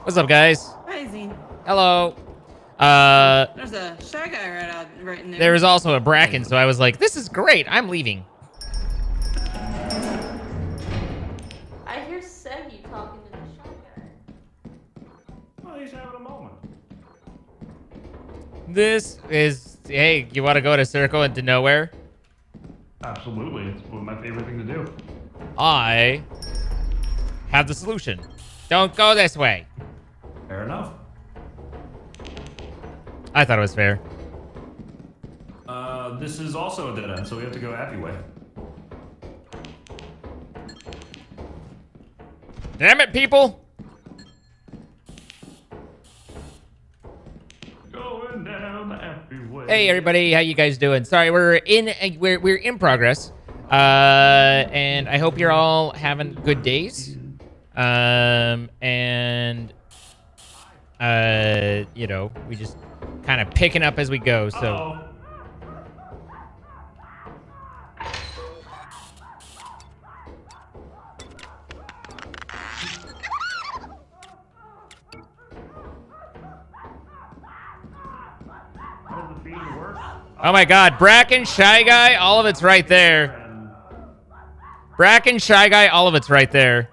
What's up, guys? Hi, Zine. Hello. There's a shy guy right in there. There was also a Bracken, so I was like, this is great. I'm leaving. I hear Segi talking to the shy guy. Well, he's having a moment. This is... Hey, you want to go to Circle into Nowhere? Absolutely, it's one of my favorite thing to do. I have the solution. Don't go this way. Fair enough. I thought it was fair. This is also a dead end, so we have to go happy way. Damn it, people! Going down the happy way. Hey, everybody, how you guys doing? Sorry, we're in progress, and I hope you're all having good days. You know, we just kind of picking up as we go. So. Uh-oh. How does the fiend work? Oh my God, Bracken, Shy Guy, all of it's right there. Bracken, Shy Guy, all of it's right there.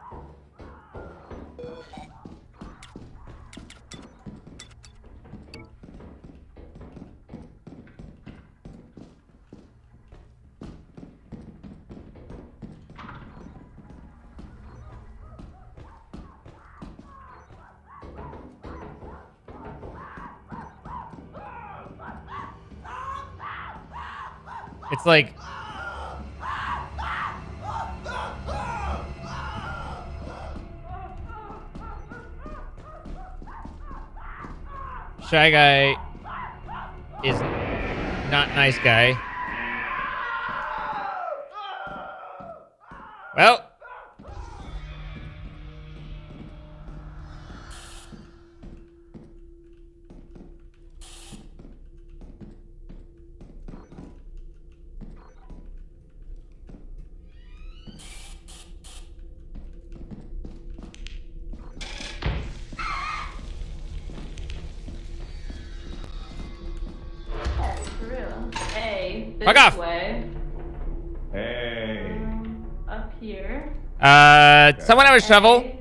It's like... Shy Guy is not nice guy. Well... Yeah, for real. Hey, this Fuck off. way. Hey. Up here. Someone have a shovel? Hey.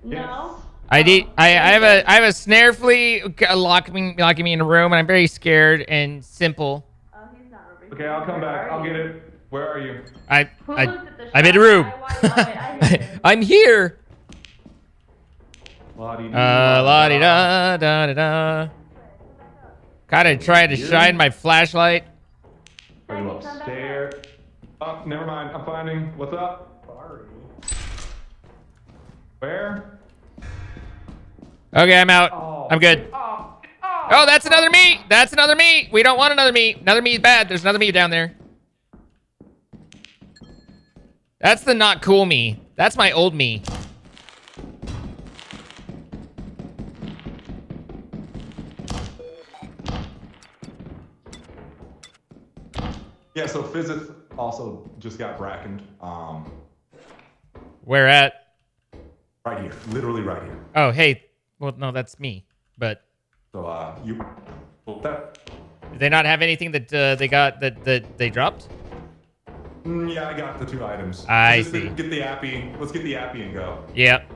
No. I have a snare flea locking me in a room, and I'm very scared and simple. Oh, he's not over Okay, here. I'll come Where back. are I'll you? get it. Where are you? Who looked at the I'm in shy a room. guy? I hear him. I'm here. La-di-da. La-di-da, da-da-da. Kinda trying to shine my flashlight. Are you upstairs? Oh, never mind. I'm finding. What's up? Sorry. Where? Okay, I'm out. Oh. I'm good. Oh, that's another me. That's another me. We don't want another me. Another me is bad. There's another me down there. That's the not cool me. That's my old me. Yeah, so physics also just got brackened. Where at? Right here. Literally right here. Oh, hey. Well, no, that's me. But So, you... Well, that... did they not have anything that they got that they dropped? Yeah, I got the 2 items. I Let's just see. Get the appy. Let's get the appy and go. Yep.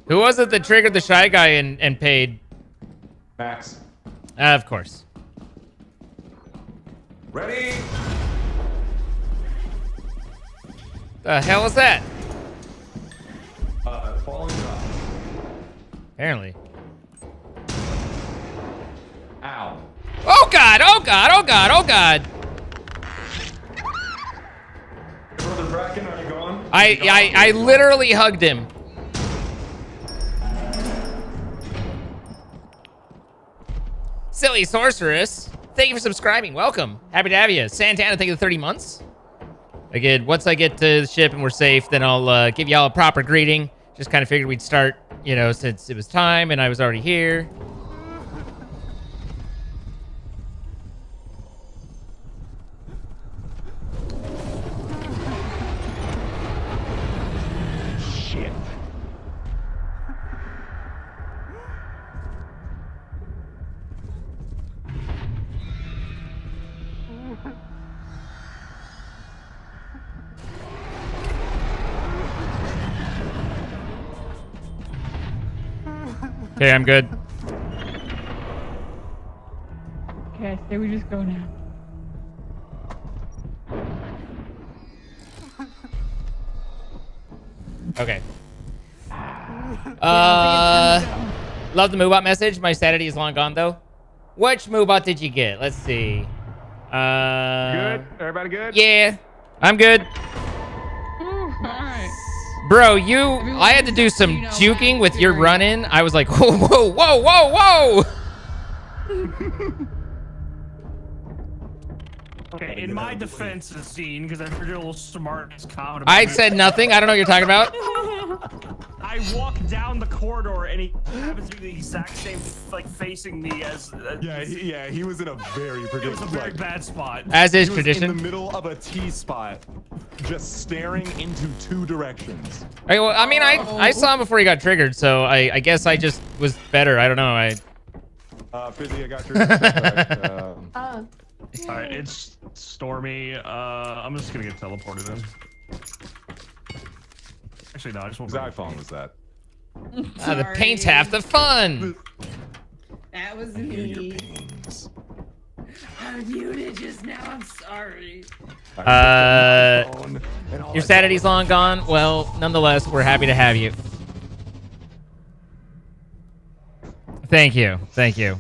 Who was it that triggered the Shy Guy and paid? Max. Of course. Ready? The hell is that? Falling top. Apparently. Ow. Oh God! Oh God! Oh God! Oh God! Brother Bracken, are you gone? I literally hugged him. Silly sorceress. Thank you for subscribing. Welcome. Happy to have you. Santana, thank you for 30 months. Again, once I get to the ship and we're safe, then I'll give y'all a proper greeting. Just kind of figured we'd start, you know, since it was time and I was already here. Okay, I'm good. Okay, I say we just go now. Okay. Love the Moobot message. My sanity is long gone, though. Which Moobot did you get? Let's see. Good? Everybody good? Yeah, I'm good. Alright. Bro, I had to do some juking with your run-in. I was like, whoa, whoa, whoa, whoa, whoa. Okay, in my defense, scene, because I'm a little smart as comment. I said nothing. I don't know what you're talking about. I walk down the corridor and he happens to be the exact same, like facing me as. He was in a very It was a very bad spot. As is he was tradition. in the middle of a T spot, just staring into 2 directions. Okay, well, I mean, I saw him before he got triggered, so I guess I just was better. I don't know. Fizzy, I got your. Oh. Alright, it's Stormy. I'm just gonna get teleported in. Actually, no, I just won't. Whose iPhone was that? The paint's half the fun. That was me. I muted just now. I'm sorry. Your sanity's long gone. Well, nonetheless, we're happy to have you. Thank you. Thank you.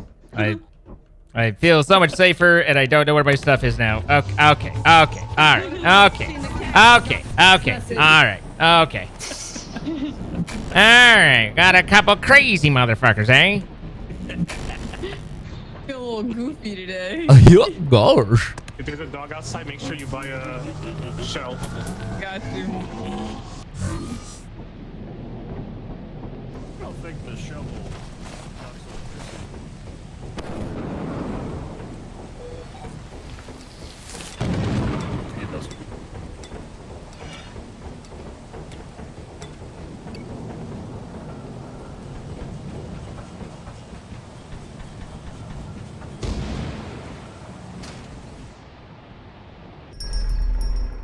I feel so much safer, and I don't know where my stuff is now. Okay. All right. Okay. All right. Okay. All right. Got a couple crazy motherfuckers, eh? Feel a little goofy today. Gosh. If there's a dog outside, make sure you buy a shell. Got to. I don't think the shovel. It does.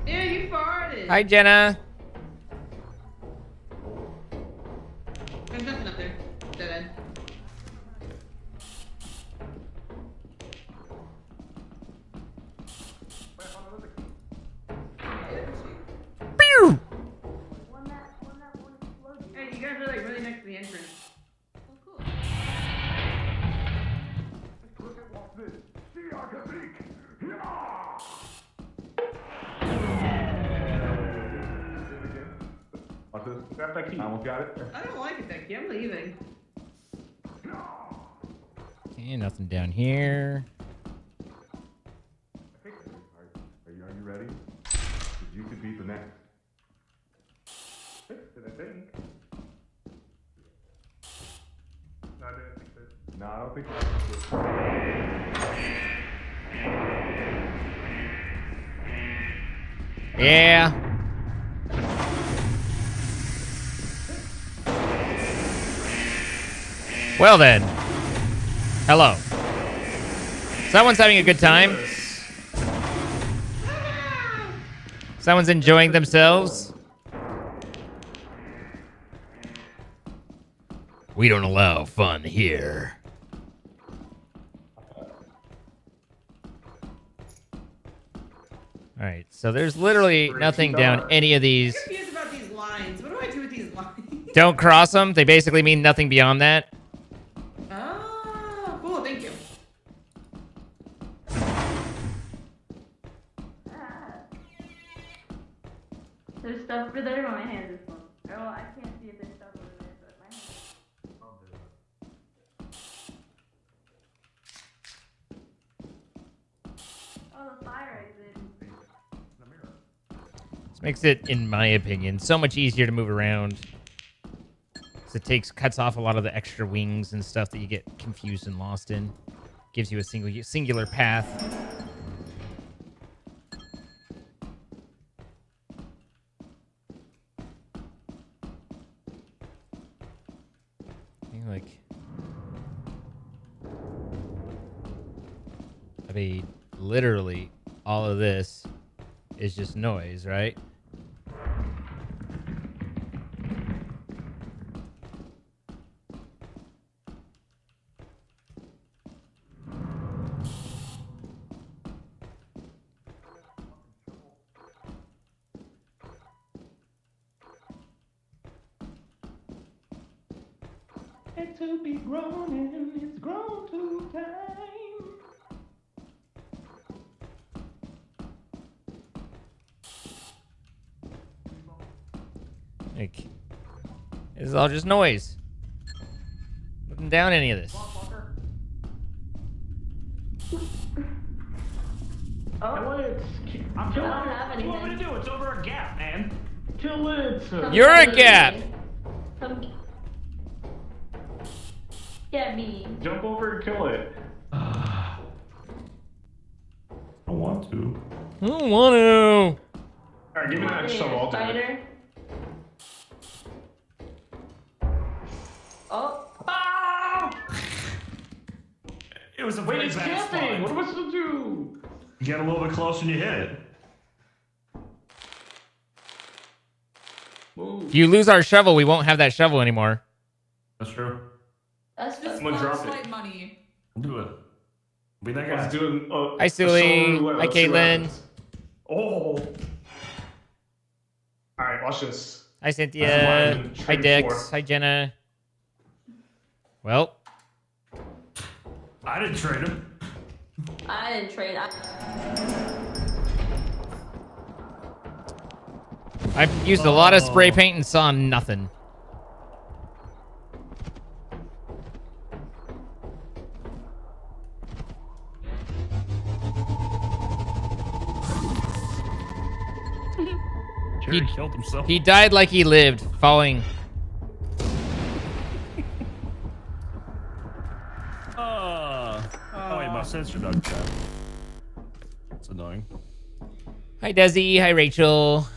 Yeah, you farted. Hi, Jenna. There's nothing up there. Dead end. Pew! Hey, you guys are like really next to the entrance. Watch this. Grab that key. I almost got it. I don't like it, that key. I'm leaving. Okay, nothing down here. Are you ready? You could beat the next. Did I think? No, I didn't think that. No, I don't think so. Yeah. Well then. Hello. Someone's having a good time. Someone's enjoying themselves. We don't allow fun here. All right, so there's literally nothing down any of these. I'm confused about these lines. What do I do with these lines? Don't cross them. They basically mean nothing beyond that. Oh, cool. Thank you. There's stuff over there. My hand is full. Oh, well, I can't see if there's stuff over there, but my hand. Oh, the fire exit. This makes it, in my opinion, so much easier to move around. 'Cause it cuts off a lot of the extra wings and stuff that you get confused and lost in. Gives you a singular path. I mean, literally, all of this is just noise, right? It to be grown and it's grown to time. Like, this is all just noise. Putting down any of this. Oh, I'm I don't have What do you want me to anything. do? It's over a gap, man. Kill it. You're a gap. Come get me. Jump over and kill it. I want to. I don't want to. Alright, give me that shovel. I'll do it. Spider. Oh. It was a Wait, very it's bad camping. What spot. am I supposed to do? Get a little bit closer and you hit it. Move. If you lose our shovel, we won't have that shovel anymore. That's true. That's Just I'm gonna drop flashlight it. money. Do it. Be that guy. Let's do it. Hi, Sully. Hi, Let's see what Caitlin. happens. Oh. Alright, watch this. Hi, That's Cynthia. what I've been Hi, training Dex. for. Hi, Jenna. Well, I didn't trade him. I didn't trade. I've used a lot of spray paint and saw nothing. Jerry killed himself. He died like he lived, falling. Oh wait, my sensor dug that. That's annoying. Hi, Desi. Hi, Rachel.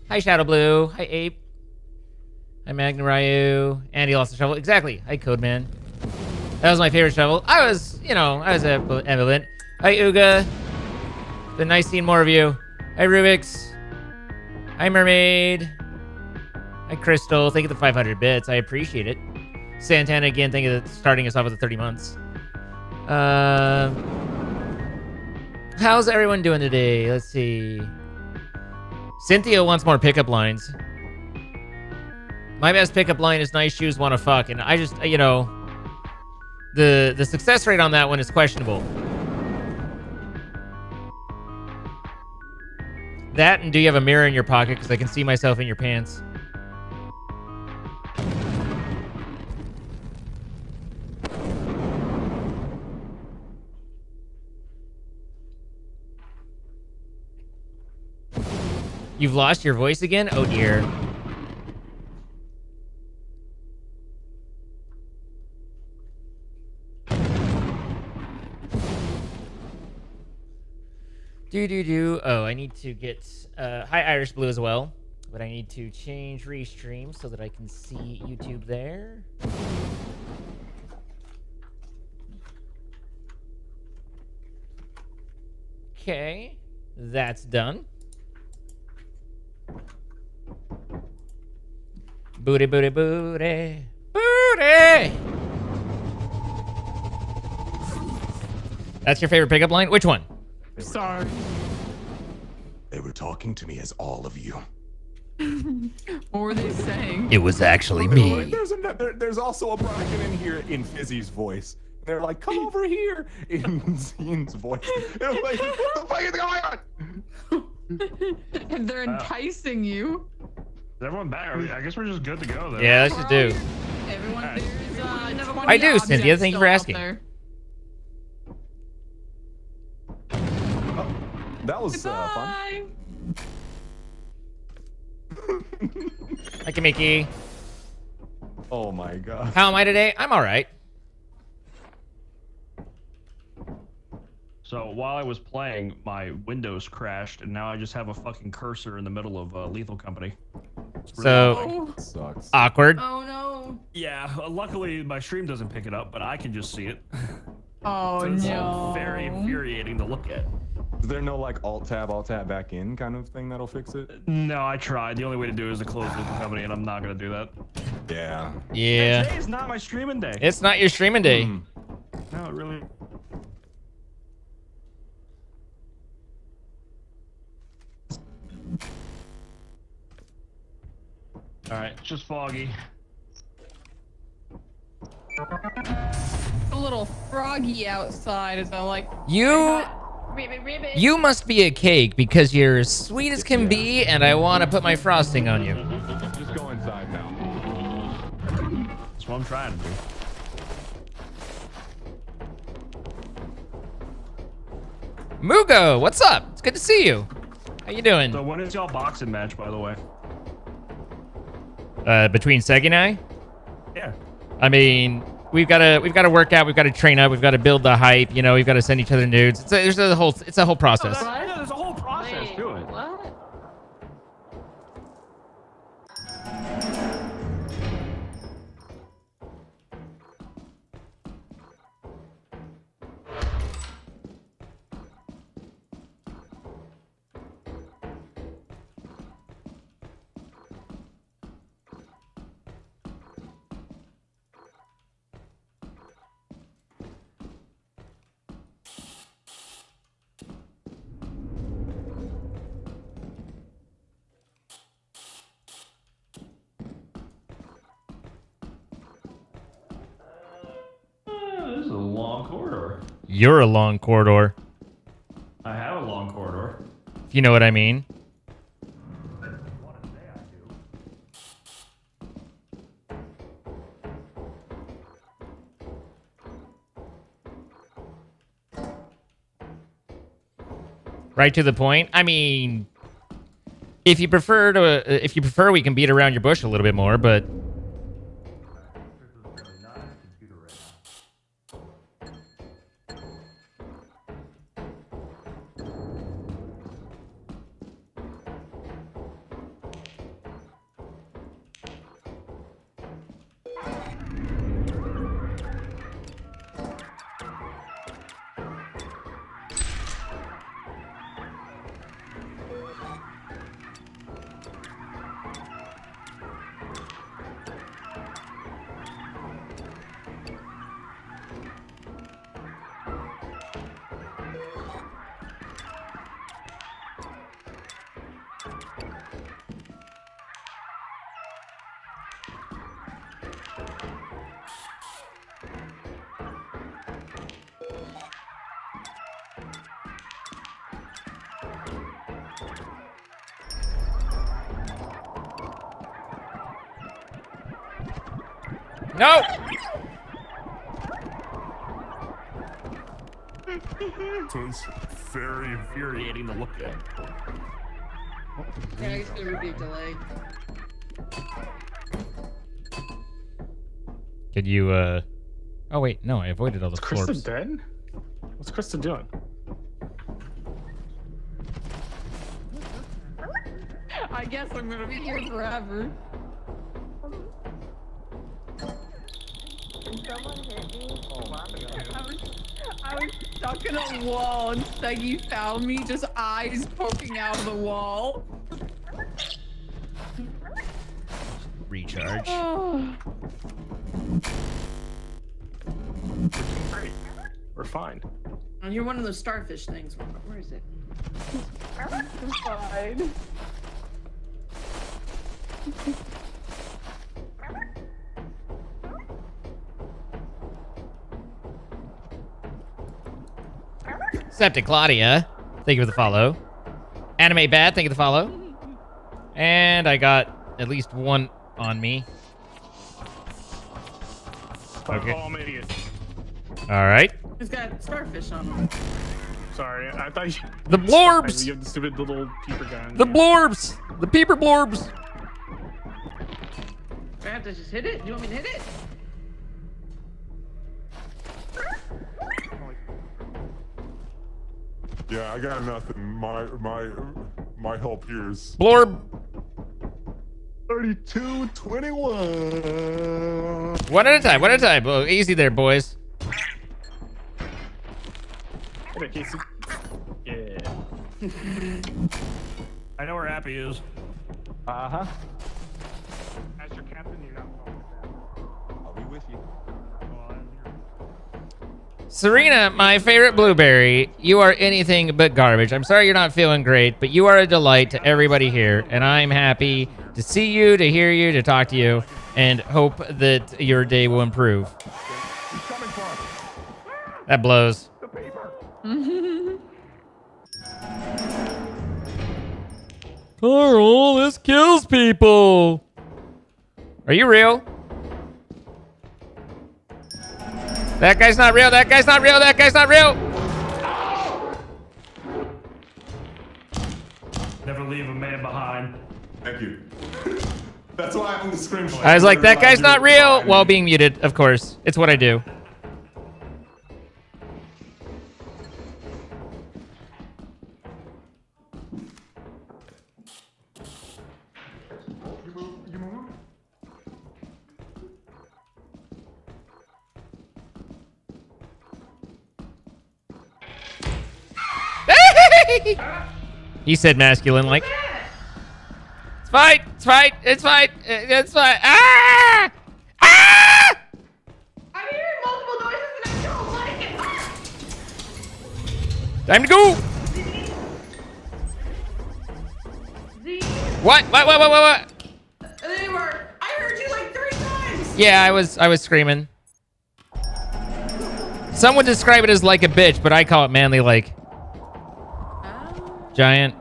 Hi, Shadow Blue. Hi, Ape. Hi, Magna Ryu. Andy lost the shovel. Exactly. Hi, Codeman. That was my favorite shovel. I was ambivalent. Hi, Uga. Been nice seeing more of you. Hi, Rubik's. Hi, Mermaid. Hi, Crystal. Thank you for the 500 bits. I appreciate it. Santana, again, thank you for starting us off with the 30 months. How's everyone doing today? Let's see. Cynthia wants more pickup lines. My best pickup line is nice shoes, wanna fuck. And I just, the success rate on that one is questionable. That and do you have a mirror in your pocket? Because I can see myself in your pants. You've lost your voice again? Oh dear. Oh, I need to get hi Irish Blue as well. But I need to change restream so that I can see YouTube there. Okay. That's done. Booty, booty, booty. Booty! That's your favorite pickup line? Which one? Sorry. They were talking to me as all of you. What were they saying? It was actually Like, there's also a bracket in here in Fizzy's voice. They're like, come over here in Zine's voice. And I'm like, what the fuck is going on? And they're enticing you. Is everyone back? I guess we're just good to go then. Yeah, let's just do. Everyone, Alright. there's I do, Cynthia. Thank you for asking. Oh, that was fun. Bye. Hi, Mickey. Oh my god. How am I today? I'm all right. So while I was playing, my Windows crashed, and now I just have a fucking cursor in the middle of Lethal Company. It's really So annoying. Sucks. awkward. Oh no. Yeah, luckily my stream doesn't pick it up, but I can just see it. Oh So it's no. very infuriating to look at. Is there no like alt tab back in kind of thing that'll fix it? No, I tried. The only way to do it is to close Lethal Company, and I'm not gonna do that. Yeah. Yeah. Today is not my streaming day. It's not your streaming day. Mm. No, it really. All right, it's just foggy. A little froggy outside, as I'm like, You Ribbit. you must be a cake because you're as sweet as can be, and I want to put my frosting on you. Just go inside now. That's what I'm trying to do. Mugo, what's up? It's good to see you. How you doing? So when is y'all boxing match, by the way? Between Seg and I? Yeah. I mean, we've got to work out. We've got to train up. We've got to build the hype. You know, we've got to send each other nudes. It's a whole process. Yeah, there's a whole process Wait, to it. what? This is a long corridor. You're a long corridor, I have a long corridor. if you know what I mean. Want to say I do. Right to the point. I mean, if you prefer, we can beat around your bush a little bit more, but Not a computer right now. no. So it's very infuriating to look at. yeah, it's gonna be a delay. Could you? Oh wait, no, I avoided all the Is Krista corpse. dead? What's Krista doing? I guess I'm gonna be here forever. Can someone hit me? I was stuck in a wall and Seggy found me, just eyes poking out of the wall. Recharge. Oh. Great. We're fine. And you're one of those starfish things. Where is it? Fine. Septic Claudia, thank you for the follow. Anime Bad, thank you for the follow. And I got at least one on me. Okay. Oh, I'm an idiot. All right. He's got starfish on him. Sorry, I thought you. The blorbs! You have the stupid little peeper gun. The blorbs! The peeper blorbs! Do I have to just hit it? Do you want me to hit it? Yeah, I got nothing. My help here is Blorb! 32-21. One at a time, one at a time. Oh, easy there, boys. Hey, Casey. Yeah. I know where Appy is. Uh-huh. As your captain, you're not welcome. I'll be with you. Serena, my favorite blueberry, you are anything but garbage. I'm sorry you're not feeling great, but you are a delight to everybody here, and I'm happy to see you, to hear you, to talk to you. and hope that your day will improve. He's coming for us. That blows. The paper. Carl, this kills people. Are you real? That guy's not real. That guy's not real. That guy's not real. Never leave a man behind. Thank you. That's why I'm on the screen. I was like, that guy's not real, while being muted, of course. It's what I do. You move. He said masculine, like. It's fine. It's fine. It's fine. It's fine. Ah! Ah! I'm hearing multiple noises and I don't like it. Time to go. Z. What? What? They were. I heard you like 3 times. Yeah, I was screaming. Some would describe it as like a bitch, but I call it manly like. Giant.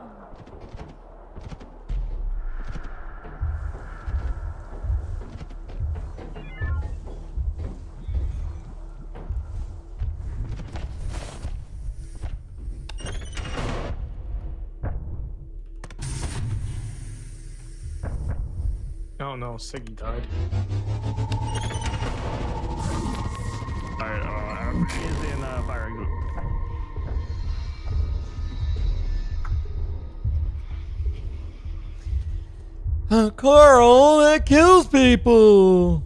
Oh no, Siggy died. Alright, he's in fire exit. Carl, that kills people.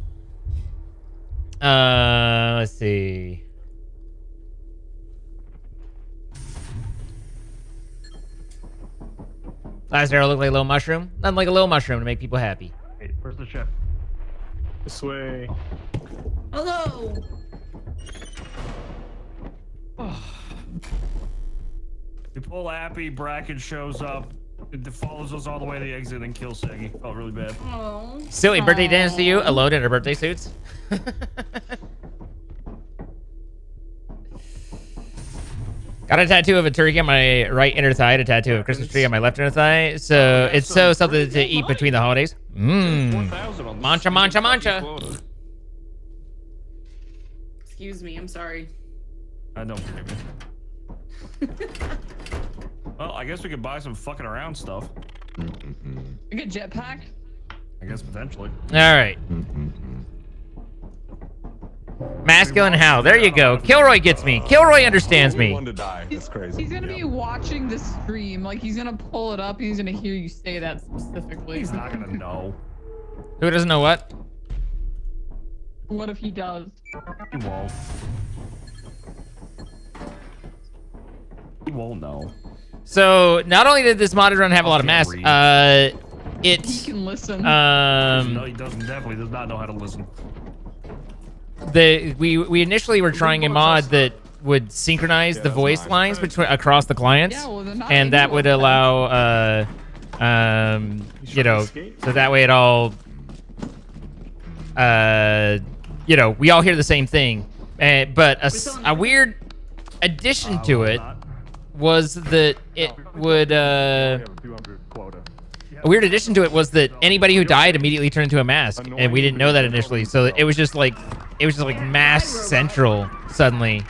Let's see. Last arrow looked like a little mushroom. Nothing like a little mushroom to make people happy. Wait, where's the ship? This way. Hello. We pull Appy, Bracken shows up. It follows us all the way to the exit and kills Siggy. Felt really bad. Oh. Silly birthday dance to you, alone in our birthday suits. Got a tattoo of a turkey on my right inner thigh, and a tattoo of a Christmas tree on my left inner thigh. So it's so something to eat between the holidays. Mmm. Mancha, mancha, mancha. Excuse me. I'm sorry. I don't blame you. Well, I guess we could buy some fucking around stuff. You get jetpack? I guess potentially. All right. Masculine how? There you go. Kilroy gets me. Kilroy understands me. One to die. That's crazy. He's gonna be watching the stream. Like, he's gonna pull it up. He's gonna hear you say that specifically. He's not gonna know. Who doesn't know what? What if he does? He won't. He won't know. So not only did this modded run have a lot of masks, He it can listen. No, he doesn't. Definitely does not know how to listen. we initially were trying a mod that would synchronize the voice lines between across the clients, Yeah, well, they're not and that would allow you know, so that way it all you know, we all hear the same thing. But a weird addition to it was that it would a weird addition to it was that anybody who died immediately turned into a mask, and we didn't know that initially. So it was just like mask central suddenly.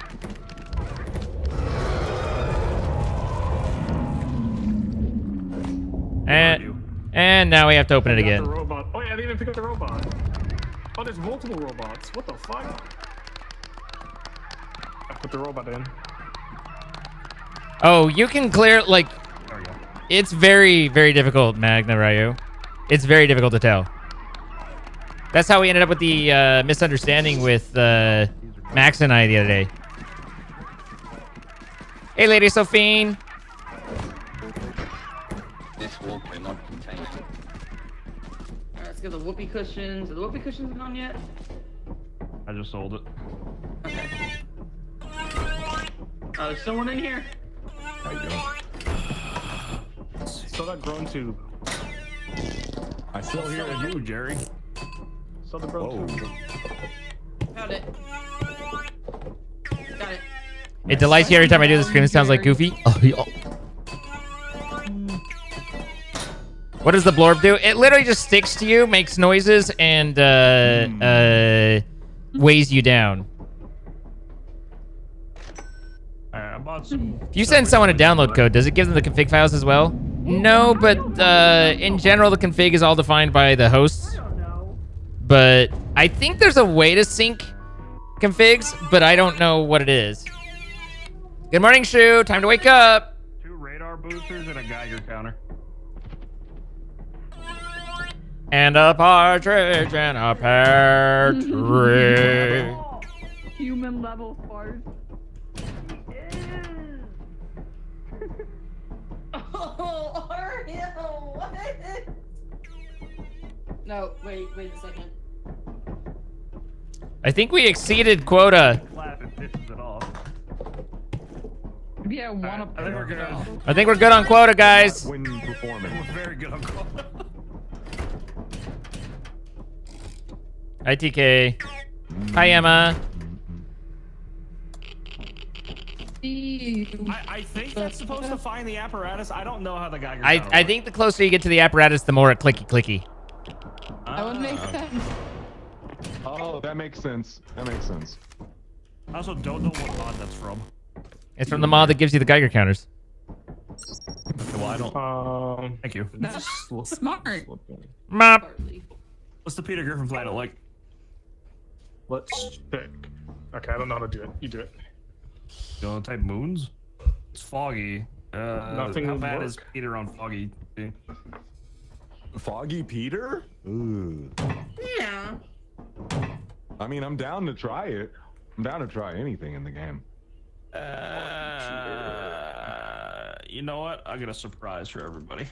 And now we have to open it again. The robot. Oh yeah, I didn't even pick up the robot. Oh, there's multiple robots. What the fuck? I put the robot in. Oh, you can clear, like, There we go. it's very, very difficult, Magna Ryu. It's very difficult to tell. That's how we ended up with the misunderstanding with Max and I the other day. Hey, Lady Sophine. This wall cannot contain it. Alright, let's get the whoopee cushions. Are the whoopee cushions gone yet? I just sold it. Okay. Oh, there's someone in here? How you doing? So that grown tube. I still hear So you. you, Jerry. Saw the bro Whoa. too. Found it. Got it. It delights you every time I do the scream. It sounds like Goofy. Oh, yeah. What does the blorb do? It literally just sticks to you, makes noises, and weighs you down. I bought some. If you send someone a download code, does it give them the config files as well? No, but in general, the config is all defined by the hosts. I don't know. But I think there's a way to sync configs, but I don't know what it is. Good morning, Shu. Time to wake up. 2 radar boosters and a Geiger counter. And a partridge and a pear tree. Human level fart. Oh, Ariel, what? No, wait a second. I think we exceeded quota. Laugh and pisses it off. Yeah, one I think we're good. I think we're good on quota, guys. When performing. We're very good on call. Hi, TK. Hi, Emma. I think that's supposed to find the apparatus. I don't know how the Geiger counter I think the closer you get to the apparatus, the more it clicky. That would make Ah. sense. Oh, that makes sense. That makes sense. I also don't know what mod that's from. It's from the mod that gives you the Geiger counters. Okay, well, I don't. Thank you. That's smart. Mop. Partly. What's the Peter Griffin planet like? Let's pick. Okay, I don't know how to do it. You do it. You want to type moons? It's foggy. Nothing How would bad work. is Peter on foggy? Foggy Peter? Ooh. Yeah. I mean, I'm down to try it. I'm down to try anything in the game. You know what? I got a surprise for everybody.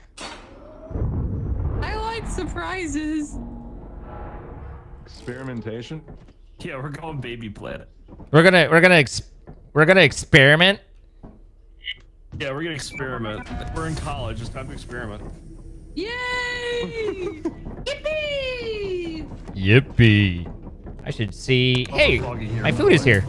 I like surprises. Experimentation? Yeah, we're going baby planet. We're gonna experiment. Yeah, we're gonna experiment. We're in college. It's time to experiment. Yay! Yippee! Yippee! I should see. Hey, foggy here, my by food the is way. here.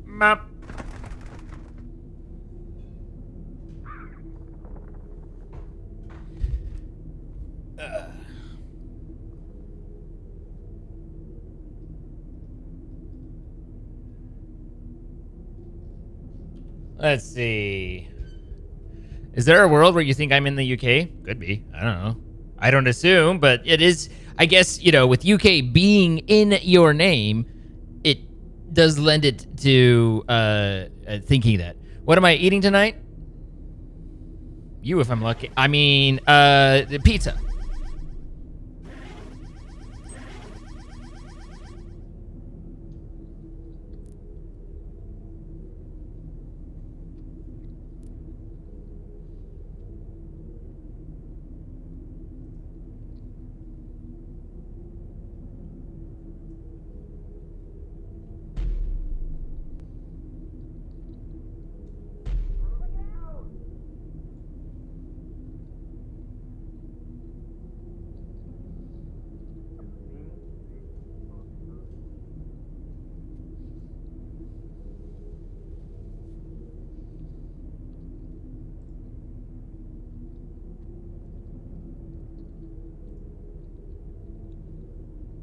Mop. Let's see. Is there a world where you think I'm in the UK? Could be. I don't know. I don't assume, but it is. I guess, you know, with UK being in your name, it does lend it to thinking that. What am I eating tonight? You, if I'm lucky. I mean, the pizza.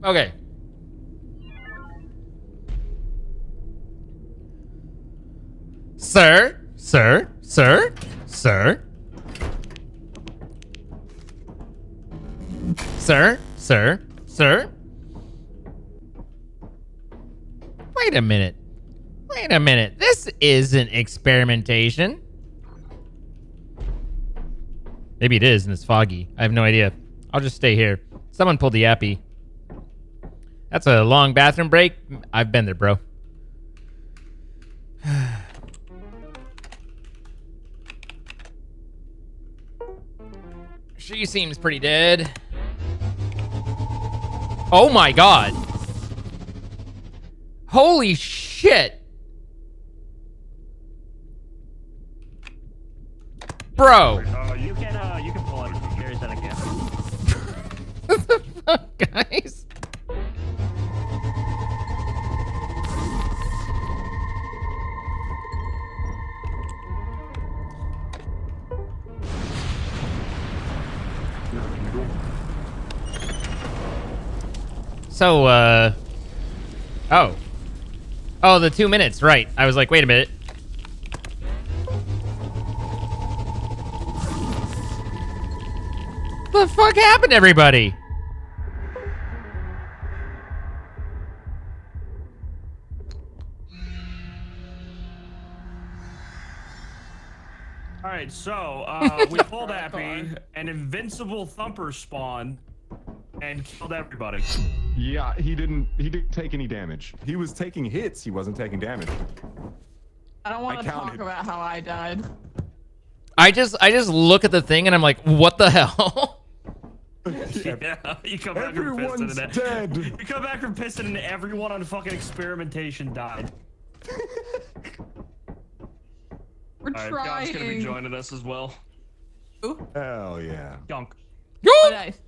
Okay. Sir? Sir? Sir? Sir? Sir? Sir? Sir? Wait a minute. Wait a minute. This isn't experimentation. Maybe it is and it's foggy. I have no idea. I'll just stay here. Someone pulled the appy. That's a long bathroom break. I've been there, bro. She seems pretty dead. Oh my god. Holy shit. Bro. You can pull out if Gary said again. What the fuck, guys? So, oh. Oh, the 2 minutes, right. I was like, wait a minute. The fuck happened, everybody? All right, so we pulled Appy, an invincible thumper spawned, and killed everybody. Yeah, he didn't take any damage. He was taking hits, he wasn't taking damage. I don't want I to talk counted. about how I died. I just look at the thing and I'm like, what the hell? Yeah, you come back from Everyone's piston and dead. you come back from piston and everyone on fucking experimentation died. We're All right, trying. God's gonna be joining us as well. Who? Hell yeah. Gunk. Oh, nice.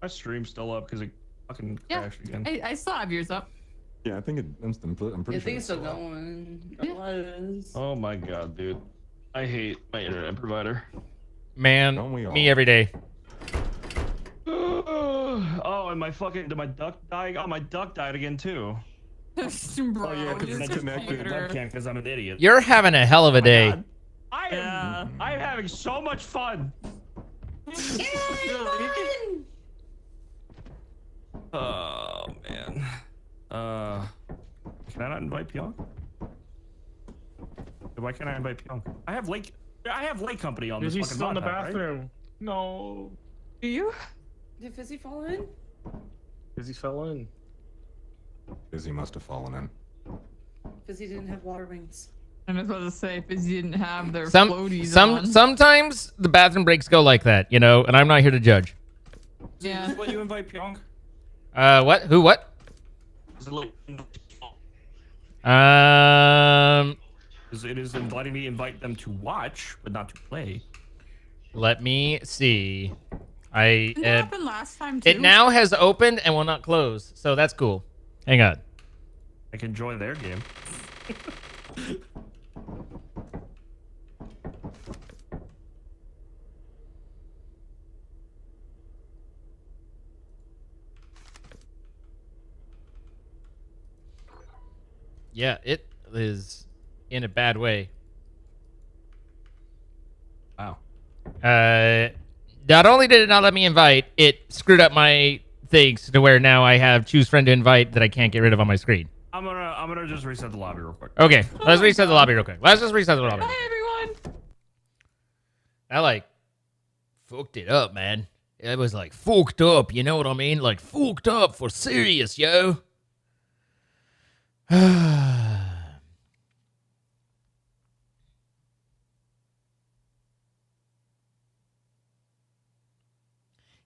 My stream's still up because it fucking Yeah, crashed again. I still have yours up. Yeah, I think I'm pretty I sure think it's still up. going. Yeah. Otherwise- Oh my god, dude. I hate my internet provider. Man, Don't we all? me every day. Oh, and my fucking, did my duck die? Oh, my duck died again too. Bro, Oh, yeah, 'cause this it's connected. computer. Webcam because I'm an idiot. You're having a hell of a day. God. I'm having so much fun. Oh man. Can I not invite Pyong? Why can't I invite Pyong? I have lake company on this He's fucking still in the mod pack, right? bathroom. No. Do you? Did Fizzy fall in? Because he fell in. Izzy must have fallen in. Fizzy didn't have water wings. I was about to say, if you didn't have their floaties on. Sometimes the bathroom breaks go like that, you know, and I'm not here to judge. Yeah. Is this what you invite Pyong? What? Who? What? Is it, like, it is letting me invite them to watch, but not to play. Let me see. Didn't that happen last time too? It now has opened and will not close, so that's cool. Hang on. I can join their game. Yeah, it is in a bad way. Wow. Not only did it not let me invite, it screwed up my things to where now I have choose friend to invite that I can't get rid of on my screen. I'm gonna just reset the lobby real quick. Okay, let's reset the lobby real quick. Let's just reset the lobby. Bye, everyone. I like fucked it up, man. It was like fucked up, you know what I mean? Like fucked up for serious, yo.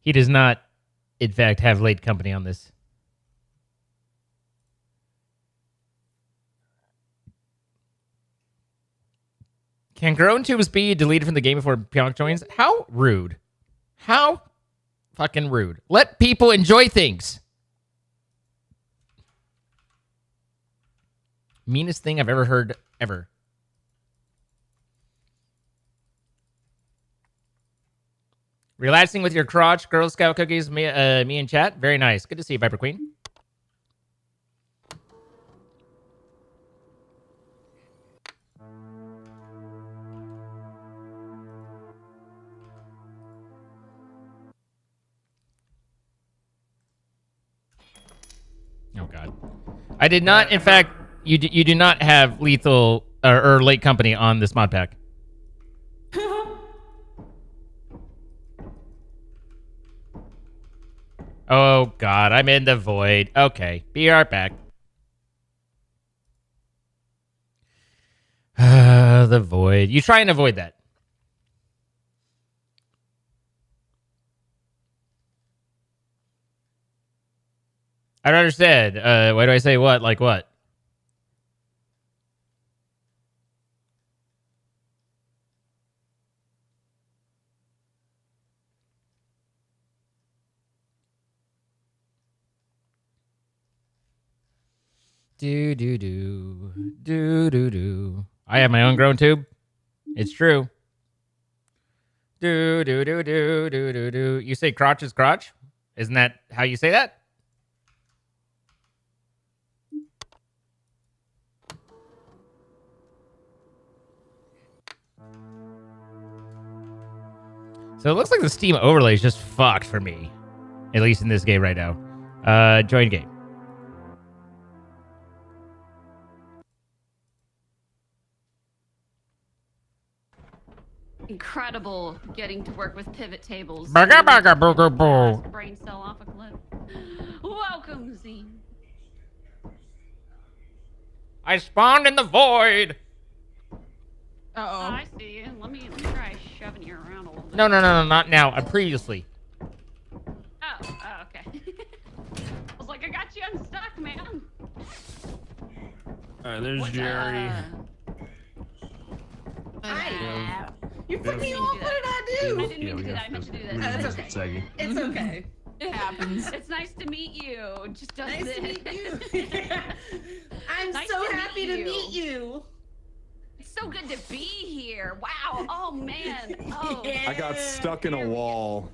He does not, in fact, have late company on this. Can Grown Tubes be deleted from the game before Pyong joins? How rude. How fucking rude. Let people enjoy things. Meanest thing I've ever heard ever. Relaxing with your crotch, Girl Scout cookies, me and chat. Very nice. Good to see you, Viper Queen. Oh God, I did not. In fact, you do not have lethal or late company on this mod pack. Oh God, I'm in the void. Okay, be right back. The void. You try and avoid that. I don't understand. Why do I say what? Like what? Do do do do do do. I have my own grown tube. It's true. Do do do do do do do. You say crotch is crotch? Isn't that how you say that? So it looks like the Steam overlay is just fucked for me. At least in this game right now. Join game. Incredible getting to work with pivot tables. Burger, burger, burger, boo. Brain cell off a cliff. Welcome, Zine. I spawned in the void. Oh, I see you. Let me try shoving you around a little bit. No, not now. Previously. Oh, okay. I was like, I got you unstuck, man. Alright, there's Jerry. You put me off. What did I do? I didn't mean to do that. I meant to do that. It's okay. It's okay. It happens. It's nice to meet you. Just does Nice to meet you. I'm Nice so to happy meet to you. meet you. It's so good to be here. Wow. Oh man. Oh. I got stuck in a wall.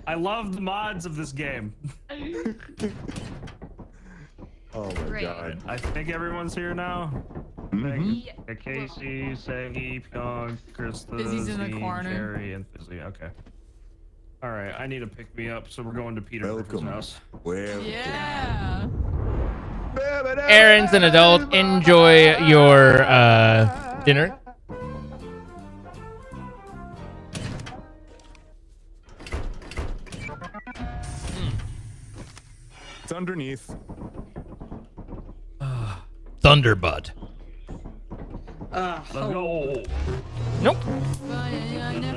I love the mods of this game. Oh my Great. God. I think everyone's here now. Mhm. Yeah. Casey, Saggy, Pyong, Krista, Fizzy's in the Zine, corner. Jerry, and Fizzy. Okay. All right, I need to pick me up, so we're going to Peter Griffin's Welcome. house. Well, Yeah. Aaron's an adult. Enjoy your dinner. it's underneath. Thunderbutt. Let's go. Nope.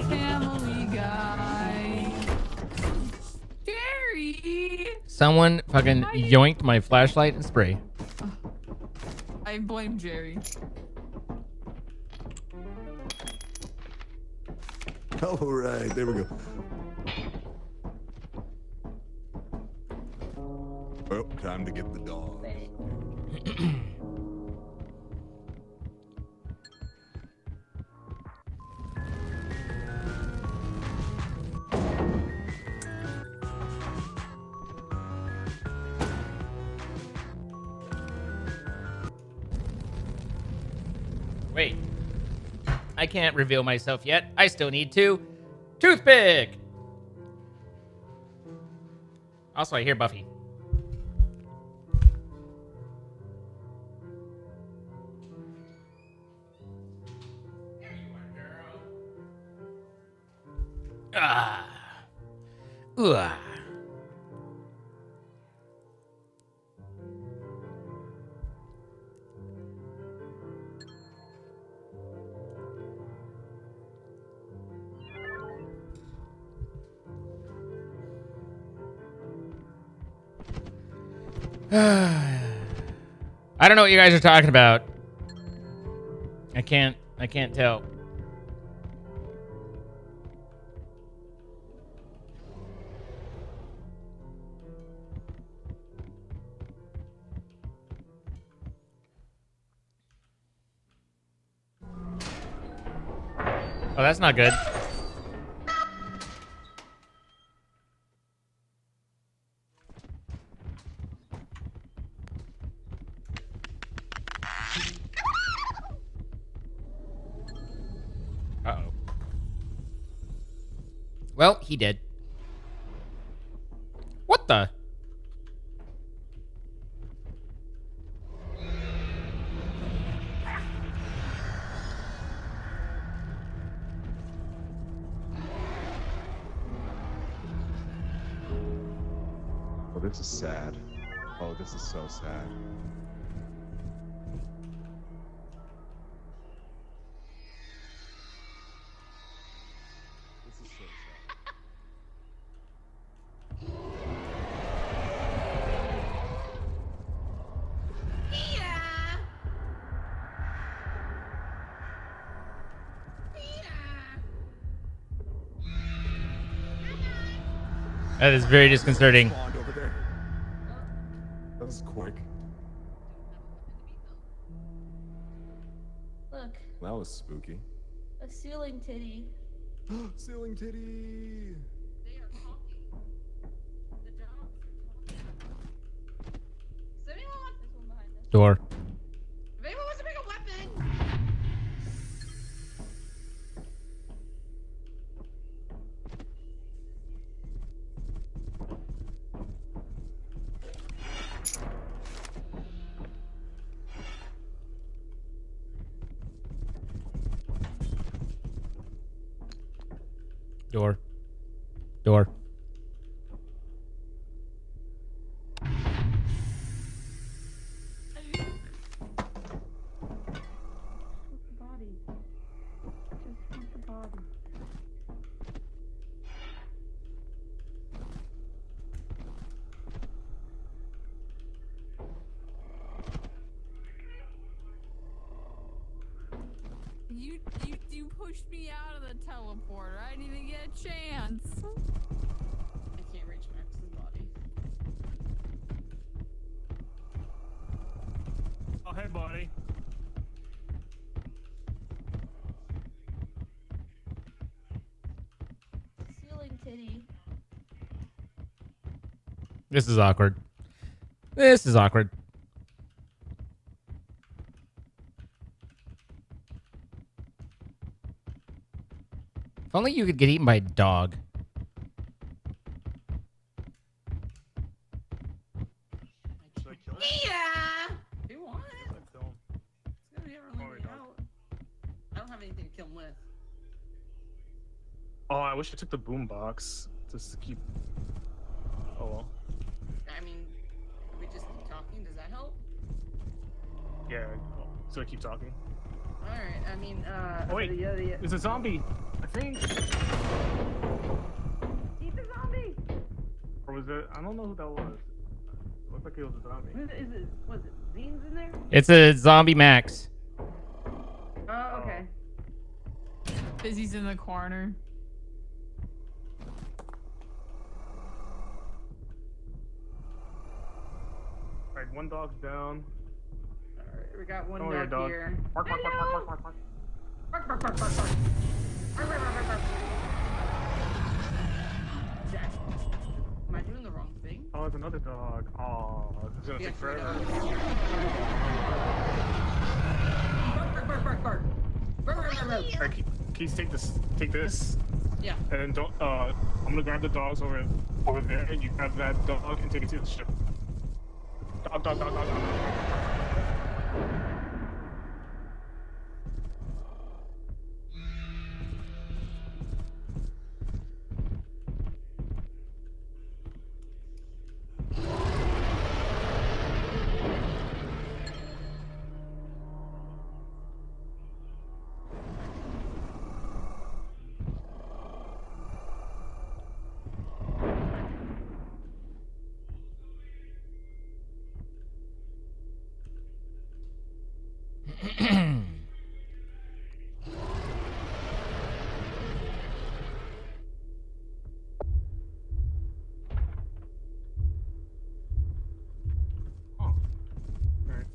Family Guy. Jerry. Someone fucking yoinked my flashlight and spray. I blame Jerry. All right, there we go. Oh, time to get the dog. Wait. I can't reveal myself yet. I still need to. Toothpick! Also, I hear Buffy. Ah. Ugh. I don't know what you guys are talking about. I can't tell. Oh, that's not good. Uh-oh. Well, he did. What the? Oh, this is sad. Oh, this is so sad. This is so sad. That is very disconcerting. Spawned over there. That was quick. Look, That was spooky. a ceiling titty. Ceiling titty. They are talking. The dogs are talking. Does anyone want? There's one behind us. Door. If anyone wants to make a weapon. Door. Door. The body. Just want the body. You pushed me out of the teleporter. I didn't even get a chance. I can't reach Max's body. Oh, hey, buddy. Ceiling titty. This is awkward. This is awkward. If only you could get eaten by a dog. Should I kill him? Yeah! If you want it. Should I kill him? It's gonna never let me out. I don't have anything to kill him with. Oh, I wish I took the boombox just to keep. Oh well. I mean, if we just keep talking, does that help? Yeah. So I keep talking. Alright, I mean, Oh wait, yeah. it's a zombie. I think. Eat the zombie! Or was it? I don't know who that was. It looked like it was a zombie. Is it, was it Zines in there? It's a zombie Max. Oh, okay. Busy's in the corner. Alright, one dog's down. Alright, we got one Oh, your dog dog. here. Bark, bark, bark, bark, bark, bark, bark. Bark, bark, bark, bark, bark. Bark, bark, bark, bark, bark. Jack, am I doing the wrong thing? Oh, it's another dog. Oh, this is gonna Yeah, take forever. Bark, bark, bark, bark, bark. Bark, bark, bark, bark. Alright, Keith, take this. Take this. Yeah. And then don't. I'm gonna grab the dogs over there, and you grab that dog and take it to the ship. Dog, dog, dog, dog, dog. Oh. Alright.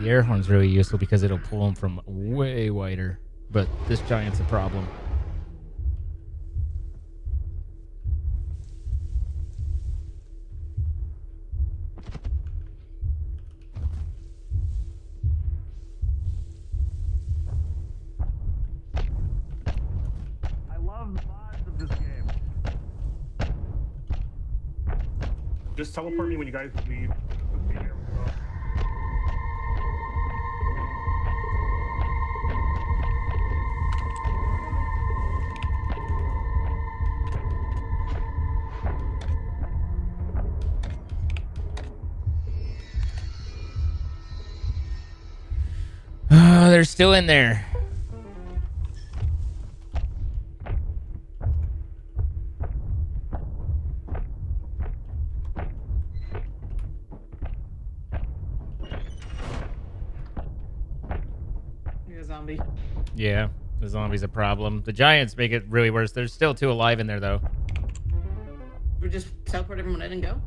The air horn's really useful because it'll pull them from way wider. But this giant's a problem. I love the vibes of this game. Just teleport me when you guys leave. There we go. Oh, they're still in there. You're a zombie. Yeah, the zombie's a problem. The giants make it really worse. There's still 2 alive in there, though. We just teleport everyone in and go.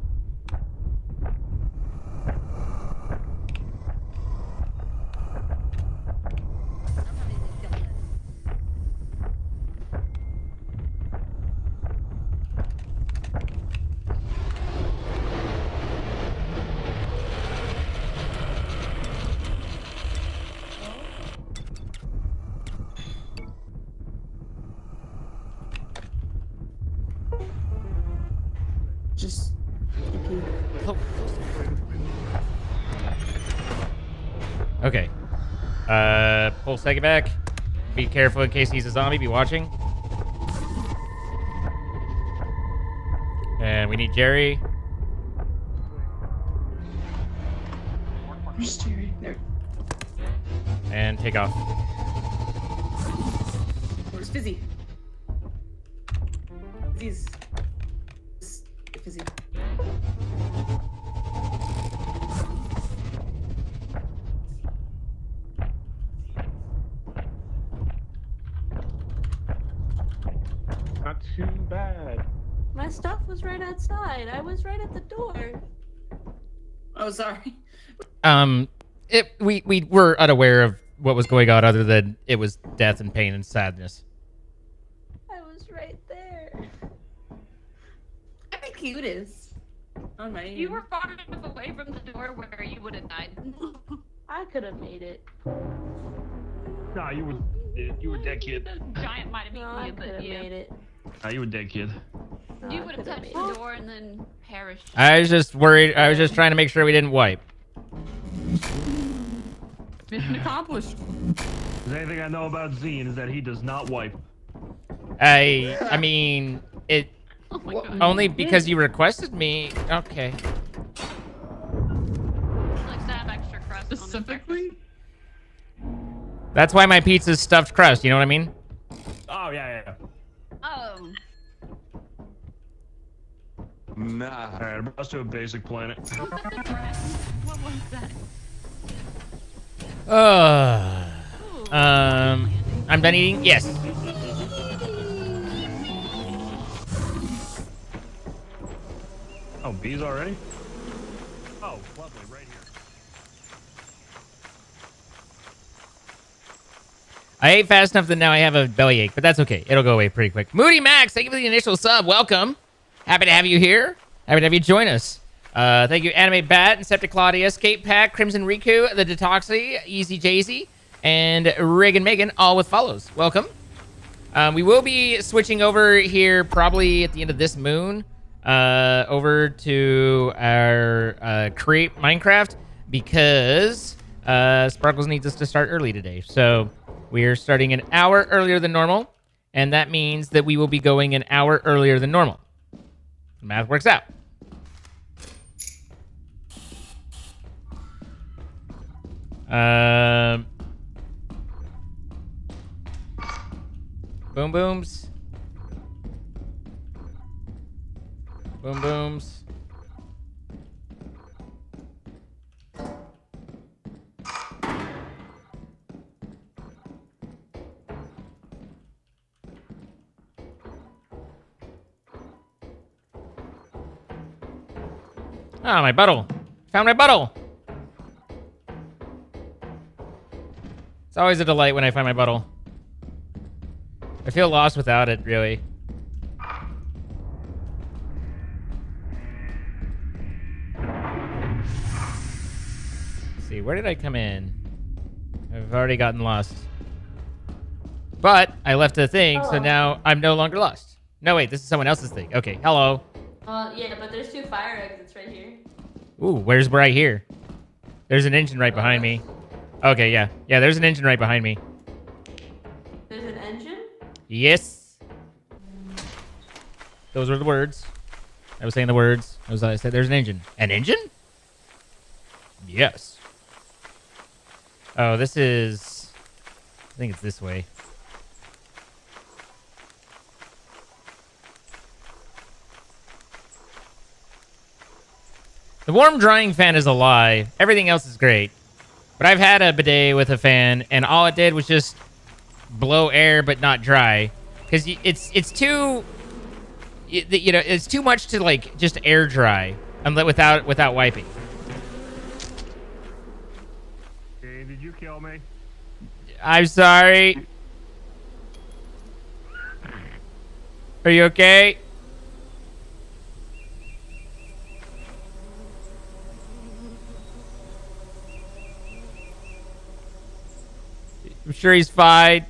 Just Okay. Pull second back. Be careful in case he's a zombie. Be watching. And we need Jerry. Where's Jerry? There. And take off. Where's Fizzy? Fizzy's. Fizzy. Not too bad. My stuff was right outside. I was right at the door. Oh, sorry. We were unaware of what was going on other than it was death and pain and sadness. I was right there. I think cute is. Oh my. You were far enough away from the door where you would have died. I could have made it. Nah, you were dead, kid. The giant might have No, eaten I you, could but have yeah. made it. Nah, you were dead, kid. No, You I would have coulda touched made the it. door and then perished. I was just worried. I was just trying to make sure we didn't wipe. Mission accomplished. Because anything I know about Zine is that he does not wipe. I mean, it Oh my god. only because you requested me. Okay. Likes to have extra crust on his Specifically? That's why my pizza's stuffed crust. You know what I mean? Oh, yeah. breakfast. Oh. Nah. Alright, let's do a basic planet. What was that? Ooh, I'm done eating. Yes. Oh, bees already? Oh, lovely, right here. I ate fast enough that now I have a bellyache, but that's okay. It'll go away pretty quick. Moody Max, thank you for the initial sub. Welcome. Happy to have you here. Happy to have you join us. Thank you, Anime Bat, Inceptic Claudia, Skate Pack, Crimson Riku, The Detoxy, Easy Jay-Z, and Reagan Megan, all with follows. Welcome. We will be switching over here probably at the end of this moon over to our Create Minecraft because Sparkles needs us to start early today. So we are starting an hour earlier than normal, and that means that we will be going an hour earlier than normal. The math works out. Boom booms. Boom booms. Ah, my bottle. Found my bottle. It's always a delight when I find my bottle. I feel lost without it, really. Let's see, where did I come in? I've already gotten lost. But I left a thing, so now I'm no longer lost. No, wait, this is someone else's thing. Okay, hello. Yeah, but there's 2 fire exits right here. Ooh, where's right here? There's an engine right behind me. Okay, yeah. Yeah, there's an engine right behind me. There's an engine? Yes. Those were the words. I was saying the words. I said there's an engine. An engine? Yes. Oh, this is... I think it's this way. The warm drying fan is a lie. Everything else is great. But I've had a bidet with a fan, and all it did was just blow air but not dry. Because it's too... You know, it's too much to, like, just air dry without wiping. Hey, did you kill me? I'm sorry. Are you okay? I'm sure he's fine.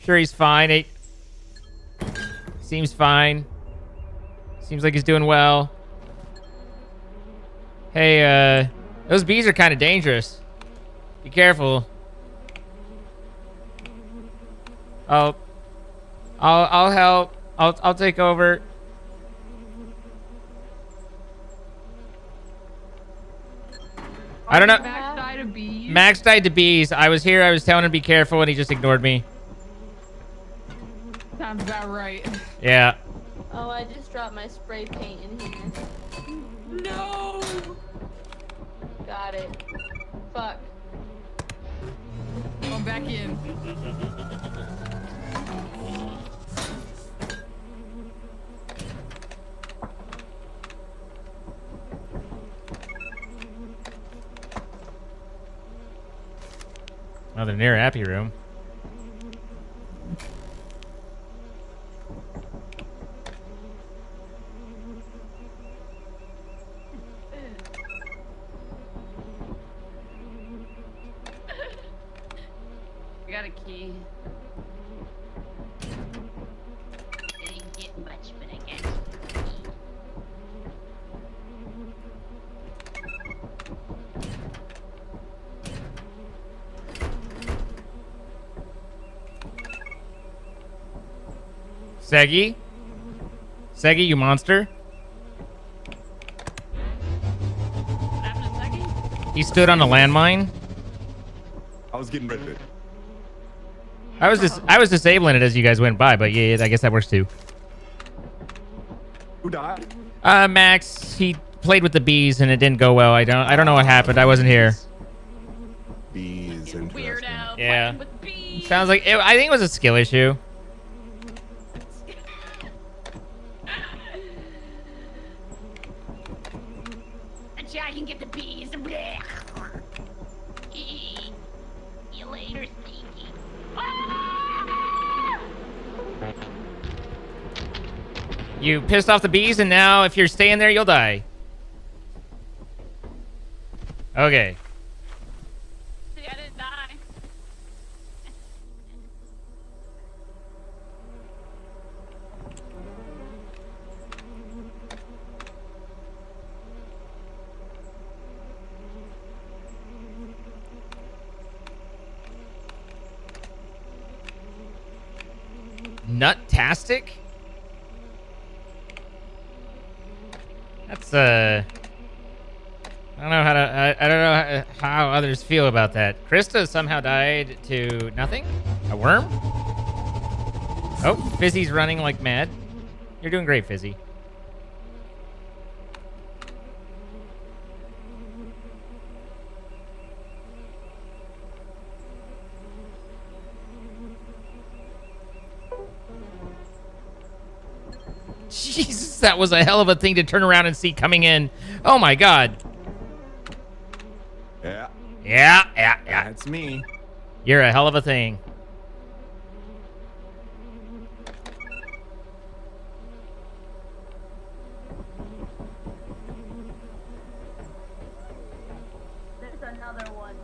Sure he's fine. He seems fine. Seems like he's doing well. Hey, those bees are kind of dangerous. Be careful. I'll help. I'll take over. I don't know. Max died of bees. Max died to bees. I was here. I was telling him to be careful, and he just ignored me. Sounds about right. Yeah. Oh, I just dropped my spray paint in here. No! Got it. Fuck. I'm back in. Oh, they're near Happy Room. I got a key. I didn't get much, but I got a key. Seggy? Seggy, you monster? What happened to Seggy? He stood on a landmine. I was getting rid of it. I was disabling it as you guys went by, but yeah, I guess that works too. Who died? Max, he played with the bees and it didn't go well. I don't know what happened. I wasn't here. Bees. Interesting. Weirdo. Yeah. Playing with bees. Sounds like I think it was a skill issue. I can get the bees. Blech. See you later, Stinky. Ah! You pissed off the bees, and now if you're staying there, you'll die. Okay. See, I didn't die. Nut-tastic? That's I don't know how to I don't know how others feel about that. Krista somehow died to nothing? A worm? Oh, Fizzy's running like mad. You're doing great, Fizzy. Jesus, that was a hell of a thing to turn around and see coming in. Oh my god. Yeah. Yeah. That's me. You're a hell of a thing. There's another one.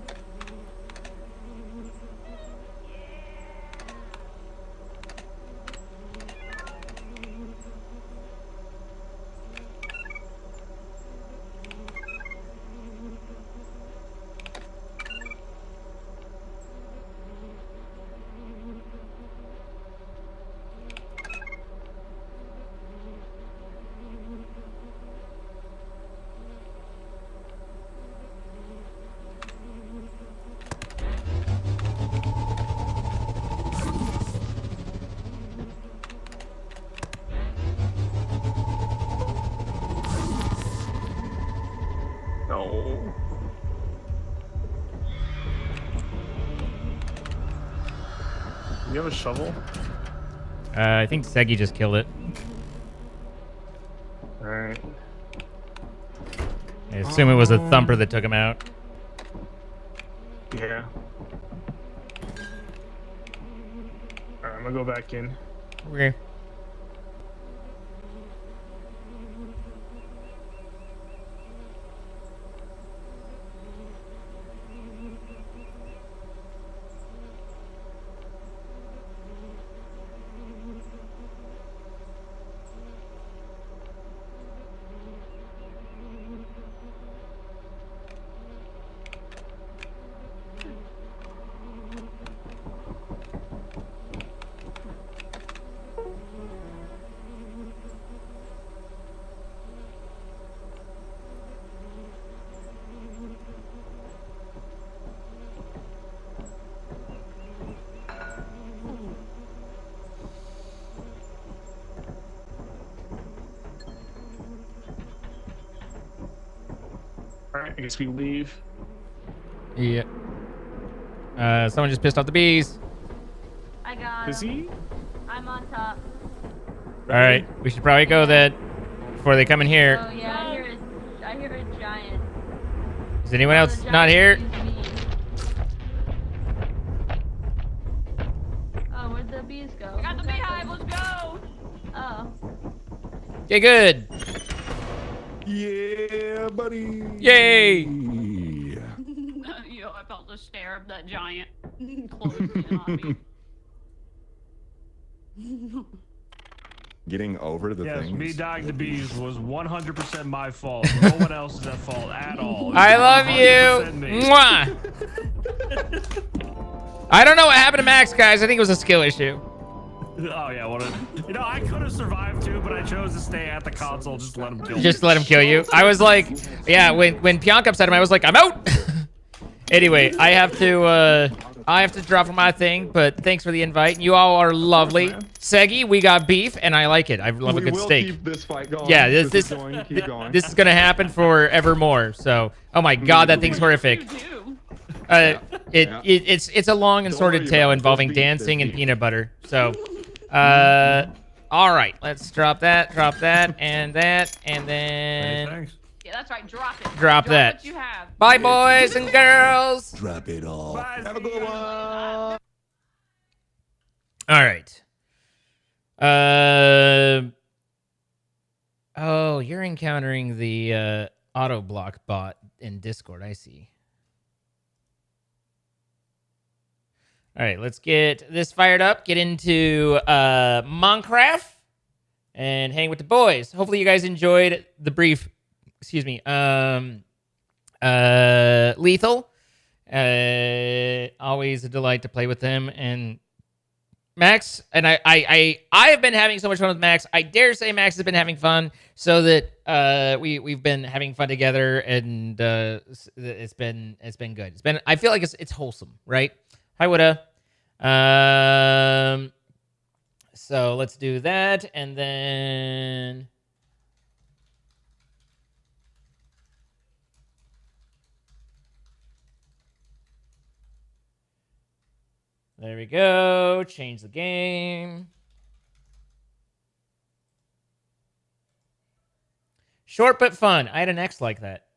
No. You have a shovel? I think Segi just killed it. Alright. I assume it was a thumper that took him out. Yeah. Alright, I'm gonna go back in. Okay. Alright, I guess we leave. Yeah. Someone just pissed off the bees. I got Is him. he? I'm on top. All right, we should probably go then before they come in here. Oh yeah, I hear a giant. Is anyone else The not here? giant bees. Oh, where'd the bees go? I got the beehive. Let's go. Oh. Okay, good. Yeah, buddy. Yay. You know, I felt the stare of that giant closing in on me. Getting over the Yes, things. me dying to bees was 100% my fault. No one else is at fault at all. It I was love 100% you. me. Mwah. I don't know what happened to Max, guys. I think it was a skill issue. Oh yeah, you know, I could have survived too, but I chose to stay at the console. Just let him kill me. Just let him kill you. I was like, yeah. When Pionk upset him, I was like, I'm out. Anyway, I have to drop my thing. But thanks for the invite. You all are lovely. Segi, we got beef, and I like it. I love a good steak. Keep this fight going. Yeah, Keep going. this is gonna happen forevermore. So, oh my God, that thing's horrific. It's a long and sordid tale involving dancing and peanut butter. So, all right, let's drop that, and that, and then Thanks. Yeah, that's right. Drop it. Drop that. What you have. Bye, boys and girls. Drop it all. Bye, Have a good one. All right. Oh, you're encountering the auto block bot in Discord. I see. All right, let's get this fired up. Get into Minecraft and hang with the boys. Hopefully, you guys enjoyed the brief. Excuse me. Lethal. Always a delight to play with them and Max. And I have been having so much fun with Max. I dare say Max has been having fun, so that we've been having fun together, and it's been good. I feel like it's wholesome, right? Hi, Woulda. So let's do that, and then. There we go. Change the game. Short but fun. I had an ex like that.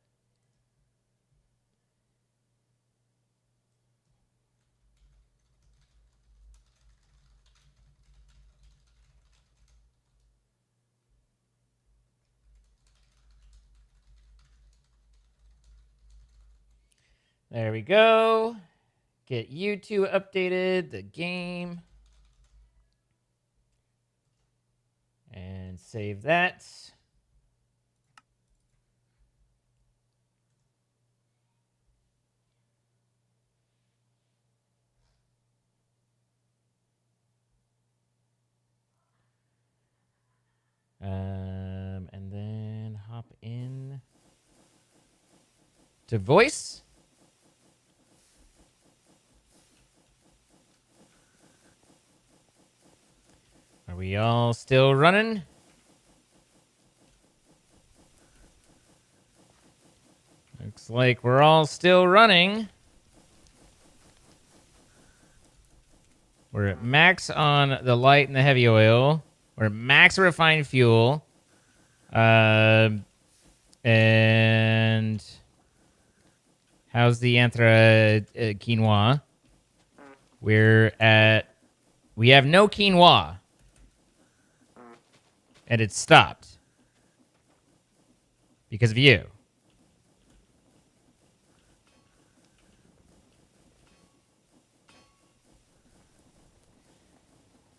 There we go. Get you two updated, the game. And save that. And then hop in to voice. Are we all still running? Looks like we're all still running. We're at max on the light and the heavy oil. We're at max refined fuel. And how's the quinoa? We have no quinoa. And it stopped. Because of you.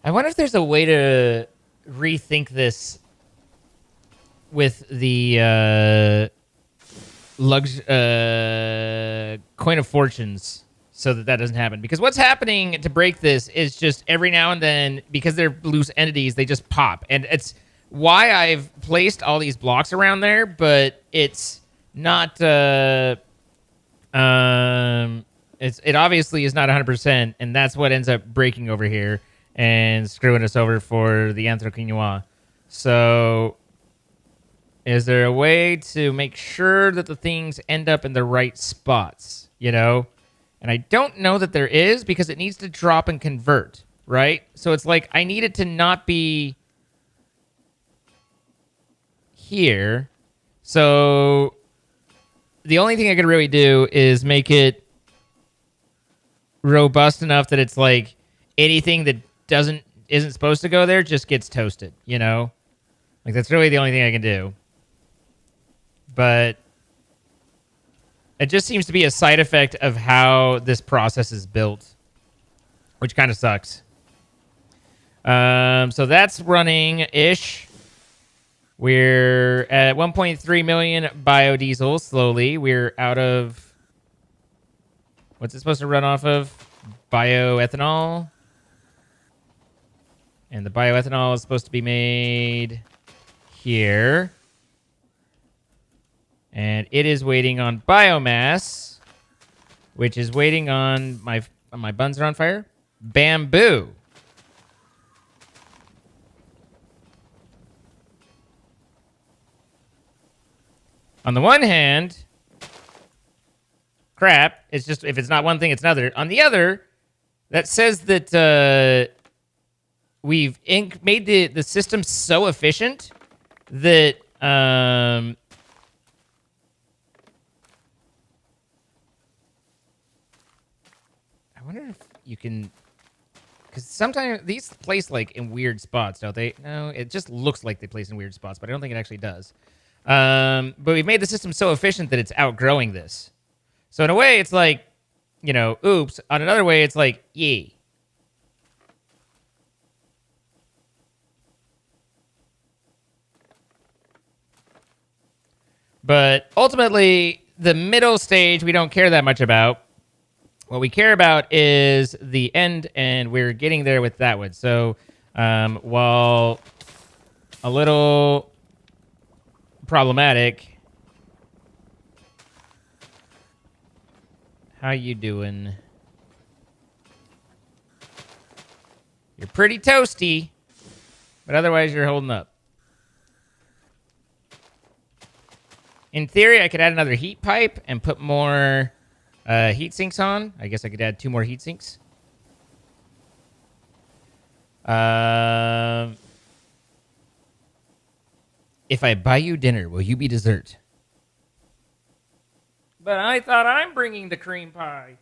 I wonder if there's a way to rethink this with the coin of fortunes so that doesn't happen. Because what's happening to break this is just every now and then, because they're loose entities, they just pop. And it's why I've placed all these blocks around there, but it's not... it obviously is not 100%, and that's what ends up breaking over here and screwing us over for the Anthroquinoa. So, is there a way to make sure that the things end up in the right spots, you know? And I don't know that there is, because it needs to drop and convert, right? So it's like, I need it to not be here. So, the only thing I could really do is make it robust enough that it's like, anything that isn't supposed to go there just gets toasted, you know? Like, that's really the only thing I can do. But it just seems to be a side effect of how this process is built, which kind of sucks. So that's running-ish. We're at 1.3 million biodiesel slowly. We're out of... What's it supposed to run off of? Bioethanol. And the bioethanol is supposed to be made here. And it is waiting on biomass, which is waiting on my buns are on fire. Bamboo. On the one hand, crap. It's just, if it's not one thing, it's another. On the other, that says that we've made the system so efficient that I wonder if you can, because sometimes these place like in weird spots, don't they? No, it just looks like they place in weird spots, but I don't think it actually does. But we've made the system so efficient that it's outgrowing this. So in a way, it's like, you know, oops. On another way, it's like, yay. But ultimately, the middle stage, we don't care that much about. What we care about is the end, and we're getting there with that one. So while a little problematic, how you doing? You're pretty toasty, but otherwise you're holding up. In theory, I could add another heat pipe and put more heat sinks on. I guess I could add 2 more heat sinks. If I buy you dinner, will you be dessert? But I thought I'm bringing the cream pie.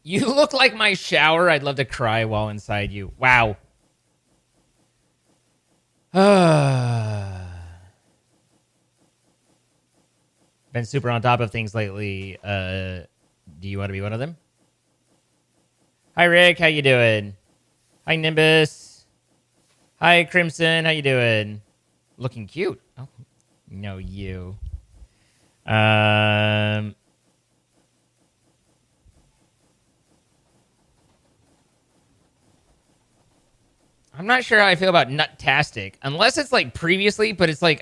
You look like my shower. I'd love to cry while inside you. Wow. Been super on top of things lately. Do you want to be one of them? Hi, Rick. How you doing? Hi, Nimbus. Hi, Crimson. How you doing? Looking cute. Oh, no, you. I'm not sure how I feel about Nuttastic, unless it's like previously, but it's like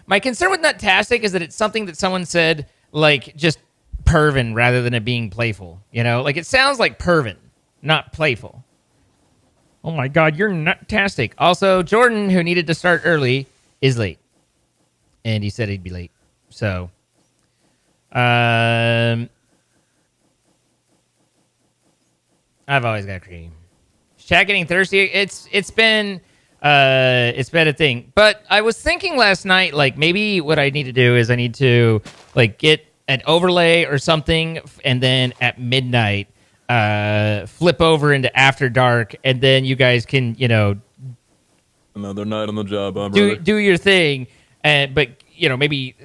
my concern with Nuttastic is that it's something that someone said like just pervin rather than it being playful. You know, like it sounds like pervin, not playful. Oh my God, you're Nuttastic. Also, Jordan, who needed to start early, is late, and he said he'd be late. So, I've always got cream. Chat getting thirsty. It's been a thing. But I was thinking last night, like maybe what I need to do is I need to like get an overlay or something, and then at midnight, flip over into After Dark, and then you guys can, you know, another night on the job, huh, brother? do your thing, but you know maybe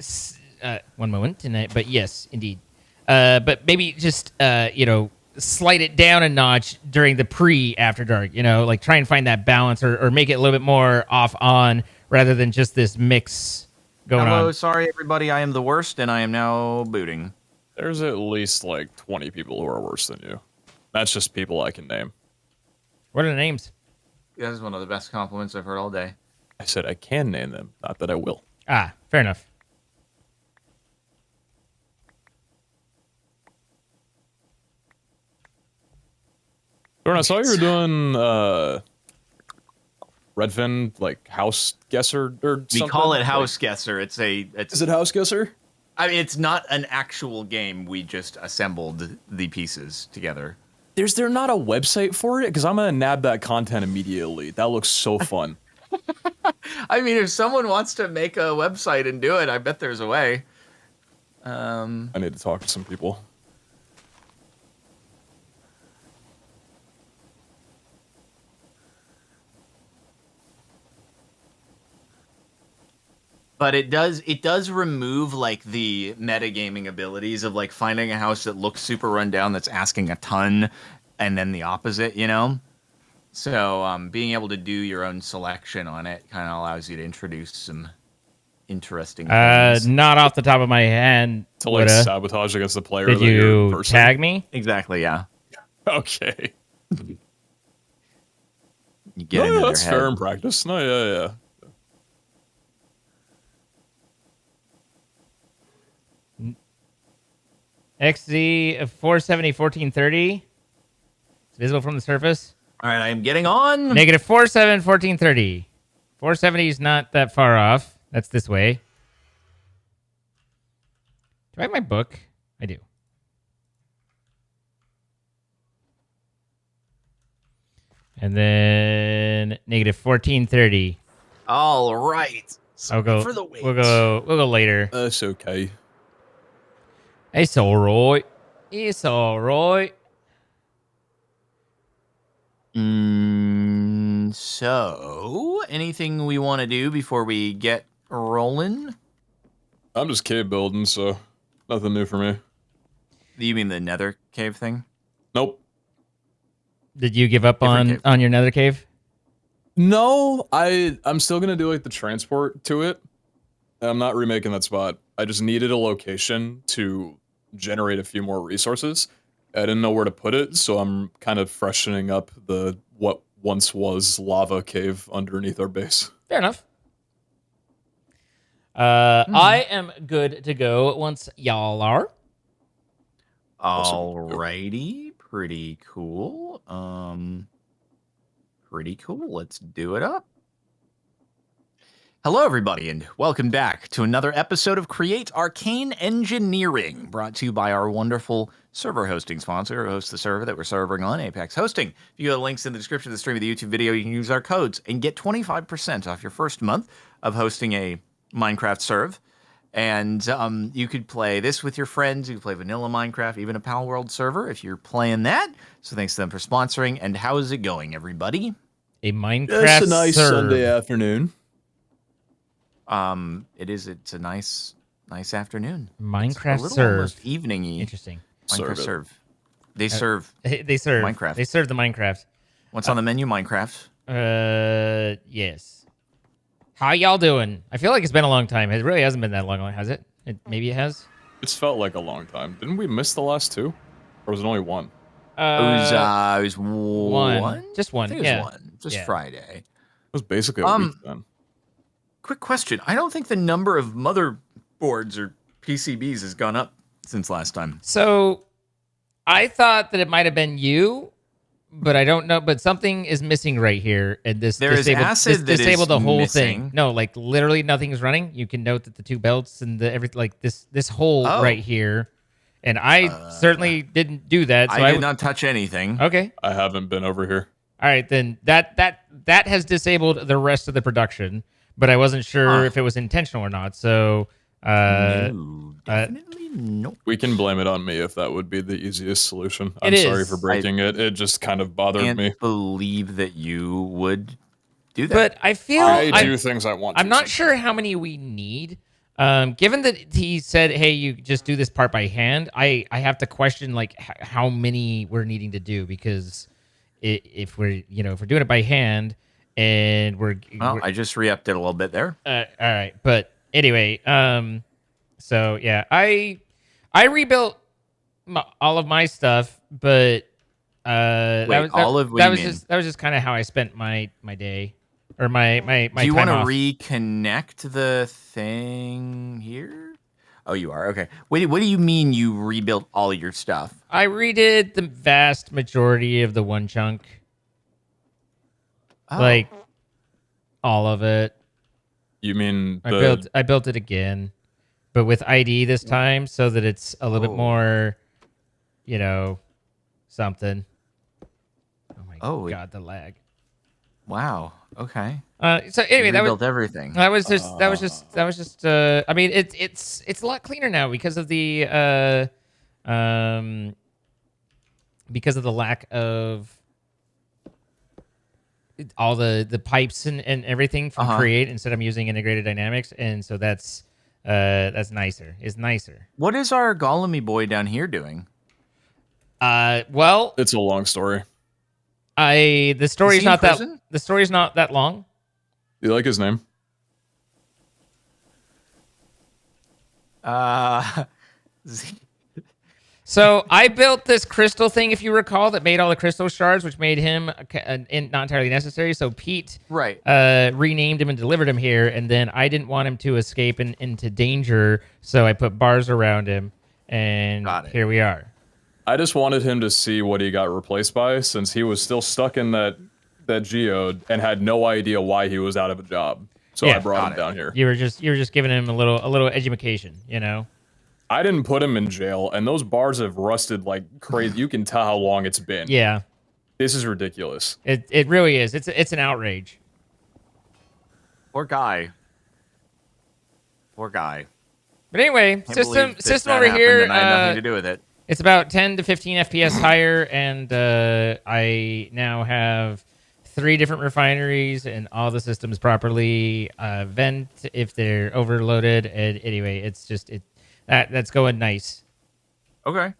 one moment tonight. But yes, indeed. But maybe just you know, slight it down a notch during the pre-After Dark, you know, like try and find that balance or make it a little bit more off-on rather than just this mix going on. Hello, sorry everybody, I am the worst and I am now booting. There's at least like 20 people who are worse than you. That's just people I can name. What are the names? That is one of the best compliments I've heard all day. I said I can name them, not that I will. Ah, fair enough. Jordan, I saw you were doing Redfin, like House Guesser or something. We call it House Guesser. Is it House Guesser? I mean, it's not an actual game. We just assembled the pieces together. Is there not a website for it? Because I'm gonna nab that content immediately. That looks so fun. I mean, if someone wants to make a website and do it, I bet there's a way. I need to talk to some people. But it does remove like the metagaming abilities of like finding a house that looks super rundown that's asking a ton, and then the opposite, you know. So being able to do your own selection on it kind of allows you to introduce some interesting things. Not off the top of my head. To like sabotage against the player. Did you tag me? Exactly. Yeah. Okay. You get into that's their head. fair in practice. No, yeah. XZ of 470 1430. It's visible from the surface. All right, I am getting on. Negative 47 1430. 470 is not that far off. That's this way. Do I have my book? I do. And then negative 1430. All right. I'll go. For the wait. We'll go later. That's okay. It's all right. It's all right. So, anything we want to do before we get rolling? I'm just cave building, so nothing new for me. You mean the nether cave thing? Nope. Did you give up on your nether cave? No, I'm still gonna do like the transport to it. I'm not remaking that spot. I just needed a location to generate a few more resources. I didn't know where to put it, so I'm kind of freshening up the what once was lava cave underneath our base. Fair enough. I am good to go once y'all are. Alrighty, pretty cool. Pretty cool. Let's do it up. Hello, everybody, and welcome back to another episode of Create Arcane Engineering, brought to you by our wonderful server hosting sponsor, who hosts the server that we're serving on, Apex Hosting. If you go to links in the description of the stream of the YouTube video, you can use our codes and get 25% off your first month of hosting a Minecraft serve. And you could play this with your friends. You could play vanilla Minecraft, even a Pal World server if you're playing that. So thanks to them for sponsoring. And how is it going, everybody? A Minecraft It's a nice serve. Sunday afternoon. It's a nice afternoon. Minecraft it's a little serve. Almost evening-y. Interesting. Minecraft serve. They serve. They serve Minecraft. They serve the Minecraft. What's on the menu? Minecraft. Yes. How y'all doing? I feel like it's been a long time. It really hasn't been that long, has it? Maybe it has. It's felt like a long time. Didn't we miss the last two? Or was it only one? It was one. Just one. I think it was one. Just Friday. It was basically a week then. Quick question. I don't think the number of motherboards or PCBs has gone up since last time. So, I thought that it might have been you, but I don't know. But something is missing right here, and this disabled the whole thing. No, like literally nothing is running. You can note that the two belts and the everything, like this hole right here, and I certainly didn't do that. So I did not touch anything. Okay, I haven't been over here. All right, then that has disabled the rest of the production, but I wasn't sure if it was intentional or not. So. No, definitely no. We can blame it on me if that would be the easiest solution. I'm sorry for breaking it. It just kind of bothered me. I can't believe that you would do that. But I feel I do things I want to. I'm not sure how many we need. Given that he said, "Hey, you just do this part by hand," I have to question like how many we're needing to do, because if we're doing it by hand and we're I just re-upped it a little bit there. All right, but. Anyway, so yeah, I rebuilt all of my stuff, but that was just kind of how I spent my day or my Do you want to reconnect the thing here? Oh, you are? Okay. Wait, what do you mean you rebuilt all your stuff? I redid the vast majority of the one chunk. Like all of it. You mean I built it again, but with ID this time, so that it's a little bit more, something. Oh my god, the lag! Wow. Okay. So anyway, that rebuilt everything. That was just. I mean, it's a lot cleaner now because of the lack of all the pipes and everything from Create. Instead I'm using integrated dynamics, and so that's nicer. It's nicer. What is our Golemy boy down here doing? Well, it's a long story. The story's not that long. You like his name? So I built this crystal thing, if you recall, that made all the crystal shards, which made him not entirely necessary. So Pete renamed him and delivered him here, and then I didn't want him to escape into danger, so I put bars around him, and here we are. I just wanted him to see what he got replaced by, since he was still stuck in that geode and had no idea why he was out of a job. So I brought him down here. You were just giving him a little education, I didn't put him in jail, and those bars have rusted like crazy. You can tell how long it's been. Yeah. This is ridiculous. It really is. It's an outrage. Poor guy. But anyway, system over here. I had nothing to do with it. It's about 10 to 15 FPS higher, and I now have 3 different refineries, and all the systems properly vent if they're overloaded. And anyway, it's just that's going nice. Okay.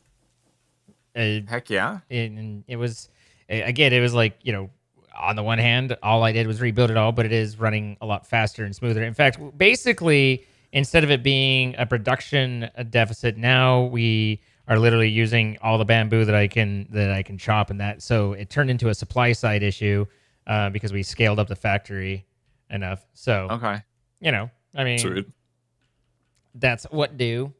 Heck yeah. And it was, again, it was like, on the one hand, all I did was rebuild it all, but it is running a lot faster and smoother. In fact, basically, instead of it being a production deficit, now we are literally using all the bamboo that I can chop, and that, so it turned into a supply side issue because we scaled up the factory enough. So okay, I mean, sweet. That's what do.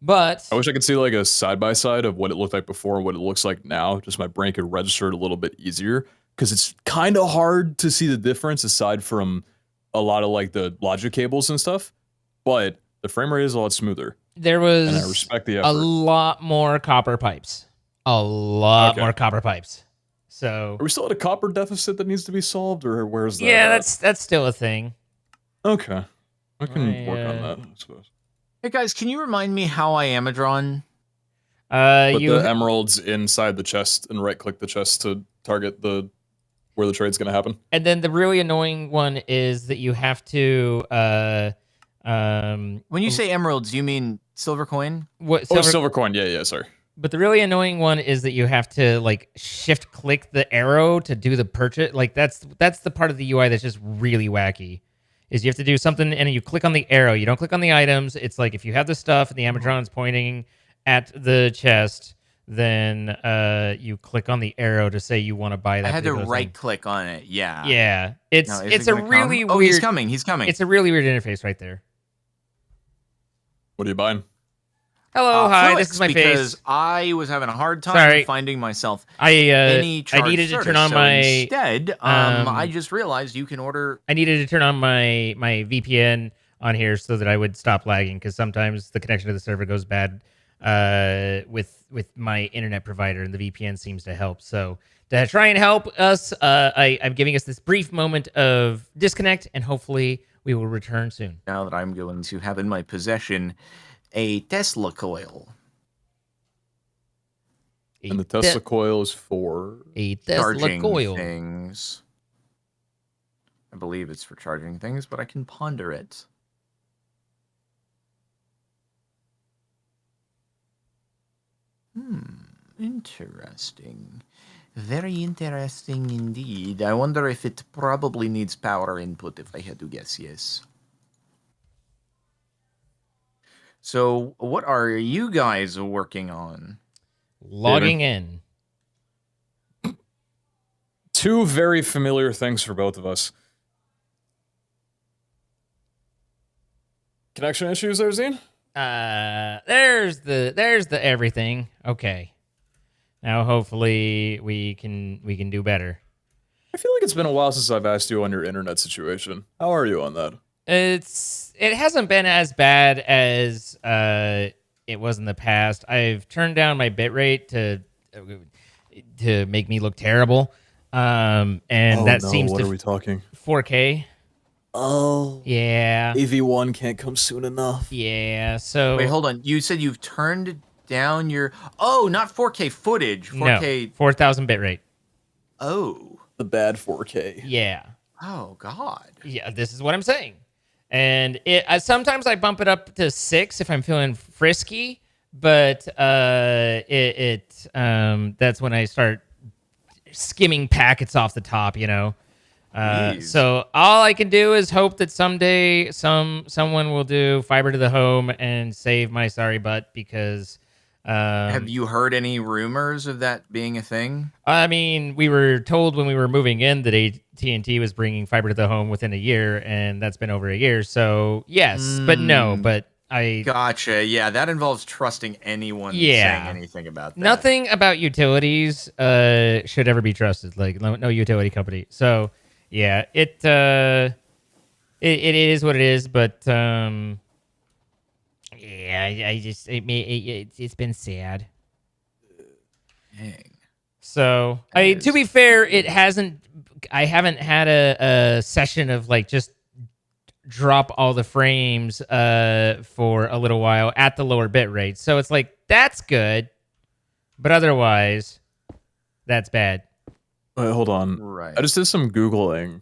But I wish I could see like a side-by-side of what it looked like before and what it looks like now. Just my brain could register it a little bit easier, because it's kind of hard to see the difference aside from a lot of like the logic cables and stuff. But the frame rate is a lot smoother. There was, and I respect the effort. A lot more copper pipes. More copper pipes. So are we still at a copper deficit that needs to be solved, or where's that? Yeah, that's still a thing. Okay. I can work on that, I suppose. Hey guys, can you remind me how I am a drawn? Put you the emeralds inside the chest and right-click the chest to target where the trade's gonna happen. And then the really annoying one is that you have to When you say emeralds, you mean silver coin? what Silver coin. Yeah, sorry. But the really annoying one is that you have to like shift click the arrow to do the purchase. Like that's the part of the UI that's just really wacky. Is you have to do something and you click on the arrow. You don't click on the items. It's like if you have the stuff and the Amazon's pointing at the chest, then you click on the arrow to say you want to buy that. I had to particular thing. right click on it. Yeah. Yeah. It's Now, is it's it a gonna really come? weird. Oh, he's coming. He's coming. It's a really weird interface right there. What are you buying? Hello, hi. This Flux, is my because face. I was having a hard time Sorry. finding myself I any charged needed to service. turn on So my. Instead, I just realized you can order. I needed to turn on my VPN on here so that I would stop lagging because sometimes the connection to the server goes bad with my internet provider, and the VPN seems to help. So to try and help us, I'm giving us this brief moment of disconnect, and hopefully we will return soon. Now that I'm going to have in my possession a Tesla coil. And the Tesla coil is for a Tesla charging coil. Things. I believe it's for charging things, but I can ponder it. Interesting. Very interesting indeed. I wonder if it probably needs power input, if I had to guess, yes. So, what are you guys working on? Logging in. Two very familiar things for both of us. Connection issues there, Zine? There's the everything. Okay. Now hopefully we can do better. I feel like it's been a while since I've asked you on your internet situation. How are you on that? It hasn't been as bad as it was in the past. I've turned down my bitrate to make me look terrible. And that seems what to are we talking? 4K. Oh. Yeah. AV1 can't come soon enough. Yeah. So wait, hold on. You said you've turned down your not 4K footage. 4K no, 4,000 bitrate. Oh. The bad 4K. Yeah. Oh God. Yeah, this is what I'm saying. And sometimes I bump it up to 6 if I'm feeling frisky, but that's when I start skimming packets off the top, you know. So all I can do is hope that someday someone will do fiber to the home and save my sorry butt, because have you heard any rumors of that being a thing? I mean, we were told when we were moving in that AT&T was bringing fiber to the home within a year, and that's been over a year. So yes, but no, but I gotcha. Yeah, that involves trusting anyone saying anything about that. Nothing about utilities should ever be trusted. Like no utility company. So yeah, it is what it is. But yeah, it's been sad. Dang. So to be fair, I haven't had a session of like just drop all the frames for a little while at the lower bit rate. So it's like that's good, but otherwise that's bad. Wait, hold on. Right. I just did some Googling.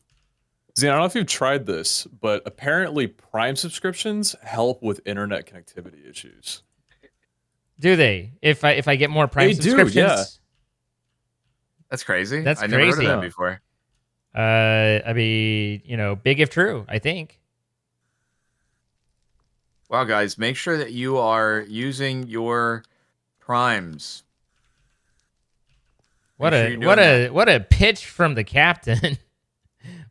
See, I don't know if you've tried this, but apparently Prime subscriptions help with internet connectivity issues. Do they? If I get more Prime subscriptions? Do, yeah. That's crazy. That's I've crazy. never heard of that before. I mean, big if true, I think. Wow, guys, make sure that you are using your primes. What a pitch from the captain.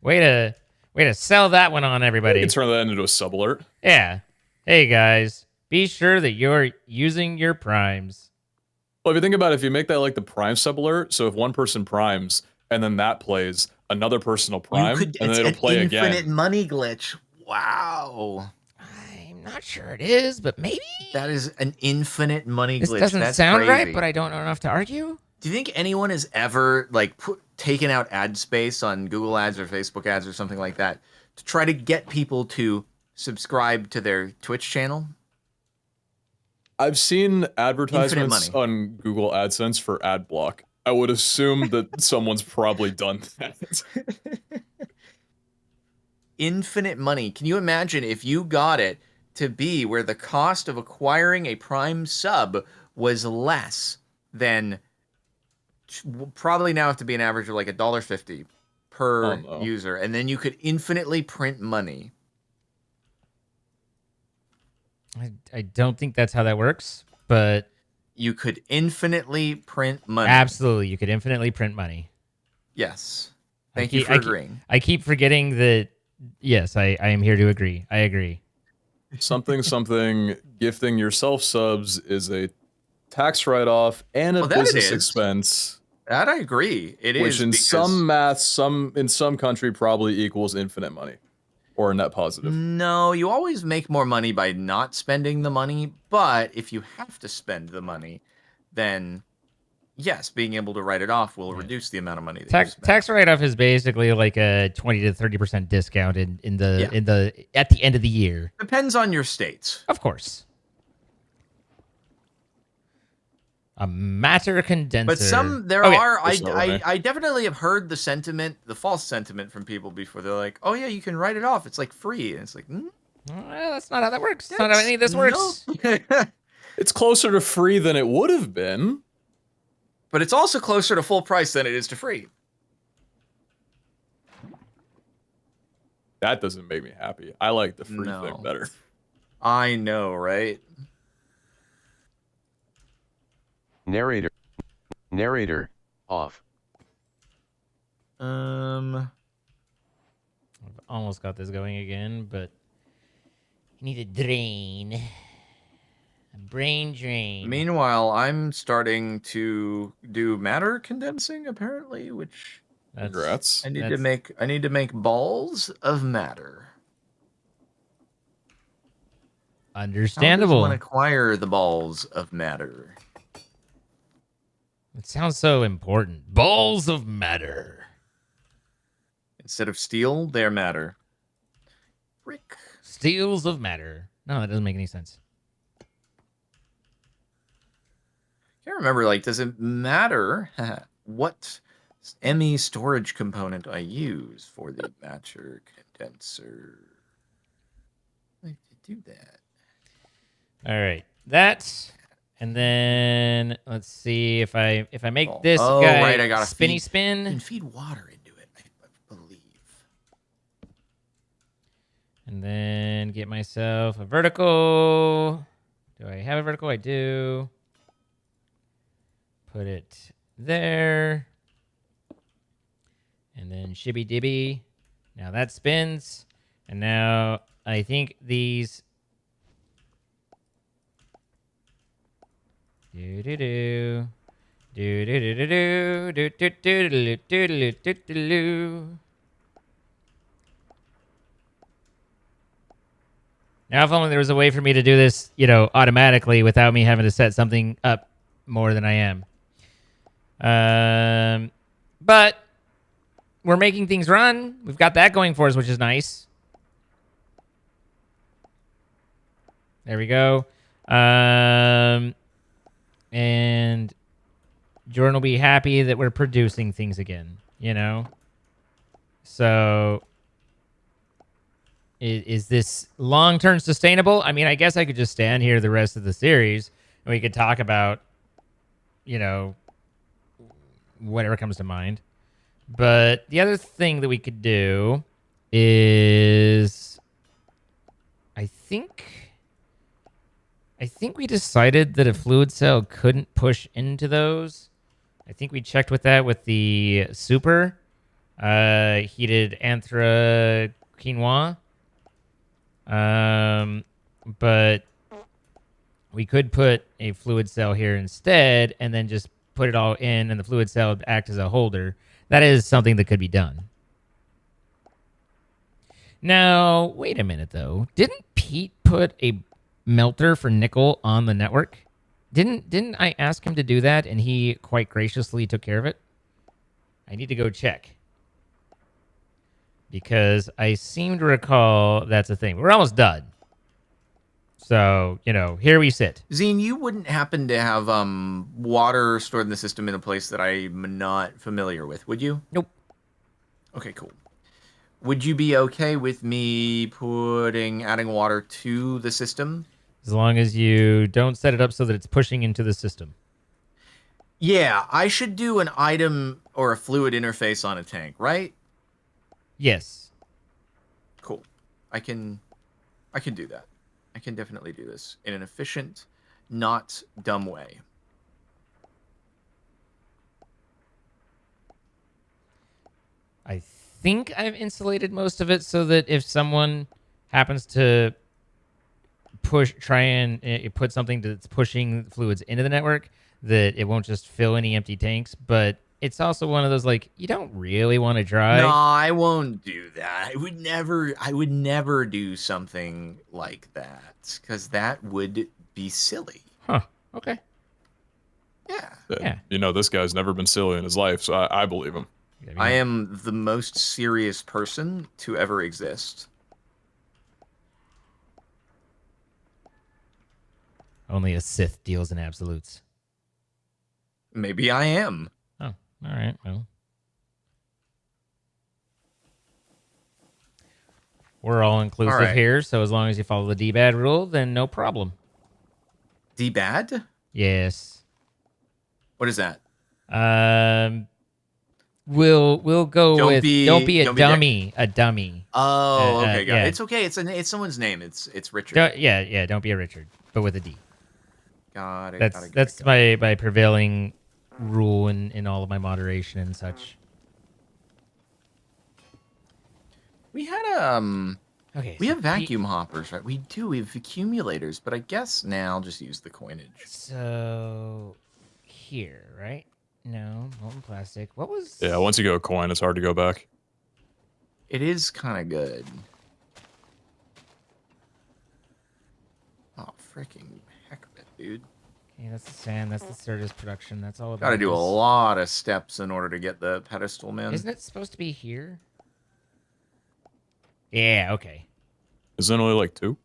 way to sell that one on everybody. You can turn that into a sub alert. Yeah. Hey guys, be sure that you're using your primes. Well, if you think about it, if you make that like the Prime sub alert, so if one person primes and then that plays, another person will prime, and then it'll play again. Infinite money glitch. Wow. I'm not sure it is, but maybe that is an infinite money glitch. This doesn't That's sound crazy. right, but I don't know enough to argue. Do you think anyone has ever like taken out ad space on Google ads or Facebook ads or something like that to try to get people to subscribe to their Twitch channel. I've seen advertisements money. on Google AdSense for ad block. I would assume that someone's probably done that. Infinite money. Can you imagine if you got it to be where the cost of acquiring a Prime sub was less than probably now have to be an average of like $1.50 per user, and then you could infinitely print money. I don't think that's how that works, but you could infinitely print money. Absolutely, you could infinitely print money. Yes. Thank you for agreeing. I keep forgetting that. Yes, I am here to agree. I agree. Something gifting yourself subs is a tax write-off and a business expense. That I agree. It is, which in some math, in some country probably equals infinite money or a net positive. No, you always make more money by not spending the money, but if you have to spend the money, then yes, being able to write it off will reduce the amount of money that you spend. Tax write-off is basically like a 20 to 30% discount at the end of the year. Depends on your states. Of course. A matter condenser. But there are. I definitely have heard the sentiment, the false sentiment from people before. They're like, "Oh yeah, you can write it off. It's like free." And it's like, well, that's not how that works. That's not how any of this works. It's closer to free than it would have been. But it's also closer to full price than it is to free. That doesn't make me happy. I like the free thing better. I know, right? Narrator off. I've almost got this going again, but you need a drain. A brain drain. Meanwhile, I'm starting to do matter condensing, apparently, which congrats. I need to make balls of matter. Understandable. How does one acquire the balls of matter? It sounds so important. Balls of matter. Instead of steel, they're matter. Brick. Steels of matter. No, that doesn't make any sense. Can't remember, like, does it matter what ME storage component I use for the matter condenser? I like to do that. All right. That. And then let's see if I make this guy right, I gotta spin. And feed water into it, I believe. And then get myself a vertical. Do I have a vertical? I do. Put it there. And then shibby dibby. Now that spins. And now I think these. Do do do. Do do do do do do do do do do do do. Now, if only there was a way for me to do this, automatically without me having to set something up more than I am. But we're making things run. We've got that going for us, which is nice. There we go. And Jordan will be happy that we're producing things again, So, is this long-term sustainable? I mean, I guess I could just stand here the rest of the series, and we could talk about, whatever comes to mind. But the other thing that we could do is, I think we decided that a fluid cell couldn't push into those. I think we checked with that with the super heated anthra quinoa. But we could put a fluid cell here instead and then just put it all in and the fluid cell would act as a holder. That is something that could be done. Now, wait a minute though. Didn't Pete put a melter for nickel on the network? Didn't I ask him to do that and he quite graciously took care of it? I need to go check. because I seem to recall that's a thing. We're almost done. So, here we sit. Zine, you wouldn't happen to have water stored in the system in a place that I'm not familiar with, would you? Nope. Okay, cool. Would you be okay with me adding water to the system? As long as you don't set it up so that it's pushing into the system. Yeah, I should do an item or a fluid interface on a tank, right? Yes. Cool. I can do that. I can definitely do this in an efficient, not dumb way. I think I've insulated most of it so that if someone happens to try and put something that's pushing fluids into the network, that it won't just fill any empty tanks. But it's also one of those, like, you don't really want to try. No, I won't do that. I would never do something like that, because that would be silly. Huh. Okay. Yeah. This guy's never been silly in his life, so I believe him. I am the most serious person to ever exist. Only a Sith deals in absolutes. Maybe I am. Oh, all right. Well, we're all inclusive here, so as long as you follow the D-bad rule, then no problem. D-bad? Yes. What is that? We'll go Don't with be- don't be a don't be dummy. A dummy. Oh, okay, got yeah. it. It's okay. It's someone's name. It's Richard. Yeah. Don't be a Richard, but with a D. Got it. That's my prevailing rule in all of my moderation and such. We had Okay. we have vacuum hoppers, right? We do. We have accumulators, but I guess now I'll just use the coinage. So here, right? No, molten plastic. What was? Yeah, once you go coin, it's hard to go back. It is kind of good. Oh, freaking heck of it, dude. Okay, that's the sand. That's the Certus production. That's all about. Got to do a this. lot of steps in order to get the pedestal, man. Isn't it supposed to be here? Yeah. Okay. Isn't it only like 2?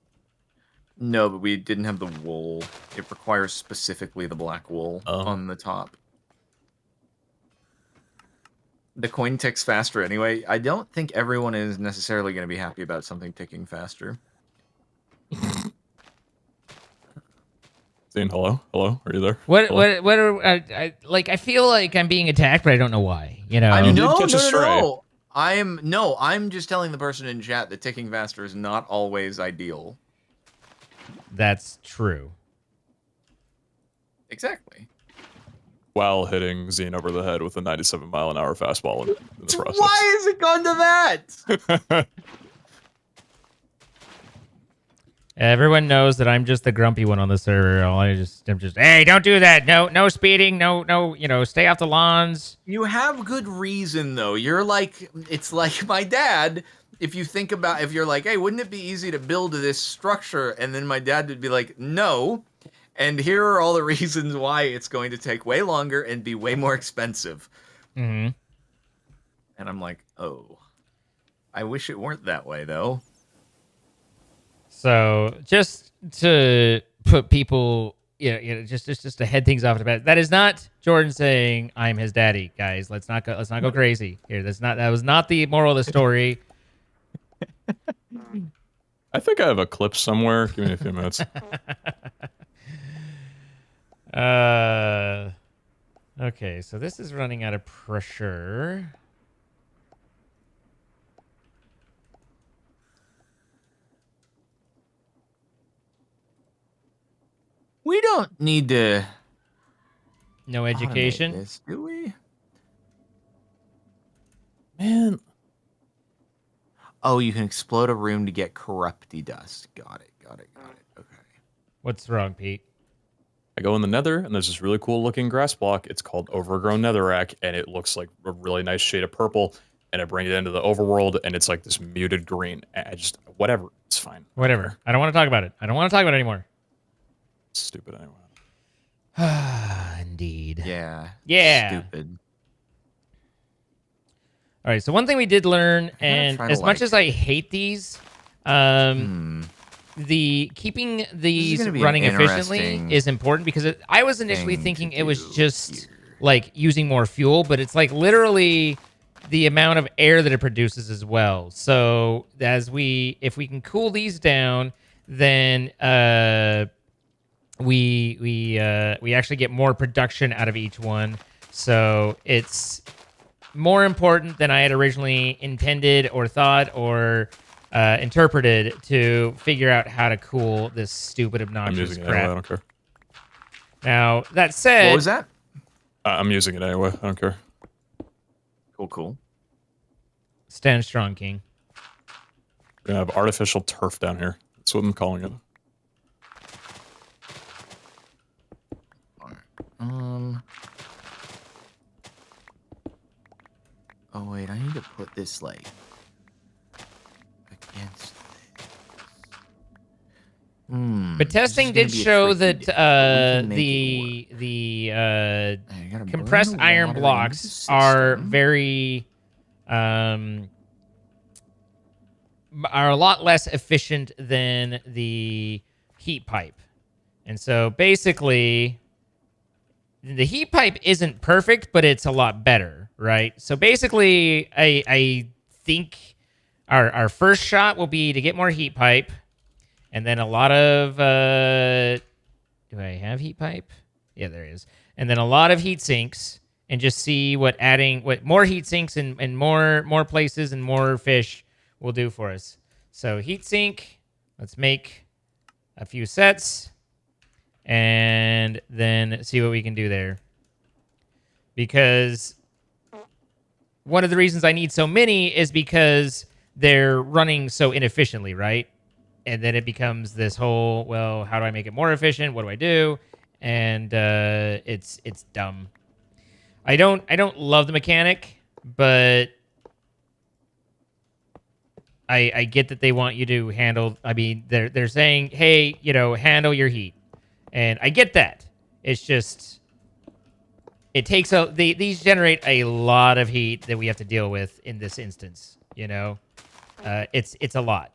No, but we didn't have the wool. It requires specifically the black wool on the top. The coin ticks faster anyway. I don't think everyone is necessarily going to be happy about something ticking faster. Zane, hello? Are you there? What? Hello? What are I feel like I'm being attacked, but I don't know why. No. I'm just telling the person in chat that ticking faster is not always ideal. That's true. Exactly. While hitting Zane over the head with a 97-mile-an-hour fastball in the process. Why has it gone to that? Everyone knows that I'm just the grumpy one on the server. I'm just, hey, don't do that. No speeding. No. Stay off the lawns. You have good reason though. It's like my dad. If you're like, hey, wouldn't it be easy to build this structure? And then my dad would be like, no. And here are all the reasons why it's going to take way longer and be way more expensive. Mm-hmm. And I'm like, oh, I wish it weren't that way though. So just to put people, just to head things off the bat, that is not Jordan saying I'm his daddy, guys. Let's not go crazy here. That was not the moral of the story. I think I have a clip somewhere. Give me a few minutes. Okay, so this is running out of pressure. We don't need to. No education, this, do we? Man. Oh, you can explode a room to get corrupty dust. Got it. Okay. What's wrong, Pete? I go in the nether, and there's this really cool-looking grass block. It's called Overgrown Netherrack, and it looks like a really nice shade of purple, and I bring it into the overworld, and it's like this muted green. Whatever. It's fine. Whatever. I don't want to talk about it. I don't want to talk about it anymore. Stupid anyway. Indeed. Yeah. Yeah. Stupid. All right, so one thing we did learn, I and try to, as much like- as I hate these, the keeping these gonna be an running efficiently interesting is important because I was initially thing thinking to it was do just like using more fuel, but it's like literally the amount of air that it produces as well. So if we can cool these down, then we actually get more production out of each one. So it's more important than I had originally intended or thought or interpreted to figure out how to cool this stupid I'm obnoxious using it crap. anyway. I don't care. Now that said, What was that? I'm using it anyway. I don't care. Cool. stand strong, King. We're gonna have artificial turf down here. That's what I'm calling it. Oh wait, I need to put this like against. But testing did show that the compressed iron blocks are very are a lot less efficient than the heat pipe. And so basically the heat pipe isn't perfect, but it's a lot better, right? So basically I think our first shot will be to get more heat pipe. And then a lot of, do I have heat pipe? Yeah, there is. And then a lot of heat sinks, and just see what more heat sinks and more places and more fish will do for us. So heat sink, let's make a few sets, and then see what we can do there. Because one of the reasons I need so many is because they're running so inefficiently, right? And then it becomes this whole, well, how do I make it more efficient? What do I do? And it's dumb. I don't love the mechanic, but I get that they want you to handle. I mean, they're saying, hey, handle your heat, and I get that. It's just it takes these generate a lot of heat that we have to deal with in this instance. It's a lot.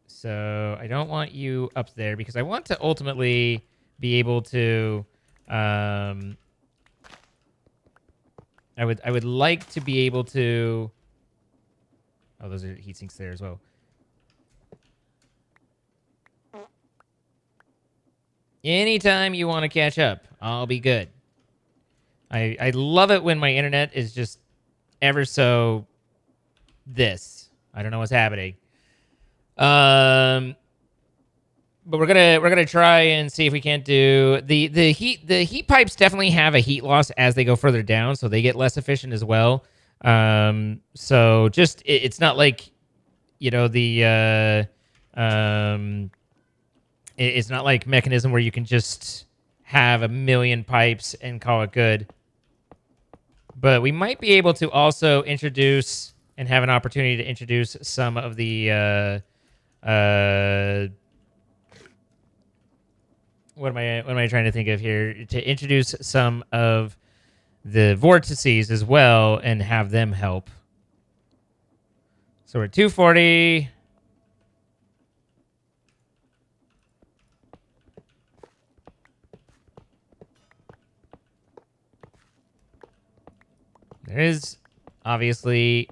So I don't want you up there because I want to ultimately be able to. I would like to be able to. Oh, those are heat sinks there as well. Anytime you want to catch up, I'll be good. I love it when my internet is just ever so this. I don't know what's happening. But we're gonna try and see if we can't do the heat pipes. Definitely have a heat loss as they go further down, so they get less efficient as well. So just it's not like it's not like Mechanism where you can just have a million pipes and call it good. But we might be able to also introduce and have an opportunity to introduce some of the what am I trying to think of here? To introduce some of the vortices as well and have them help. So we're at 240. There is obviously,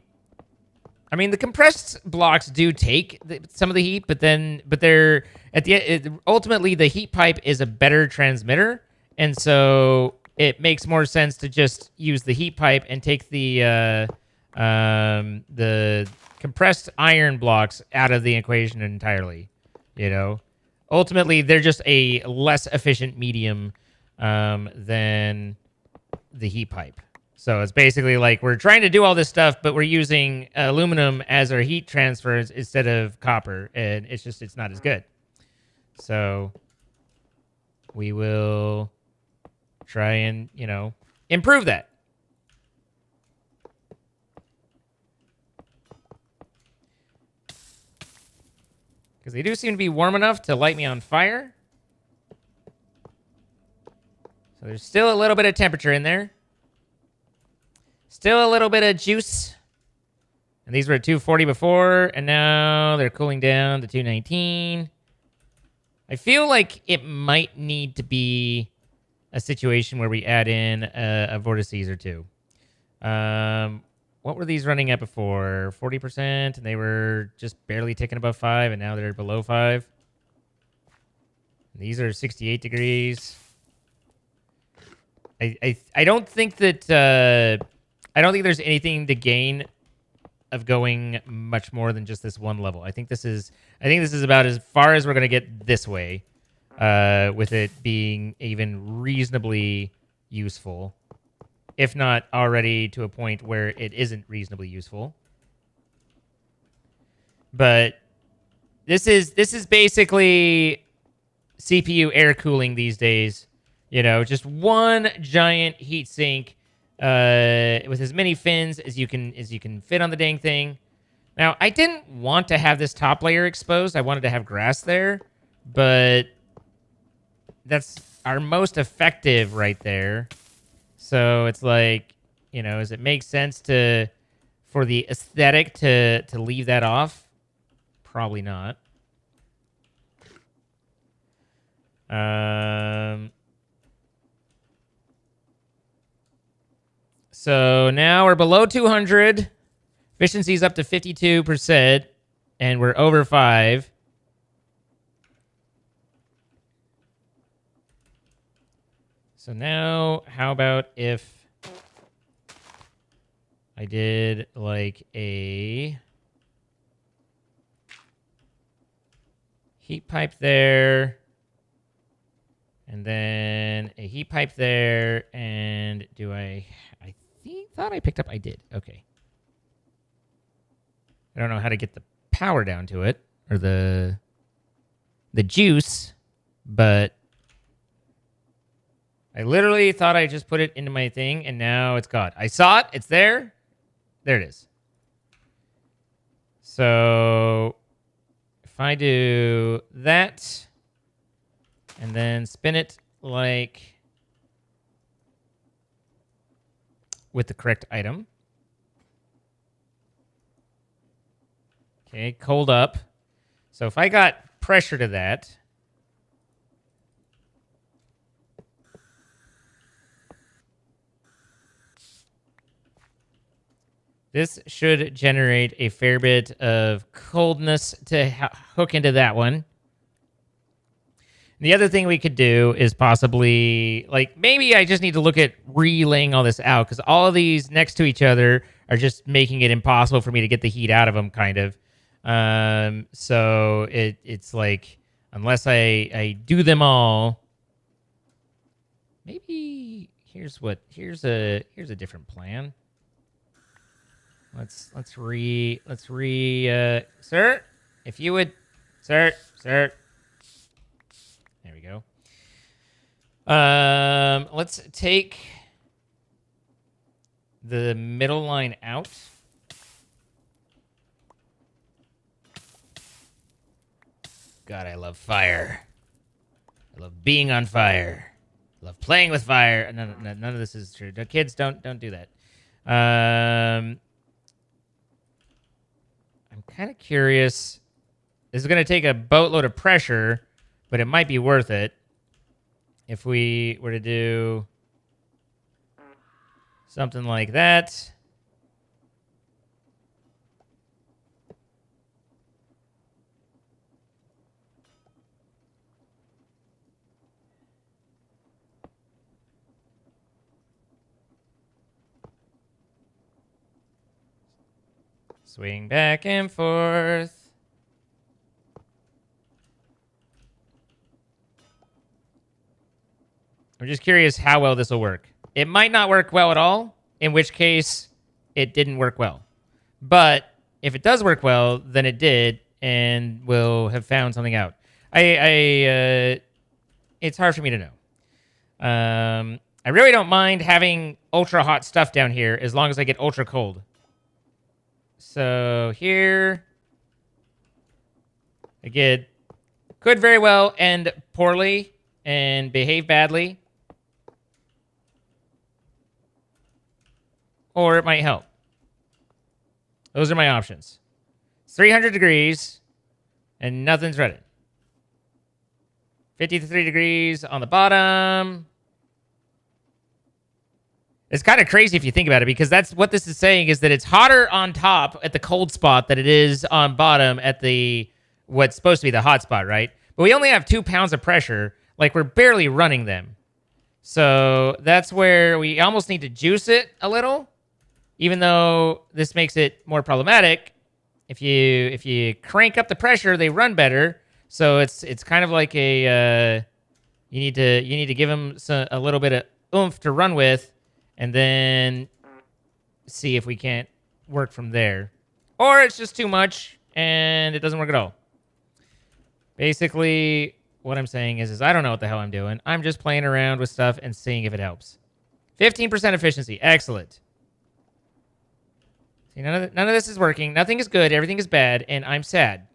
I mean, the compressed blocks do take some of the heat, but they're at the end. Ultimately, the heat pipe is a better transmitter, and so it makes more sense to just use the heat pipe and take the compressed iron blocks out of the equation entirely. Ultimately, they're just a less efficient medium than the heat pipe. So it's basically like we're trying to do all this stuff, but we're using aluminum as our heat transfers instead of copper, and it's not as good. So we will try and, improve that. Because they do seem to be warm enough to light me on fire. So there's still a little bit of temperature in there. Still a little bit of juice. And these were at 240 before, and now they're cooling down to 219. I feel like it might need to be a situation where we add in a vortices or two. What were these running at before? 40%, and they were just barely ticking above 5, and now they're below 5. These are 68 degrees. I don't think that I don't think there's anything to gain of going much more than just this one level. I think this is about as far as we're gonna get this way, with it being even reasonably useful, if not already to a point where it isn't reasonably useful. But this is basically CPU air cooling these days. You know, just one giant heat sink with as many fins as you can fit on the dang thing. Now, I didn't want to have this top layer exposed. I wanted to have grass there, but that's our most effective right there. So it's like, you know, does it make sense for the aesthetic to leave that off? Probably not. So now we're below 200. Efficiency's up to 52%, and we're over 5. So now, how about if I did like a heat pipe there, and then a heat pipe there, and I thought I picked up, I did, okay. I don't know how to get the power down to it, or the juice, but I literally thought I just put it into my thing, and now it's gone. I saw it, it's there. There it is. So if I do that, and then spin it like with the correct item. Okay, cold up. So if I got pressure to that, this should generate a fair bit of coldness to hook into that one. The other thing we could do is possibly, like, maybe I just need to look at relaying all this out, because all of these next to each other are just making it impossible for me to get the heat out of them, kind of. So it's like, unless I do them all, maybe here's a different plan. Let's sir, if you would, sir. There we go. Let's take the middle line out. God, I love fire. I love being on fire. I love playing with fire. None of this is true. No, kids, don't do that. I'm kind of curious. This is going to take a boatload of pressure, but it might be worth it if we were to do something like that. Swing back and forth. I'm just curious how well this will work. It might not work well at all, in which case it didn't work well. But if it does work well, then it did, and we'll have found something out. It's hard for me to know. I really don't mind having ultra hot stuff down here as long as I get ultra cold. So here, again, could very well end poorly and behave badly. or it might help. Those are my options. 300 degrees, and nothing's ready. 53 degrees on the bottom. It's kind of crazy if you think about it, because that's what this is saying, is that it's hotter on top at the cold spot than it is on bottom at the what's supposed to be the hot spot, right? But we only have 2 pounds of pressure. Like, we're barely running them. So that's where we almost need to juice it a little, even though this makes it more problematic. If you crank up the pressure, they run better. So it's kind of like a you need to give them a little bit of oomph to run with, and then see if we can't work from there. Or it's just too much and it doesn't work at all. Basically, what I'm saying is I don't know what the hell I'm doing. I'm just playing around with stuff and seeing if it helps. 15% efficiency. Excellent. See, none of this is working. Nothing is good. Everything is bad, and I'm sad.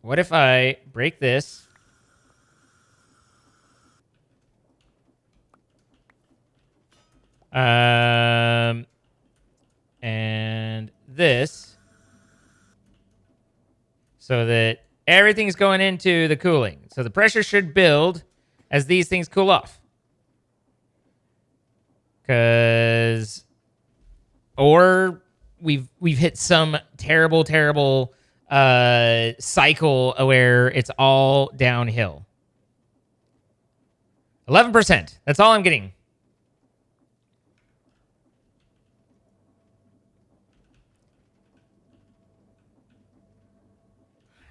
What if I break this? And this, so that everything's going into the cooling. So the pressure should build as these things cool off. Or we've hit some terrible cycle where it's all downhill. 11%. That's all I'm getting.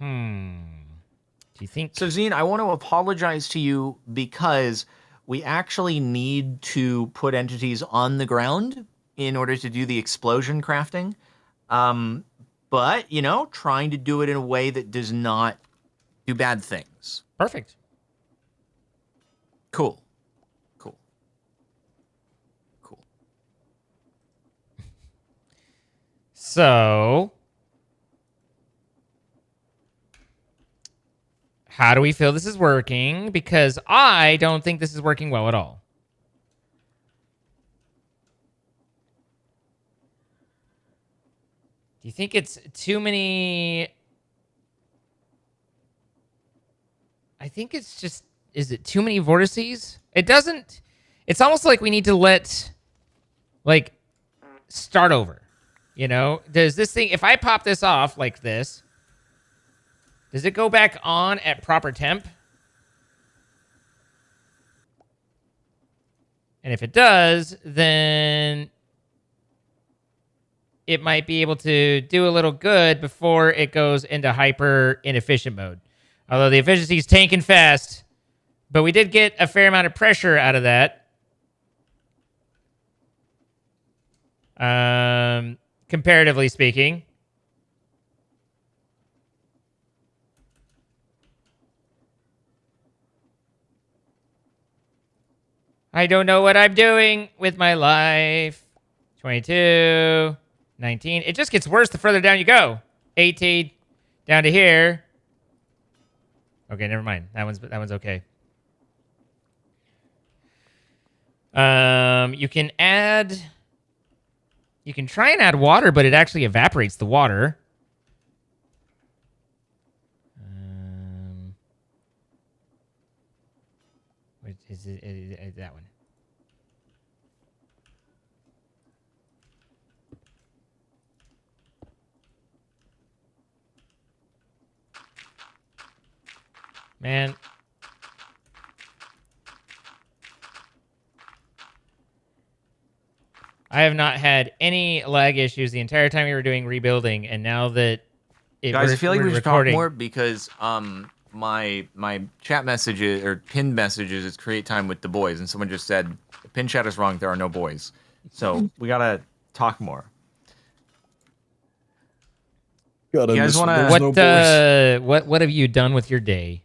Do you think... So, Zine, I want to apologize to you because we actually need to put entities on the ground in order to do the explosion crafting. But, you know, trying to do it in a way that does not do bad things. Perfect. Cool. So, how do we feel this is working? Because I don't think this is working well at all. Do you think it's too many? I think it's just, is it too many vortices? It doesn't, it's almost like we need to start over. You know, does this thing, if I pop this off like this, does it go back on at proper temp? And if it does, then it might be able to do a little good before it goes into hyper inefficient mode. Although the efficiency is tanking fast, but we did get a fair amount of pressure out of that. Comparatively speaking. I don't know what I'm doing with my life. 22, 19. It just gets worse the further down you go. 18, down to here. Okay, never mind. That one's okay. You can try and add water, but it actually evaporates the water. What is it? That one. Man. I have not had any lag issues the entire time we were doing rebuilding, and now that guys, I feel like we should talk more because my chat messages or pinned messages is create time with the boys, and someone just said the pin chat is wrong. There are no boys, so we gotta talk more. You guys want to? What have you done with your day?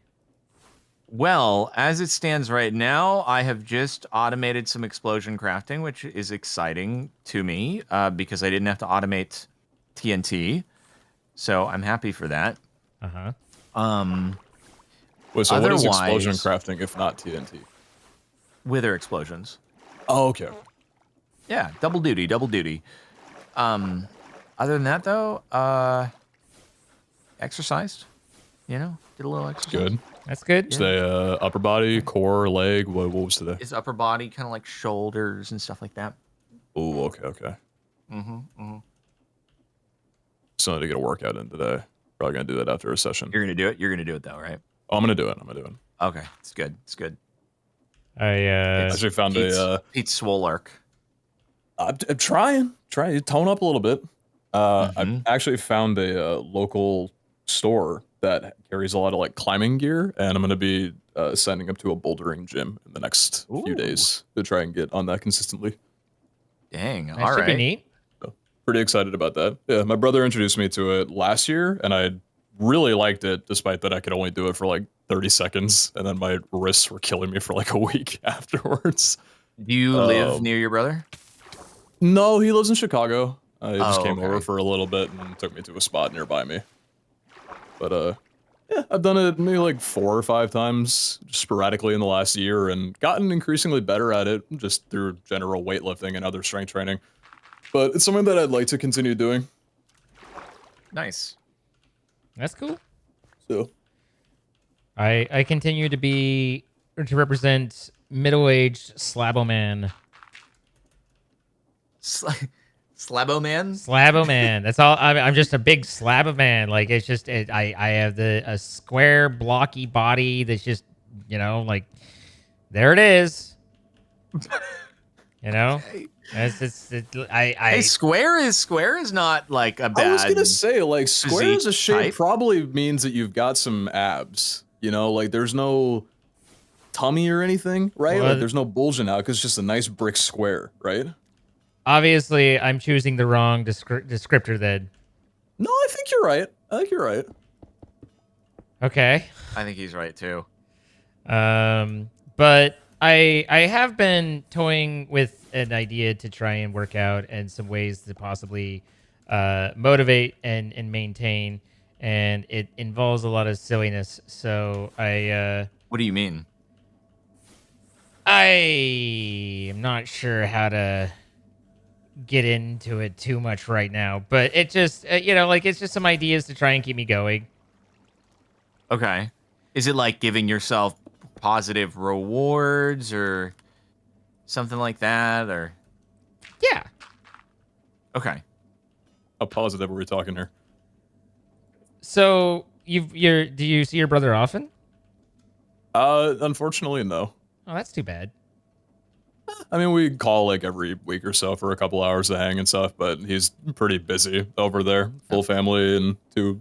Well, as it stands right now, I have just automated some explosion crafting, which is exciting to me because I didn't have to automate TNT. So I'm happy for that. Uh-huh. Wait, so what is explosion crafting if not TNT? Wither explosions. Oh, okay. Yeah, double duty, double duty. Other than that, though, exercised. You know, did a little exercise. Good. That's good. Yeah. Today, upper body, core, leg. What was today? His upper body, kind of like shoulders and stuff like that. Oh, okay. Still need to get a workout in today. Probably gonna do that after a session. You're gonna do it. You're gonna do it though, right? Oh, I'm gonna do it. Okay, it's good. It's good. I actually found Pete's Swolark. I'm trying to tone up a little bit. I actually found a local store that carries a lot of like climbing gear, and I'm gonna be sending up to a bouldering gym in the next few days to try and get on that consistently. Dang, that should be neat. So, pretty excited about that. Yeah, my brother introduced me to it last year, and I really liked it, despite that I could only do it for like 30 seconds, and then my wrists were killing me for like a week afterwards. Do you live near your brother? No, he lives in Chicago. He just came okay. over for a little bit and took me to a spot nearby me. But yeah, I've done it maybe like 4 or 5 times sporadically in the last year and gotten increasingly better at it just through general weightlifting and other strength training. But it's something that I'd like to continue doing. Nice. That's cool. So I continue to represent middle-aged Slaboman. Slaboman? Slaboman. That's all. I'm just a big slab of man. Like it's just I have a square blocky body that's just, you know, like there it is. You know, Hey, square is not like a bad. I was gonna say, like, square as a shape type. probably means that you've got some abs. You know, like there's no tummy or anything, right? Well, like there's no bulging out because it's just a nice brick square, right? Obviously, I'm choosing the wrong descriptor then. No, I think you're right. Okay. I think he's right too. But I have been toying with an idea to try and work out and some ways to possibly motivate and maintain, and it involves a lot of silliness. So what do you mean? I am not sure how to get into it too much right now, but it just you know, like it's just some ideas to try and keep me going. Okay. Is it like giving yourself positive rewards or something like that, or? Yeah. Okay. How positive are we talking here? So do you see your brother often? Unfortunately, no. Oh, that's too bad. I mean, we call like every week or so for a couple hours to hang and stuff, but he's pretty busy over there, full family and 2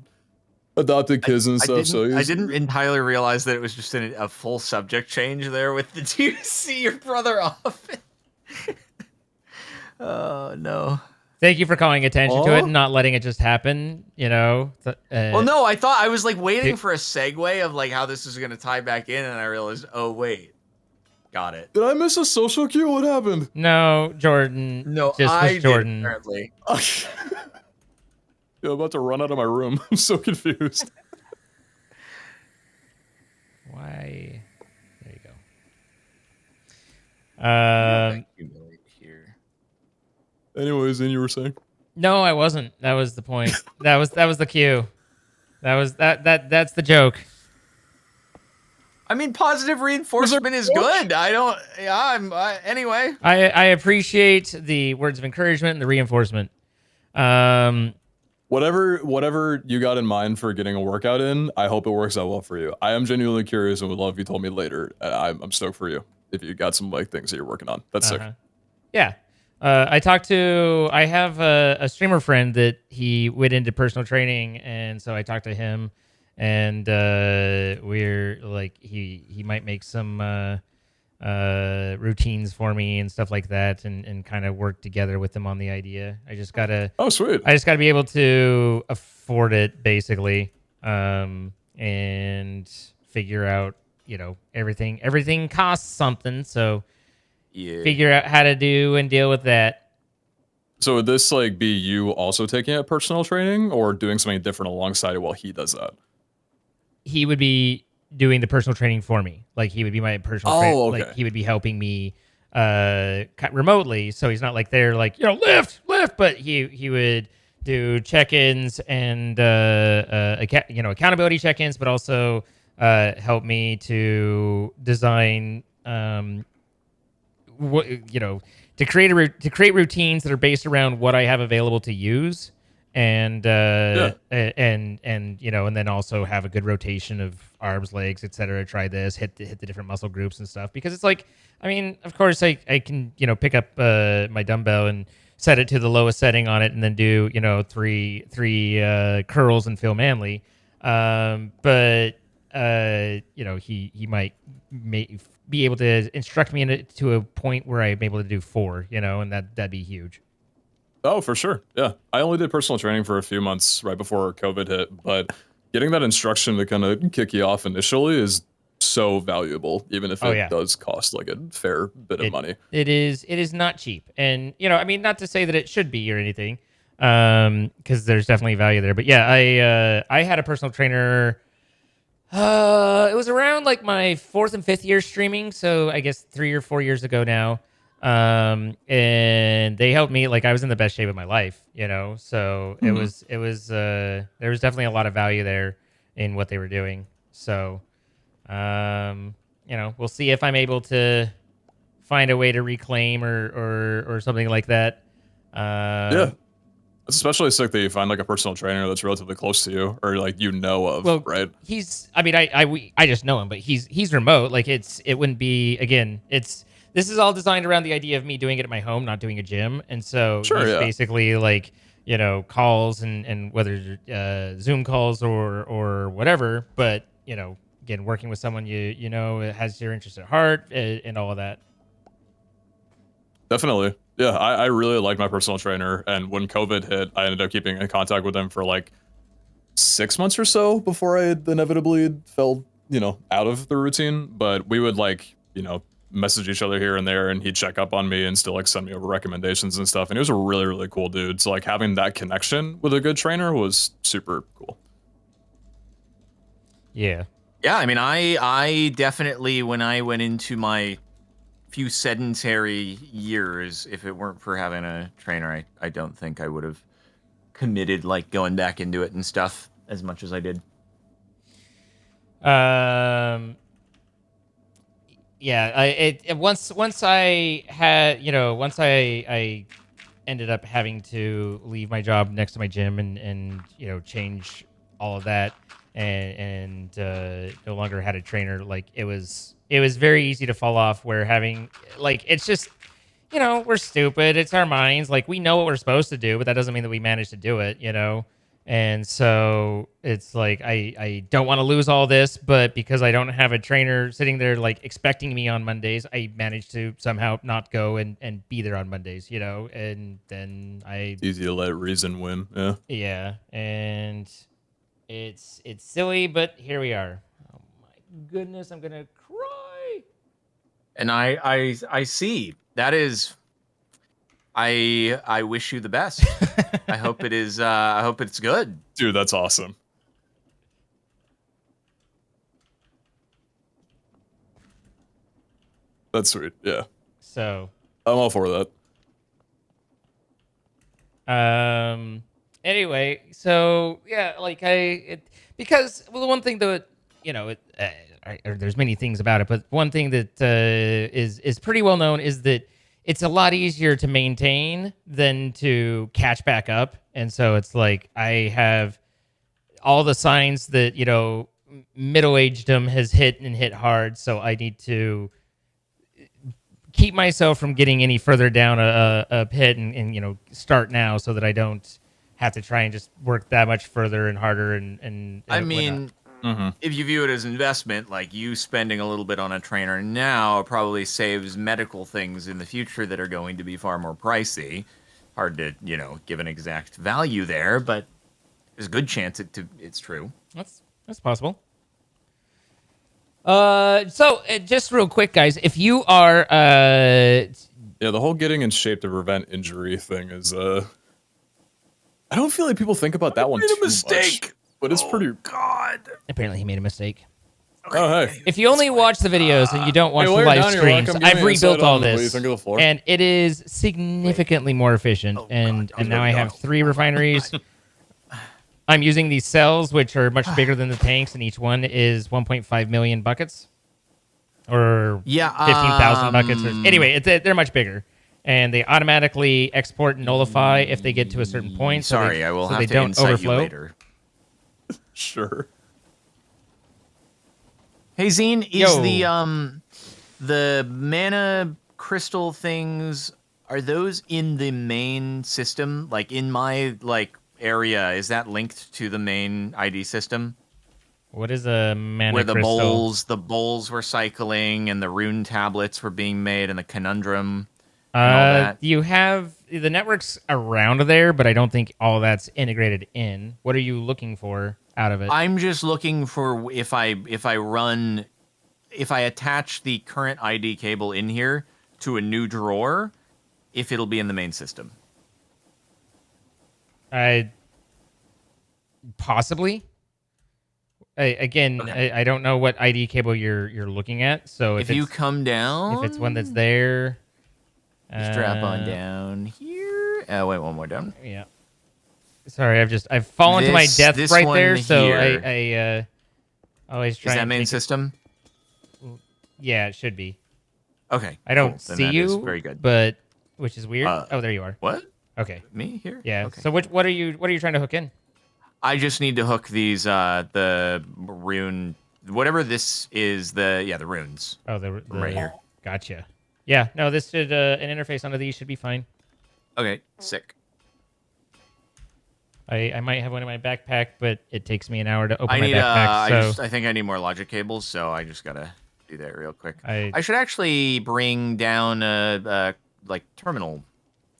adopted kids and stuff. I didn't entirely realize that it was just a full subject change there with the do you see your brother often? Oh no. Thank you for calling attention to it and not letting it just happen, you know. Well, no, I thought I was like waiting for a segue of like how this is going to tie back in, and I realized, oh wait. Got it. Did I miss a social cue? What happened? No, Jordan. No, just I was Jordan. did, apparently. I'm about to run out of my room. I'm so confused. Why? There you go. Anyways, then you were saying? No, I wasn't. That was the point. that was the cue. That's the joke. I mean, positive reinforcement is good. Anyway. I appreciate the words of encouragement and the reinforcement. Whatever you got in mind for getting a workout in, I hope it works out well for you. I am genuinely curious and would love if you told me later. I'm stoked for you if you got some like things that you're working on. That's sick. Yeah. I have a streamer friend that he went into personal training, and so I talked to him, and we're like he might make some routines for me and stuff like that, and kind of work together with him on the idea. I just gotta sweet. I just gotta be able to afford it basically, and figure out, you know, everything costs something, so figure out how to do and deal with that. So would this like be you also taking a personal training or doing something different alongside it while he does that? He would be doing the personal training for me. Like he would be my personal trainer. Okay. Like he would be helping me remotely, so he's not like there, like, lift, but he would do check-ins and accountability check-ins, but also help me to design to create routines that are based around what I have available to use, and and then also have a good rotation of arms, legs, etc. Try this, hit the different muscle groups and stuff, because it's like, I mean, of course I can pick up my dumbbell and set it to the lowest setting on it, and then do three curls and feel manly, but he might be able to instruct me to a point where I'm able to do 4, and that'd be huge. Oh, for sure. Yeah. I only did personal training for a few months right before COVID hit, but getting that instruction to kind of kick you off initially is so valuable, even if it does cost like a fair bit of money. It is not cheap. And, I mean, not to say that it should be or anything, because there's definitely value there. But yeah, I had a personal trainer. It was around like my 4th and 5th year streaming, so I guess 3 or 4 years ago now. And they helped me, like, I was in the best shape of my life, so it was there was definitely a lot of value there in what they were doing. So we'll see if I'm able to find a way to reclaim or something like that. Yeah. It's especially sick that you find like a personal trainer that's relatively close to you, or like of, right? I just know him, but he's remote. Like it wouldn't be, again, this is all designed around the idea of me doing it at my home, not doing a gym. And so he's basically like, calls and whether Zoom calls or whatever, but again, working with someone it has your interest at heart and all of that. Definitely. Yeah, I really like my personal trainer, and when COVID hit, I ended up keeping in contact with him for like 6 months or so before I inevitably fell, out of the routine. But we would message each other here and there, and he'd check up on me and still like send me over recommendations and stuff. And he was a really, really cool dude. So like having that connection with a good trainer was super cool. Yeah. Yeah, I mean, I definitely, when I went into my few sedentary years, if it weren't for having a trainer, I don't think I would have committed like going back into it and stuff as much as I did. Once I ended up having to leave my job next to my gym and change all of that and no longer had a trainer, like it was very easy to fall off, where having like, it's just, we're stupid. It's our minds. Like, we know what we're supposed to do, but that doesn't mean that we manage to do it, And so it's like, I don't want to lose all this, but because I don't have a trainer sitting there like expecting me on Mondays, I managed to somehow not go and be there on Mondays, and then It's easy to let reason win. Yeah. Yeah. And it's silly, but here we are. Oh my goodness, I'm gonna cry. And I see. That is, I wish you the best. I hope it is. I hope it's good, dude. That's awesome. That's sweet. Yeah. So I'm all for that. Anyway, so yeah, like because the one thing that there's many things about it, but one thing that is pretty well known is that it's a lot easier to maintain than to catch back up. And so it's like I have all the signs that middle-agedom has hit hard, so I need to keep myself from getting any further down a pit and start now, so that I don't have to try and just work that much further and harder and I mean, if you view it as investment, like you spending a little bit on a trainer now probably saves medical things in the future that are going to be far more pricey. Hard to, give an exact value there, but there's a good chance it's true. That's possible. So just real quick, guys, if you are yeah, the whole getting in shape to prevent injury thing is I don't feel like people think about that one too much, but it's pretty. God. Apparently, he made a mistake. Oh, hey. If you only watch the videos and you don't watch Hey, the while you're live down, you're streams, welcome. Give I've me insight rebuilt all on what you this, think of the floor. and it is significantly more efficient. And now I have 3 refineries. I'm using these cells, which are much bigger than the tanks, and each one is 1.5 million buckets, or 15,000 buckets. Anyway, they're much bigger, and they automatically export and nullify if they get to a certain point. Sorry, I will so have they to don't insight overflow. you later. Sure. Hey Zine, is Yo. the mana crystal things, are those in the main system? Like in my area, is that linked to the main ID system? What is a mana where the crystal? bowls were cycling and the rune tablets were being made and the conundrum and all that? You have the networks around there, but I don't think all that's integrated in. What are you looking for out of it? I'm just looking for if I attach the current ID cable in here to a new drawer, if it'll be in the main system. Possibly. I don't know what ID cable you're looking at. So if you come down, if it's one that's there, just drop on down here. Wait, one more down. Yeah. Sorry, I've fallen to my death right there. So I always try. Is that and main take system? Yeah, it should be. Okay. I don't cool. see Then that you. is very good. But which is weird. Oh, there you are. What? Okay. Me here? Yeah. Okay. So what are you trying to hook in? I just need to hook these the rune, whatever this is, the runes. Oh, the right here. Gotcha. Yeah. No, this should an interface onto these should be fine. Okay. Sick. I might have one in my backpack, but it takes me an hour to open my backpack. I think I need more logic cables, so I just gotta do that real quick. I should actually bring down a terminal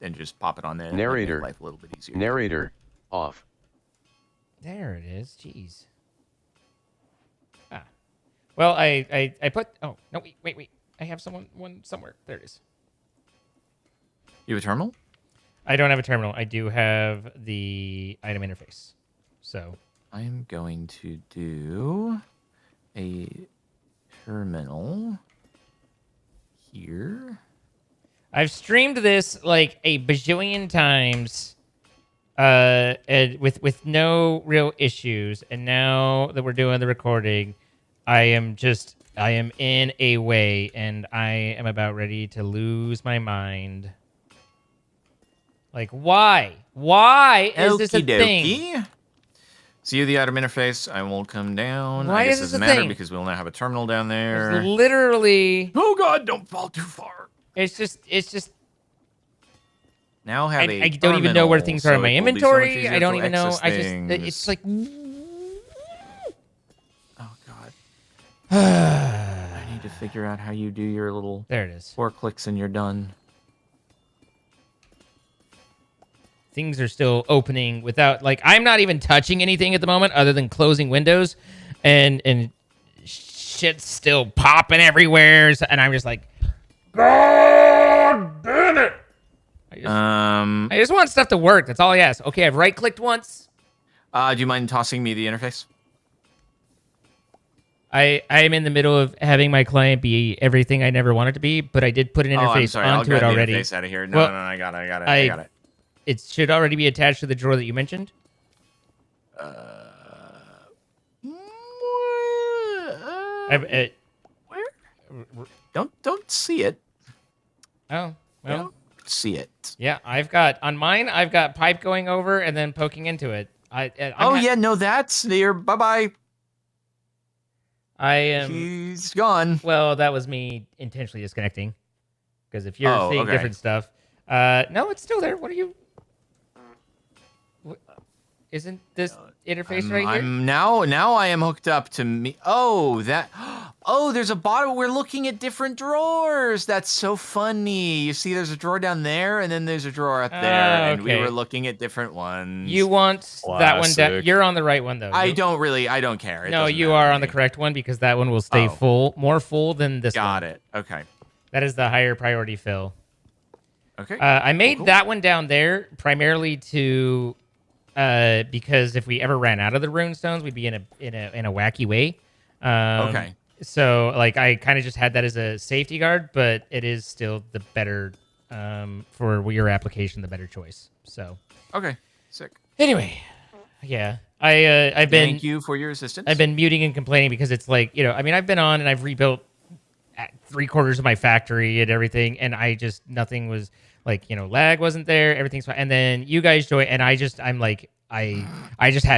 and just pop it on there. Narrator. Make life a little bit easier. Narrator. Off. There it is. Jeez. Ah. Well, I put. Oh no! Wait! I have one somewhere. There it is. You have a terminal? I don't have a terminal. I do have the item interface. So I'm going to do a terminal here. I've streamed this like a bajillion times, and with no real issues. And now that we're doing the recording, I am in a way, and I am about ready to lose my mind. Like, why? Why is this a thing? See you the item interface. I won't come down. Why I guess is it this doesn't a matter thing? because we'll now have a terminal down there. It's literally. Oh God! Don't fall too far. It's just. Now have I don't even know where things are in my inventory. I don't even know. It's like. Oh God. I need to figure out how you do your little. There it is. 4 clicks and you're done. Things are still opening without, like, I'm not even touching anything at the moment other than closing windows, and shit's still popping everywhere, and I'm just like, God damn it! I just want stuff to work. That's all I ask. Okay, I've right-clicked once. Do you mind tossing me the interface? I'm in the middle of having my client be everything I never wanted to be, but I did put an interface onto it already. I'll grab the interface out of here. No, I got it. It should already be attached to the drawer that you mentioned. Where? Don't see it. Oh, well. Don't see it. Yeah, I've got pipe going over and then poking into it. That's near. Bye-bye. I am. He's gone. Well, that was me intentionally disconnecting. Because if you're seeing different stuff. No, it's still there. What are you... Isn't this interface right here? Now I am hooked up to me. Oh, there's a bottom. We're looking at different drawers. That's so funny. You see, there's a drawer down there, and then there's a drawer up there, and we were looking at different ones. You want that one down. You're on the right one, though. I don't care. No, you are on the correct one because that one will stay full, more full than this one. Got it. Okay. That is the higher priority fill. Okay. I made that one down there primarily to... because if we ever ran out of the rune stones, we'd be in a wacky way. Okay. So like I kind of just had that as a safety guard, but it is still the better for your application, the better choice. So Okay. Sick. anyway, yeah, I've been Thank you for your assistance. I've been muting and complaining because it's like, you know, I mean, I've been on and I've rebuilt at 3/4 of my factory and everything, and I just nothing was like, you know, lag wasn't there, everything's fine. And then you guys join, and I just had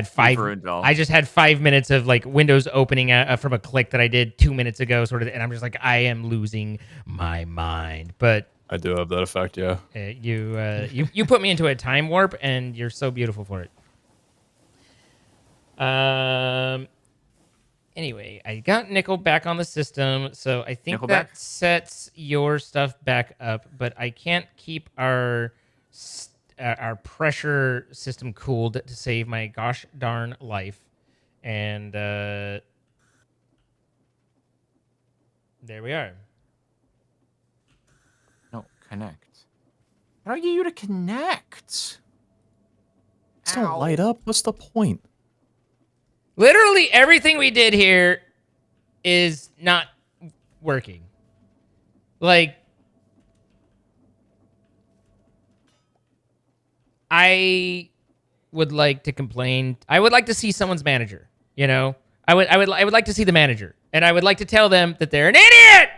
5 minutes of like Windows opening from a click that I did 2 minutes ago, sort of, and I'm just like, I am losing my mind. But I do have that effect, yeah. You put me into a time warp, and you're so beautiful for it. Anyway, I got Nickel back on the system, so I think that sets your stuff back up. But I can't keep our pressure system cooled to save my gosh darn life. And there we are. No, connect. How do I get you to connect? Just don't light up. What's the point? Literally everything we did here is not working. Like, I would like to complain. I would like to see someone's manager, you know? I would like to see the manager, and I would like to tell them that they're an idiot.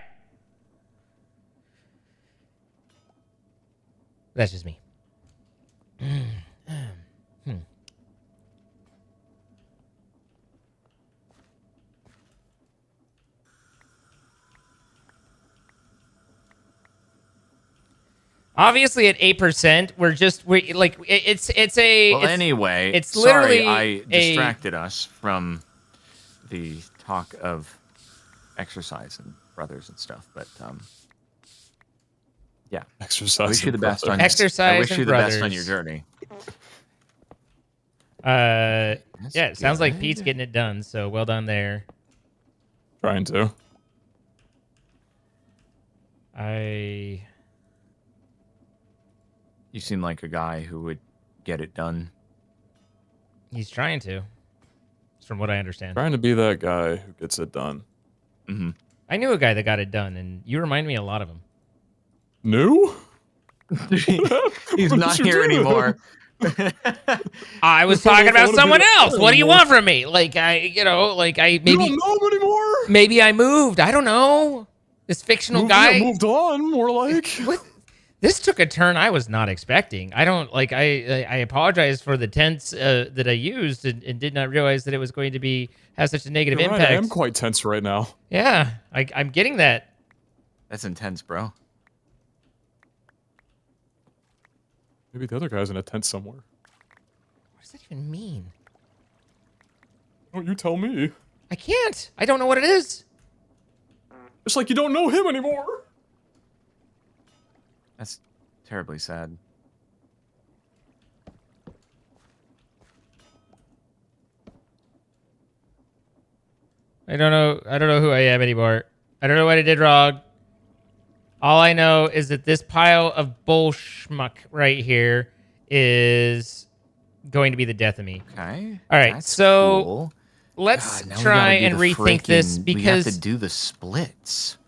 That's just me. Obviously, at 8%, Anyway, it's literally sorry, I distracted us from the talk of exercise and brothers and stuff, but yeah, exercise. I wish you the best on exercise. I wish you the best on your journey. Yeah, it sounds like Pete's getting it done, so well done there. Trying to. You seem like a guy who would get it done. He's trying to, from what I understand. Trying to be that guy who gets it done. Mm-hmm. I knew a guy that got it done, and you remind me a lot of him. New? He's not here anymore. I was talking about someone else. What do you want from me? Like, maybe You don't know him anymore? Maybe I moved. I don't know. This fictional guy moved on, more like. What? This took a turn I was not expecting. I don't like. I apologize for the tense that I used and did not realize that it was going to have such a negative impact. Right, I am quite tense right now. Yeah, I'm getting that. That's intense, bro. Maybe the other guy's in a tent somewhere. What does that even mean? Don't you tell me. I can't. I don't know what it is. It's like you don't know him anymore. That's terribly sad. I don't know who I am anymore. I don't know what I did wrong. All I know is that this pile of bullschmuck right here is going to be the death of me. Okay. All right. That's so cool. let's God, try and rethink this because we have to do the splits.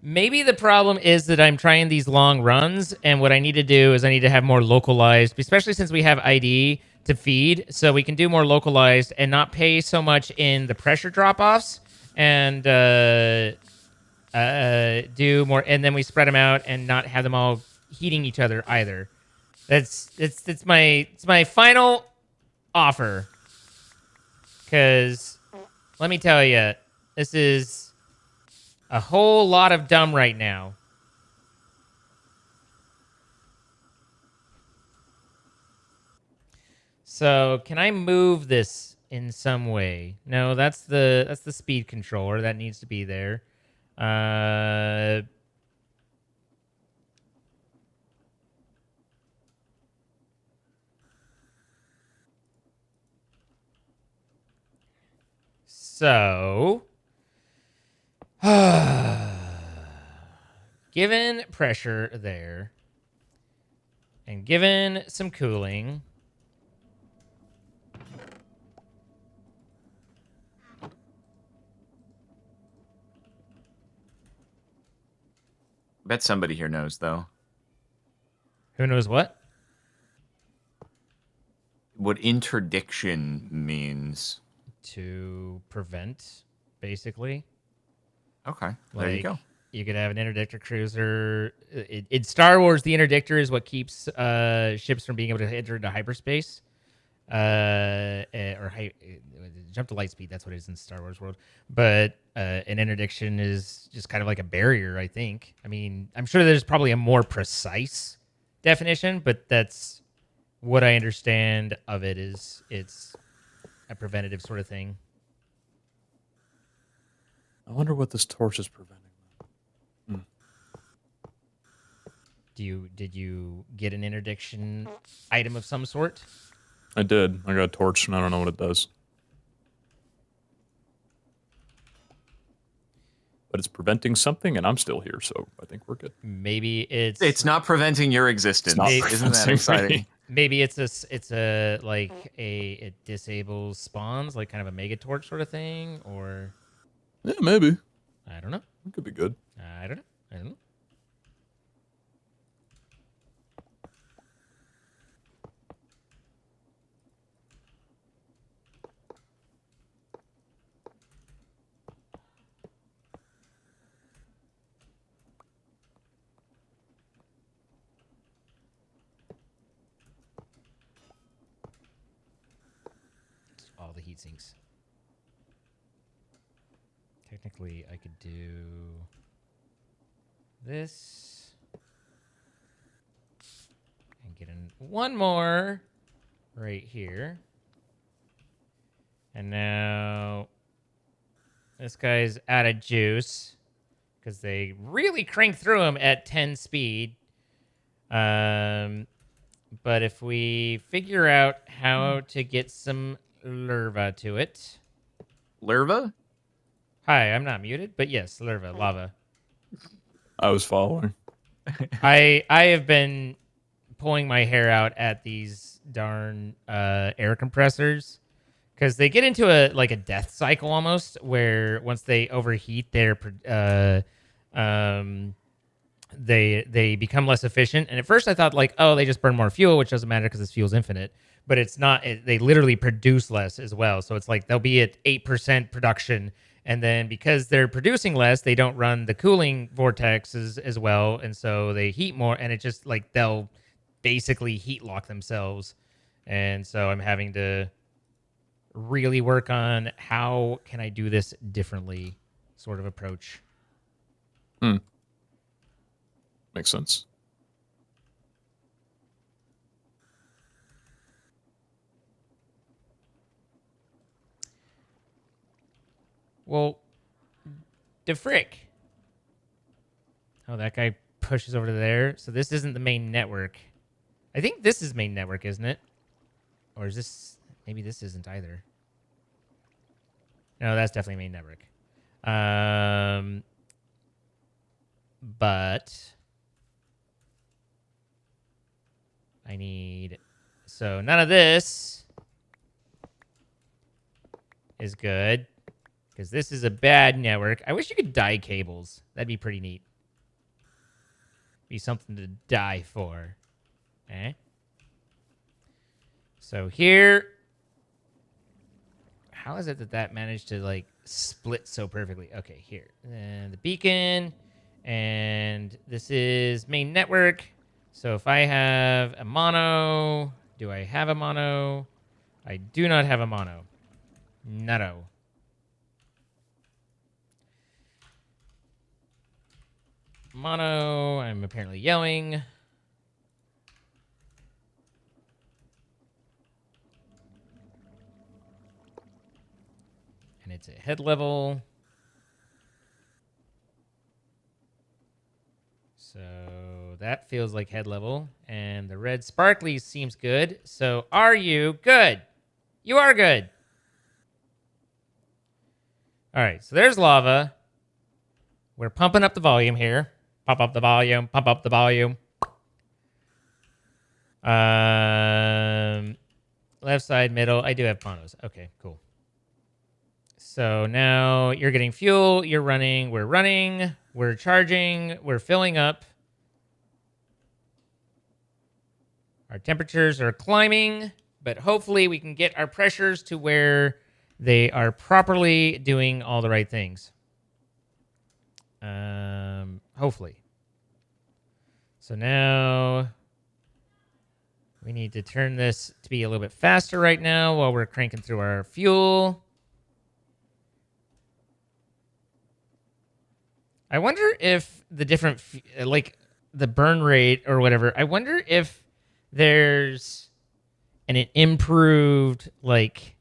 Maybe the problem is that I'm trying these long runs, and what I need to do is I need to have more localized, especially since we have ID to feed, so we can do more localized and not pay so much in the pressure drop-offs, and do more, and then we spread them out and not have them all heating each other either. It's my final offer, because let me tell you, this is a whole lot of dumb right now. So can I move this in some way? No, that's the speed controller that needs to be there. So given pressure there, and given some cooling, Bet somebody here knows though. Who knows what? What interdiction means. To prevent, basically. Okay, there you go. You could have an interdictor cruiser. In Star Wars, the interdictor is what keeps ships from being able to enter into hyperspace. Jump to light speed. That's what it is in Star Wars world. But an interdiction is just kind of like a barrier, I think. I mean, I'm sure there's probably a more precise definition, but that's what I understand of it is it's a preventative sort of thing. I wonder what this torch is preventing. Did you get an interdiction item of some sort? I did. I got a torch, and I don't know what it does. But it's preventing something, and I'm still here, so I think we're good. Maybe it's not preventing your existence. Isn't that exciting? Maybe it disables spawns, like kind of a mega torch sort of thing, or yeah, maybe. I don't know. It could be good. I don't know. All the heat sinks. Technically, I could do this and get in one more right here. And now this guy's out of juice because they really crank through him at 10 speed. But if we figure out how to get some larva to it. Larva? Hi, I'm not muted, but yes, larva, lava. I was following. I have been pulling my hair out at these darn air compressors because they get into a death cycle almost, where once they overheat, they become less efficient. And at first I thought they just burn more fuel, which doesn't matter because this fuel's infinite. But it's not. They literally produce less as well. So it's like they'll be at 8% production. And then because they're producing less, they don't run the cooling vortexes as well. And so they heat more. And it just they'll basically heat lock themselves. And so I'm having to really work on how can I do this differently sort of approach. Makes sense. Well, the frick. Oh, that guy pushes over to there. So this isn't the main network. I think this is main network, isn't it? Or is this... Maybe this isn't either. No, that's definitely main network. But... I need... So none of this is good. Because this is a bad network. I wish you could die cables. That'd be pretty neat. Be something to die for. Eh? So here... How is it that managed to, split so perfectly? Okay, here. And the beacon. And this is main network. So if I have a mono... Do I have a mono? I do not have a mono. Nutto. Mono, I'm apparently yelling. And it's at head level. So that feels like head level. And the red sparkly seems good. So are you good? You are good. All right, so there's lava. We're pumping up the volume here. Pump up the volume. Pump up the volume. Left side, middle. I do have monos. Okay, cool. So now you're getting fuel, you're running, we're charging, we're filling up. Our temperatures are climbing, but hopefully we can get our pressures to where they are properly doing all the right things. Hopefully. So now we need to turn this to be a little bit faster right now while we're cranking through our fuel. I wonder if the different, like the burn rate or whatever, I wonder if there's an improved, like,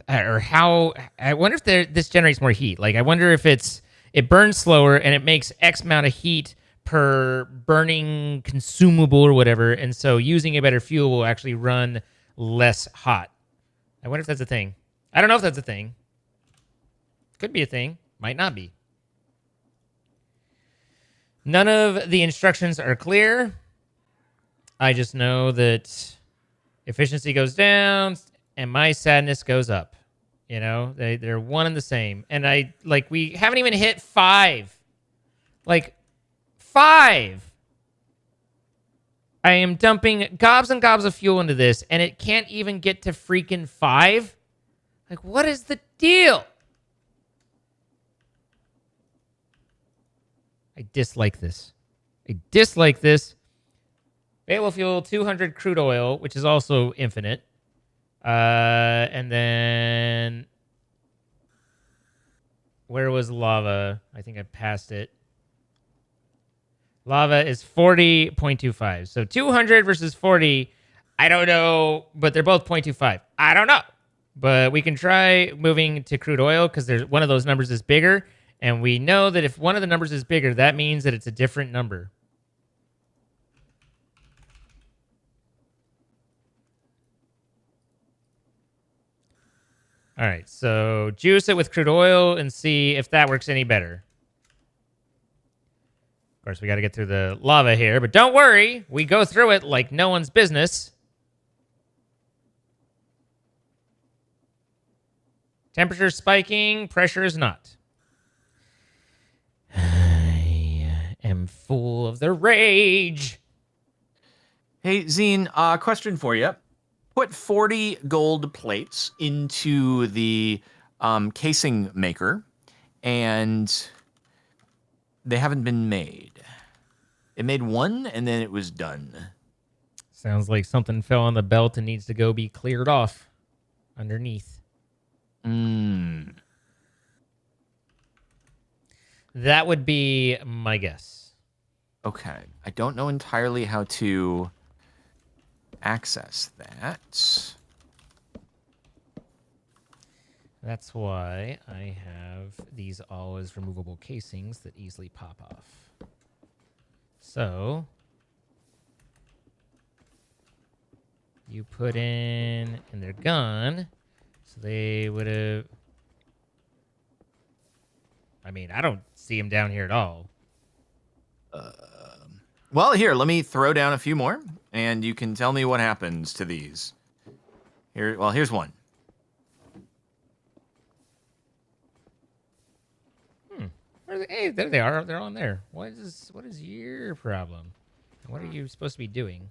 or how, I wonder if this generates more heat. Like, I wonder if it burns slower and it makes X amount of heat per burning consumable or whatever. And so using a better fuel will actually run less hot. I wonder if that's a thing. I don't know if that's a thing. Could be a thing. Might not be. None of the instructions are clear. I just know that efficiency goes down and my sadness goes up. You know, they're one and the same. And we haven't even hit 5. Like, 5. I am dumping gobs and gobs of fuel into this, and it can't even get to freaking 5? Like, what is the deal? I dislike this. Available fuel, 200 crude oil, which is also infinite. And then where was lava? I think I passed it. Lava is 40.25. So 200 versus 40. I don't know, but they're both 0.25. I don't know. But we can try moving to crude oil because there's one of those numbers is bigger. And we know that if one of the numbers is bigger, that means that it's a different number. All right, so juice it with crude oil and see if that works any better. Of course, we got to get through the lava here, but don't worry. We go through it like no one's business. Temperature spiking, pressure is not. I am full of the rage. Hey, Zine, question for you. Put 40 gold plates into the casing maker, and they haven't been made. It made one, and then it was done. Sounds like something fell on the belt and needs to go be cleared off underneath. That would be my guess. Okay. I don't know entirely how to access that. That's why I have these all as removable casings that easily pop off. So you put in, and they're gone. So they would have. I mean, I don't see them down here at all. Well, here, let me throw down a few more, and you can tell me what happens to these. Here, well, here's one. Hey, there they are. They're on there. What is your problem? What are you supposed to be doing?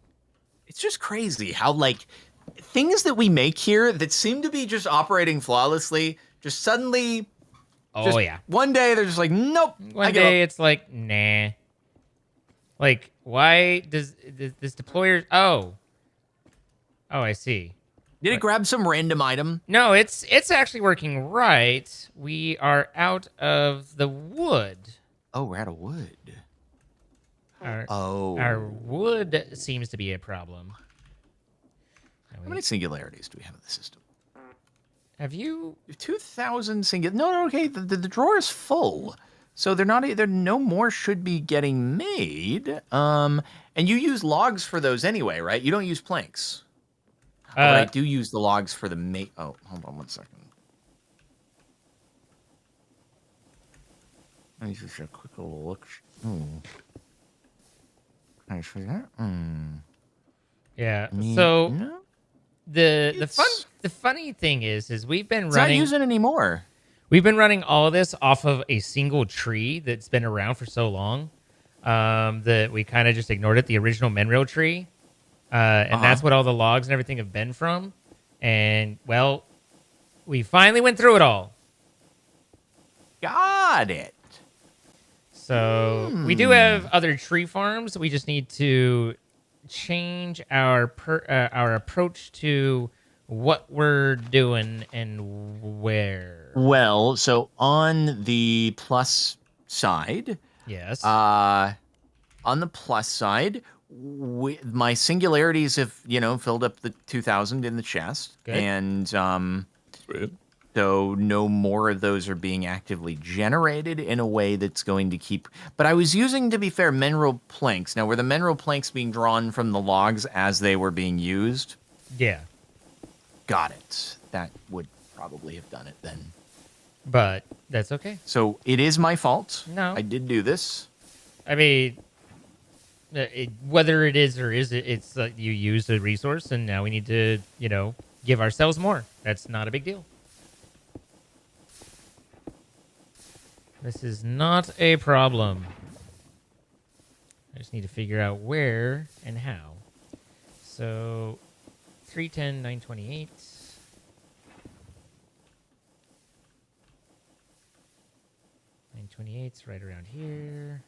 It's just crazy how, like, things that we make here that seem to be just operating flawlessly, just suddenly... Oh, yeah. One day, they're just like, nope. One day, it's like, nah. Like, why does this deployer... Oh, I see. Did it grab some random item? No, it's actually working right. We are out of the wood. Oh, we're out of wood. Our wood seems to be a problem. How many singularities do we have in the system? Have you 2,000 singular? No, okay. The drawer is full, so they're not. There no more should be getting made. And you use logs for those anyway, right? You don't use planks. But I do use the logs for the mate. Oh, hold on 1 second. Let me just a quick little look. Can I show you that? Yeah. So the The funny thing is we've been It's running. not using anymore. We've been running all of this off of a single tree that's been around for so long that we kind of just ignored it. The original Menrail tree, and that's what all the logs and everything have been from. And well, we finally went through it all. Got it. So we do have other tree farms. We just need to change our approach to what we're doing and where. Well, so on the plus side, yes. On the plus side, my singularities have filled up the 2,000 in the chest, Good. and Sweet. so no more of those are being actively generated in a way that's going to keep. But I was using, to be fair, mineral planks. Now, were the mineral planks being drawn from the logs as they were being used? Yeah. Got it. That would probably have done it then. But that's okay. So it is my fault. No. I did do this. I mean, whether it is or is it, it's you used a resource, and now we need to, give ourselves more. That's not a big deal. This is not a problem. I just need to figure out where and how. So, 310, 928. 928's right around here.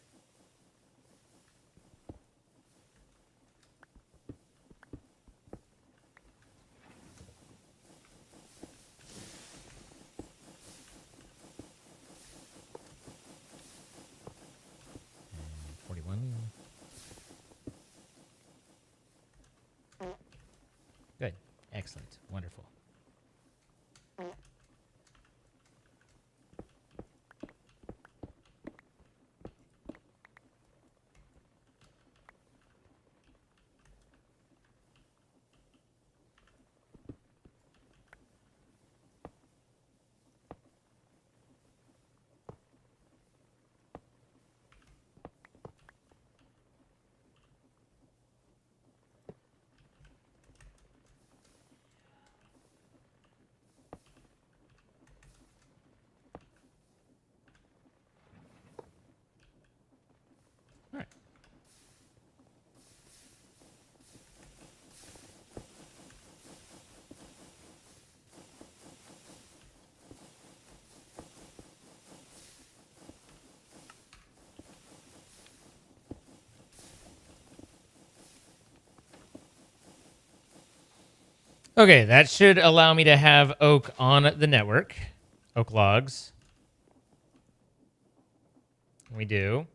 And 41. Good. Excellent. Wonderful. Okay, that should allow me to have oak on the network. Oak logs. We do.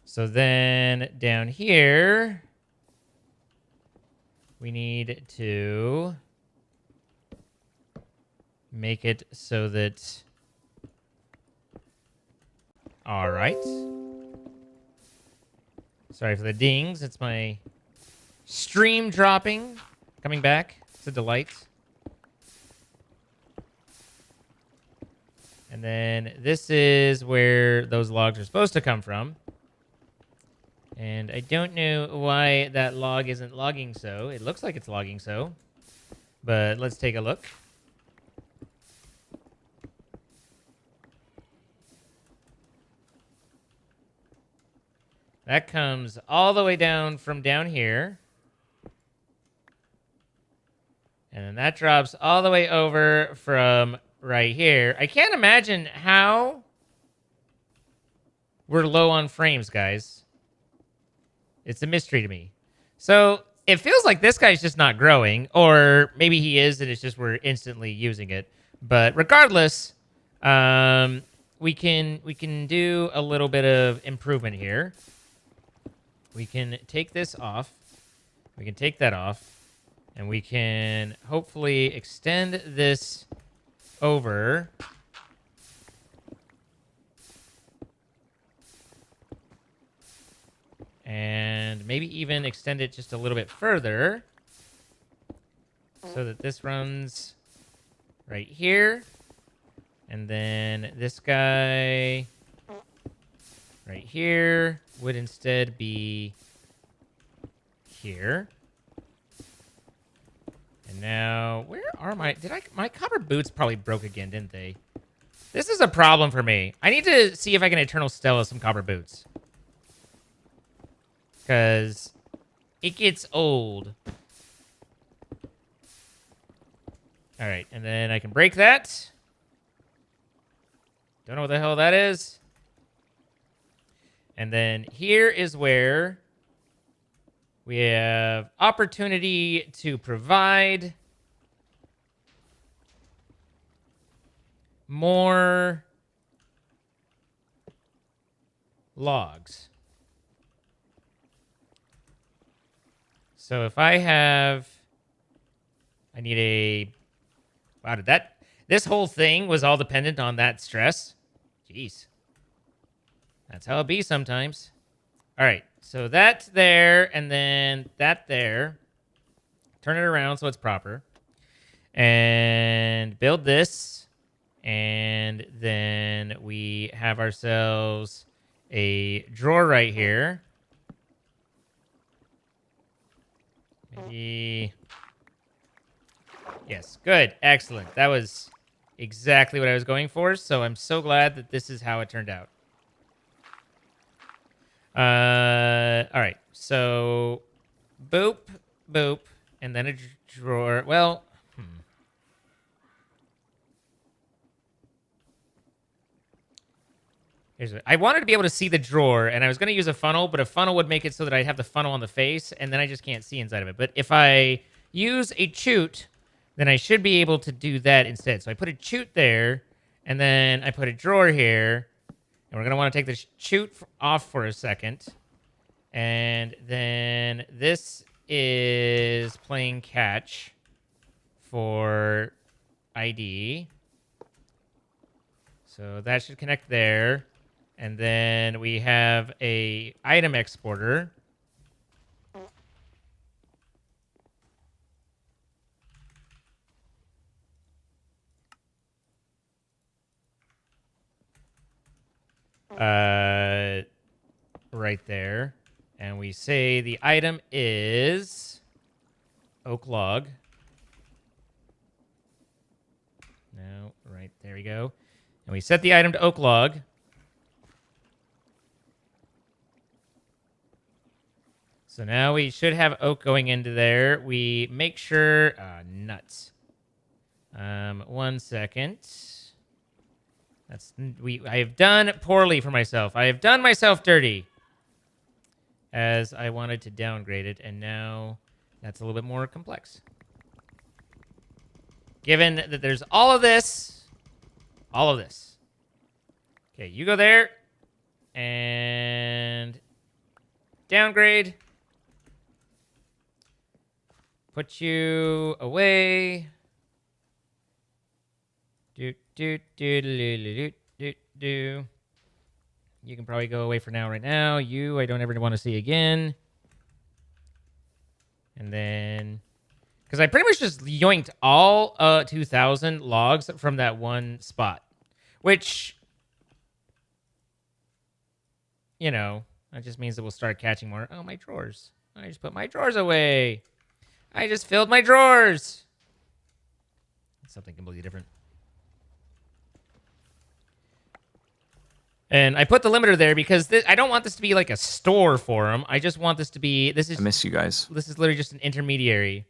So then down here, we need to make it so that... All right. Sorry for the dings. It's my stream dropping. Coming back. It's a delight. And then this is where those logs are supposed to come from. And I don't know why that log isn't logging so. It looks like it's logging so. But let's take a look. That comes all the way down from down here. And then that drops all the way over from right here. I can't imagine how we're low on frames, guys. It's a mystery to me. So it feels like this guy's just not growing, or maybe he is, and it's just we're instantly using it. But regardless, we can do a little bit of improvement here. We can take this off. We can take that off. And we can hopefully extend this over. And maybe even extend it just a little bit further. So that this runs right here. And then this guy right here would instead be here. And now, where are my... My copper boots probably broke again, didn't they? This is a problem for me. I need to see if I can Eternal Stella some copper boots. Because it gets old. Alright, and then I can break that. Don't know what the hell that is. And then here is where we have opportunity to provide more logs. So if I have... I need a... Wow, did that... This whole thing was all dependent on that stress? Jeez. That's how it be sometimes. All right, so that's there, and then that there. Turn it around so it's proper. And build this. And then we have ourselves a drawer right here. Maybe... Yes, good, excellent. That was exactly what I was going for, so I'm so glad that this is how it turned out. All right, so boop, boop, and then a drawer. Well, here's what I wanted to be able to see the drawer, and I was going to use a funnel, but a funnel would make it so that I'd have the funnel on the face, and then I just can't see inside of it. But if I use a chute, then I should be able to do that instead. So I put a chute there, and then I put a drawer here, and we're going to want to take the chute off for a second. And then this is playing catch for ID. So that should connect there. And then we have a item exporter. Right there. And we say the item is oak log. No, right, there we go. And we set the item to oak log. So now we should have oak going into there. We make sure, nuts. 1 second. I have done poorly for myself. I have done myself dirty. As I wanted to downgrade it, and now that's a little bit more complex. Given that there's all of this. Okay, you go there. And downgrade. Put you away. Do. You can probably go away for now right now. You, I don't ever want to see again. And then... Because I pretty much just yoinked all 2,000 logs from that one spot. Which... You know, that just means that we'll start catching more. Oh, my drawers. I just put my drawers away. I just filled my drawers. That's something completely different. And I put the limiter there because I don't want this to be like a store for them. I just want this to be... I miss you guys. This is literally just an intermediary.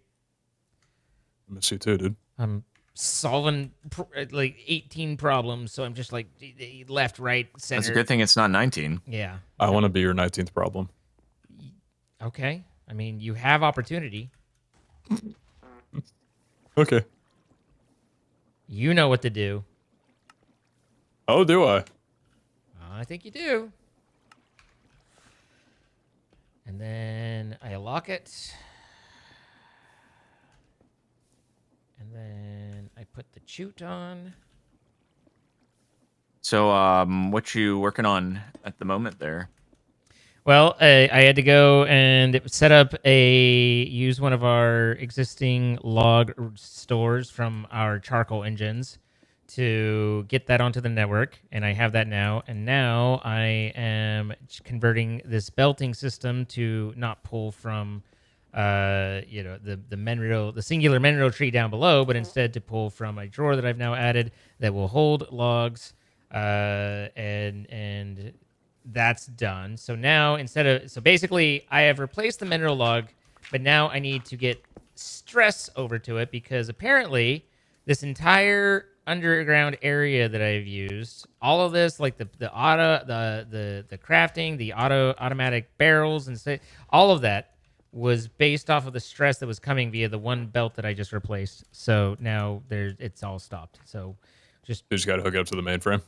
I miss you too, dude. I'm solving like 18 problems, so I'm just like left, right, center. That's a good thing it's not 19. Yeah. I want to be your 19th problem. Okay. I mean, you have opportunity. Okay. You know what to do. Oh, do I? I think you do. And then I lock it. And then I put the chute on. So, what you working on at the moment there? Well, I had to go and set up use one of our existing log stores from our charcoal engines to get that onto the network, and I have that now. And now I am converting this belting system to not pull from the singular mineral tree down below, but instead to pull from a drawer that I've now added that will hold logs, and that's done. So now basically I have replaced the mineral log, but now I need to get stress over to it because apparently this entire underground area that I've used, all of this, like the crafting, the automatic barrels, and all of that was based off of the stress that was coming via the one belt that I just replaced. So now it's all stopped. So You just got to hook it up to the mainframe.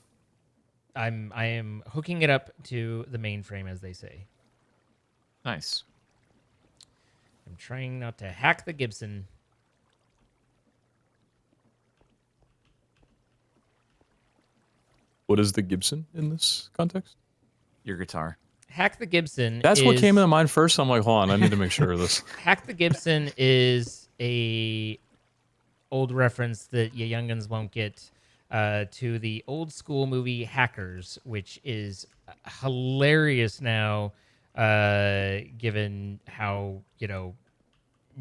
I am hooking it up to the mainframe, as they say. Nice. I'm trying not to hack the Gibson. What is the Gibson in this context? Your guitar. Hack the Gibson. That's what came into mind first. I'm like, hold on, I need to make sure of this. Hack the Gibson is a old reference that you youngins won't get to the old school movie Hackers, which is hilarious now, given how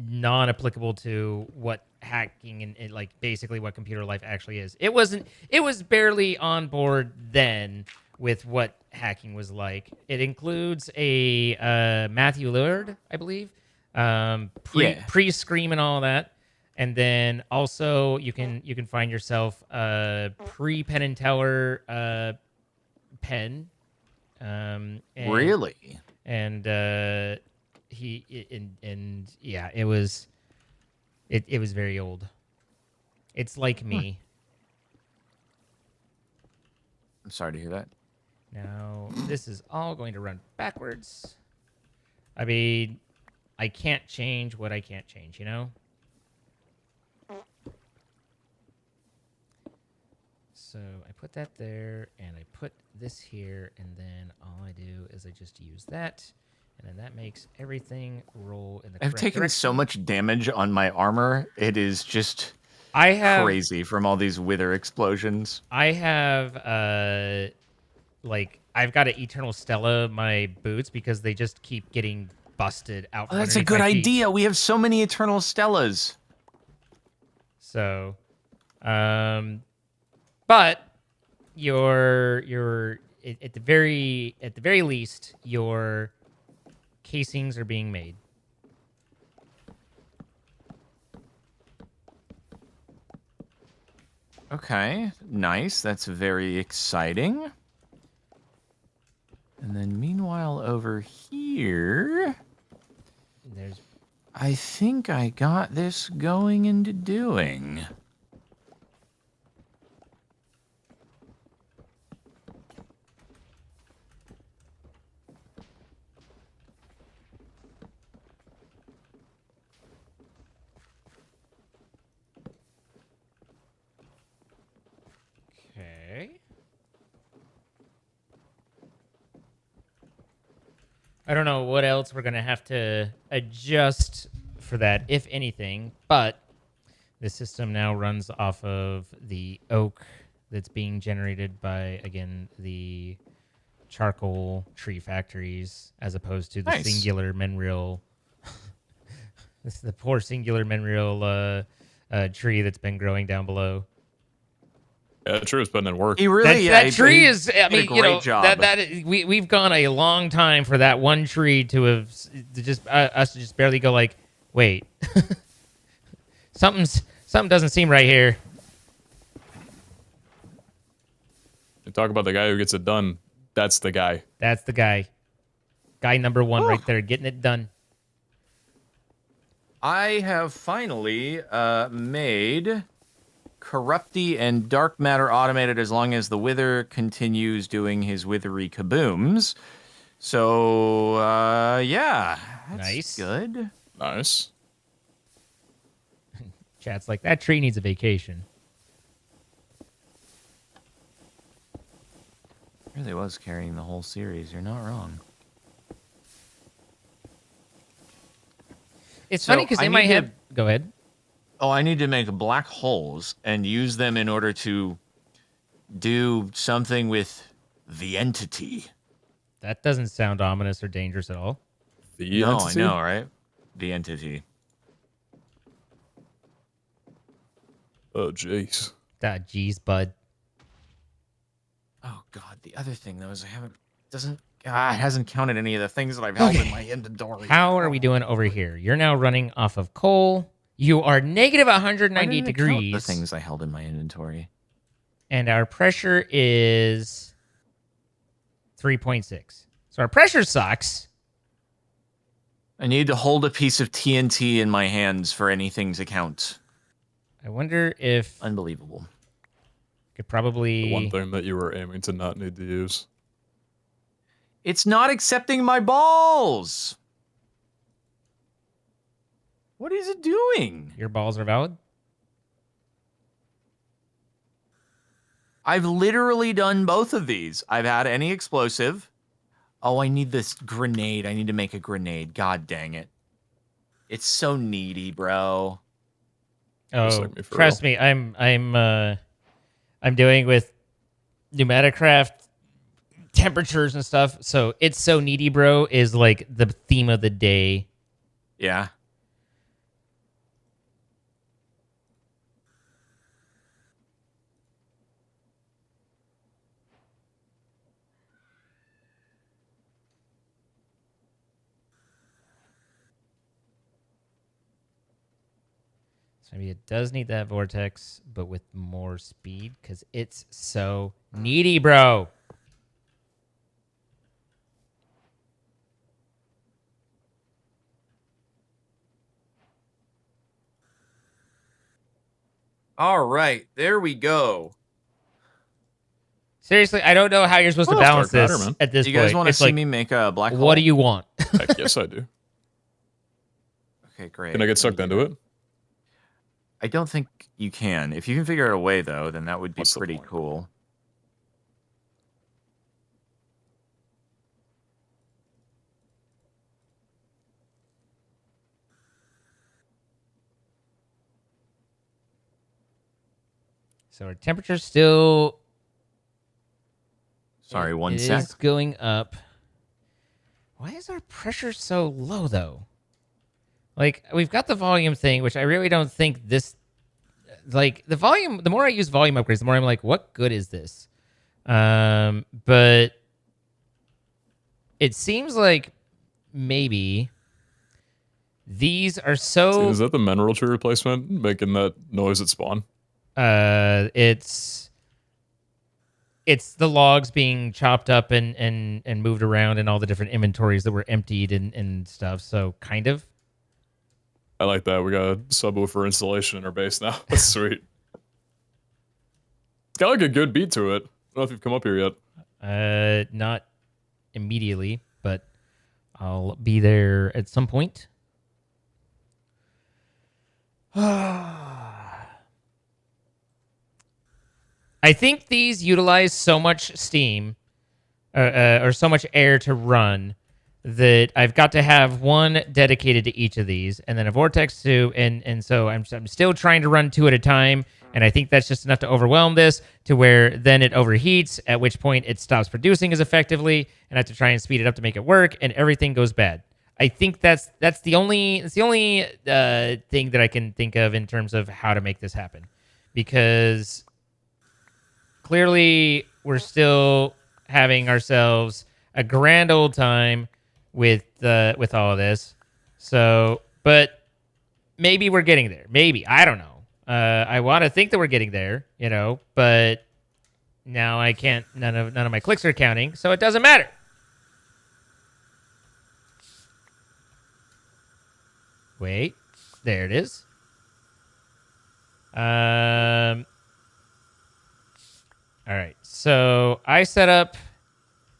non-applicable to what hacking and like basically what computer life actually is. It was barely on board then with what hacking was like. It includes a Matthew Lillard, I believe, pre-Scream and all that, and then also you can find yourself pre-Penn and Teller pen. Really? And yeah, it was very old. It's like me. I'm sorry to hear that. Now, this is all going to run backwards. I mean, I can't change what I can't change, you know? So I put that there, and I put this here, and then all I do is I just use that, and then that makes everything roll in the correct I've taken direction. so much damage on my armor. It is just crazy from all these wither explosions. I have, I've got an Eternal Stella my boots because they just keep getting busted out. Oh, that's a good idea. We have so many Eternal Stellas. So, but your at the very least, your casings are being made. Okay, nice. That's very exciting. And then meanwhile over here, I think I got this going into doing. Okay. I don't know what else we're going to have to adjust for that, if anything, but the system now runs off of the oak that's being generated by, again, the charcoal tree factories, as opposed to the singular mineral. This is the poor singular mineral tree that's been growing down below. Yeah, the tree is putting in work. He really, that tree is. I mean, job. We've gone a long time for that one tree to have us to just barely go like, wait, something doesn't seem right here. You talk about the guy who gets it done. That's the guy. That's the guy. Guy number one right there, getting it done. I have finally made Corrupty and Dark Matter automated as long as the Wither continues doing his withery kabooms. So, yeah. That's nice. Good. Nice. Chat's like, that tree needs a vacation. Really was carrying the whole series. You're not wrong. It's funny because in my head... Go ahead. Oh, I need to make black holes and use them in order to do something with the entity. That doesn't sound ominous or dangerous at all. The no, entity? I know, right? the entity. Oh, jeez. Ah, jeez, bud. Oh god, the other thing though is it hasn't counted any of the things that I've held in my inventory. How are we doing over here? You're now running off of coal. You are negative Why 198 didn't it count degrees. the things I held in my inventory. And our pressure is 3.6. So our pressure sucks. I need to hold a piece of TNT in my hands for anything to count. I wonder if... Unbelievable. Could probably... The one thing that you were aiming to not need to use. It's not accepting my balls! What is it doing? Your balls are valid? I've literally done both of these. I've had any explosive. Oh, I need this grenade. I need to make a grenade. God dang it. It's so needy, bro. Oh, trust me, I'm doing with pneumaticraft temperatures and stuff. So it's so needy, bro, is like the theme of the day. Yeah. So maybe it does need that vortex, but with more speed, because it's so needy, bro. All right, there we go. Seriously, I don't know how you're supposed to balance this at this point. Do you guys want to It's see like, me make a black hole? what do you want? Heck, yes, I do. Okay, great. Can I get sucked into it? I don't think you can. If you can figure out a way, though, then that would be pretty cool. So our temperature's still... Sorry, one It sec. is going up. Why is our pressure so low, though? Like, we've got the volume thing, which I really don't think this... Like, the volume... The more I use volume upgrades, the more I'm like, what good is this? But... It seems like maybe... These are so... Is that the mineral tree replacement making that noise at spawn? It's the logs being chopped up and moved around and all the different inventories that were emptied and stuff. So kind of. I like that. We got a subwoofer installation in our base now. That's sweet. It's got like a good beat to it. I don't know if you've come up here yet. Not immediately, but I'll be there at some point. I think these utilize so much steam or so much air to run that I've got to have one dedicated to each of these and then a vortex too. And so I'm still trying to run two at a time. And I think that's just enough to overwhelm this to where then it overheats, at which point it stops producing as effectively and I have to try and speed it up to make it work and everything goes bad. I think that's the only thing that I can think of in terms of how to make this happen, because clearly we're still having ourselves a grand old time with all of this. So, but maybe we're getting there. Maybe, I don't know. I want to think that we're getting there, you know, but now I can't. None of my clicks are counting, so it doesn't matter. Wait, there it is. All right, so I set up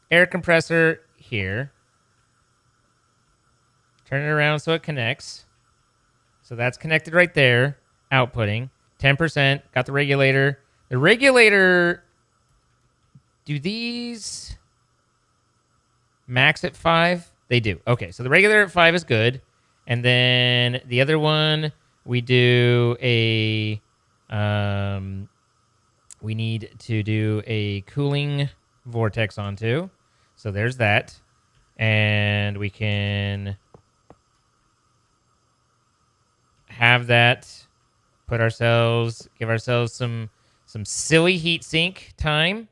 air compressor here. Turn it around so it connects. So that's connected right there. Outputting 10%. Got the regulator. The regulator. Do these max at 5? They do. Okay, so the regulator at 5 is good. And then the other one, we do a, we need to do a cooling vortex onto. So there's that. And we can have that. Give ourselves some silly heatsink time.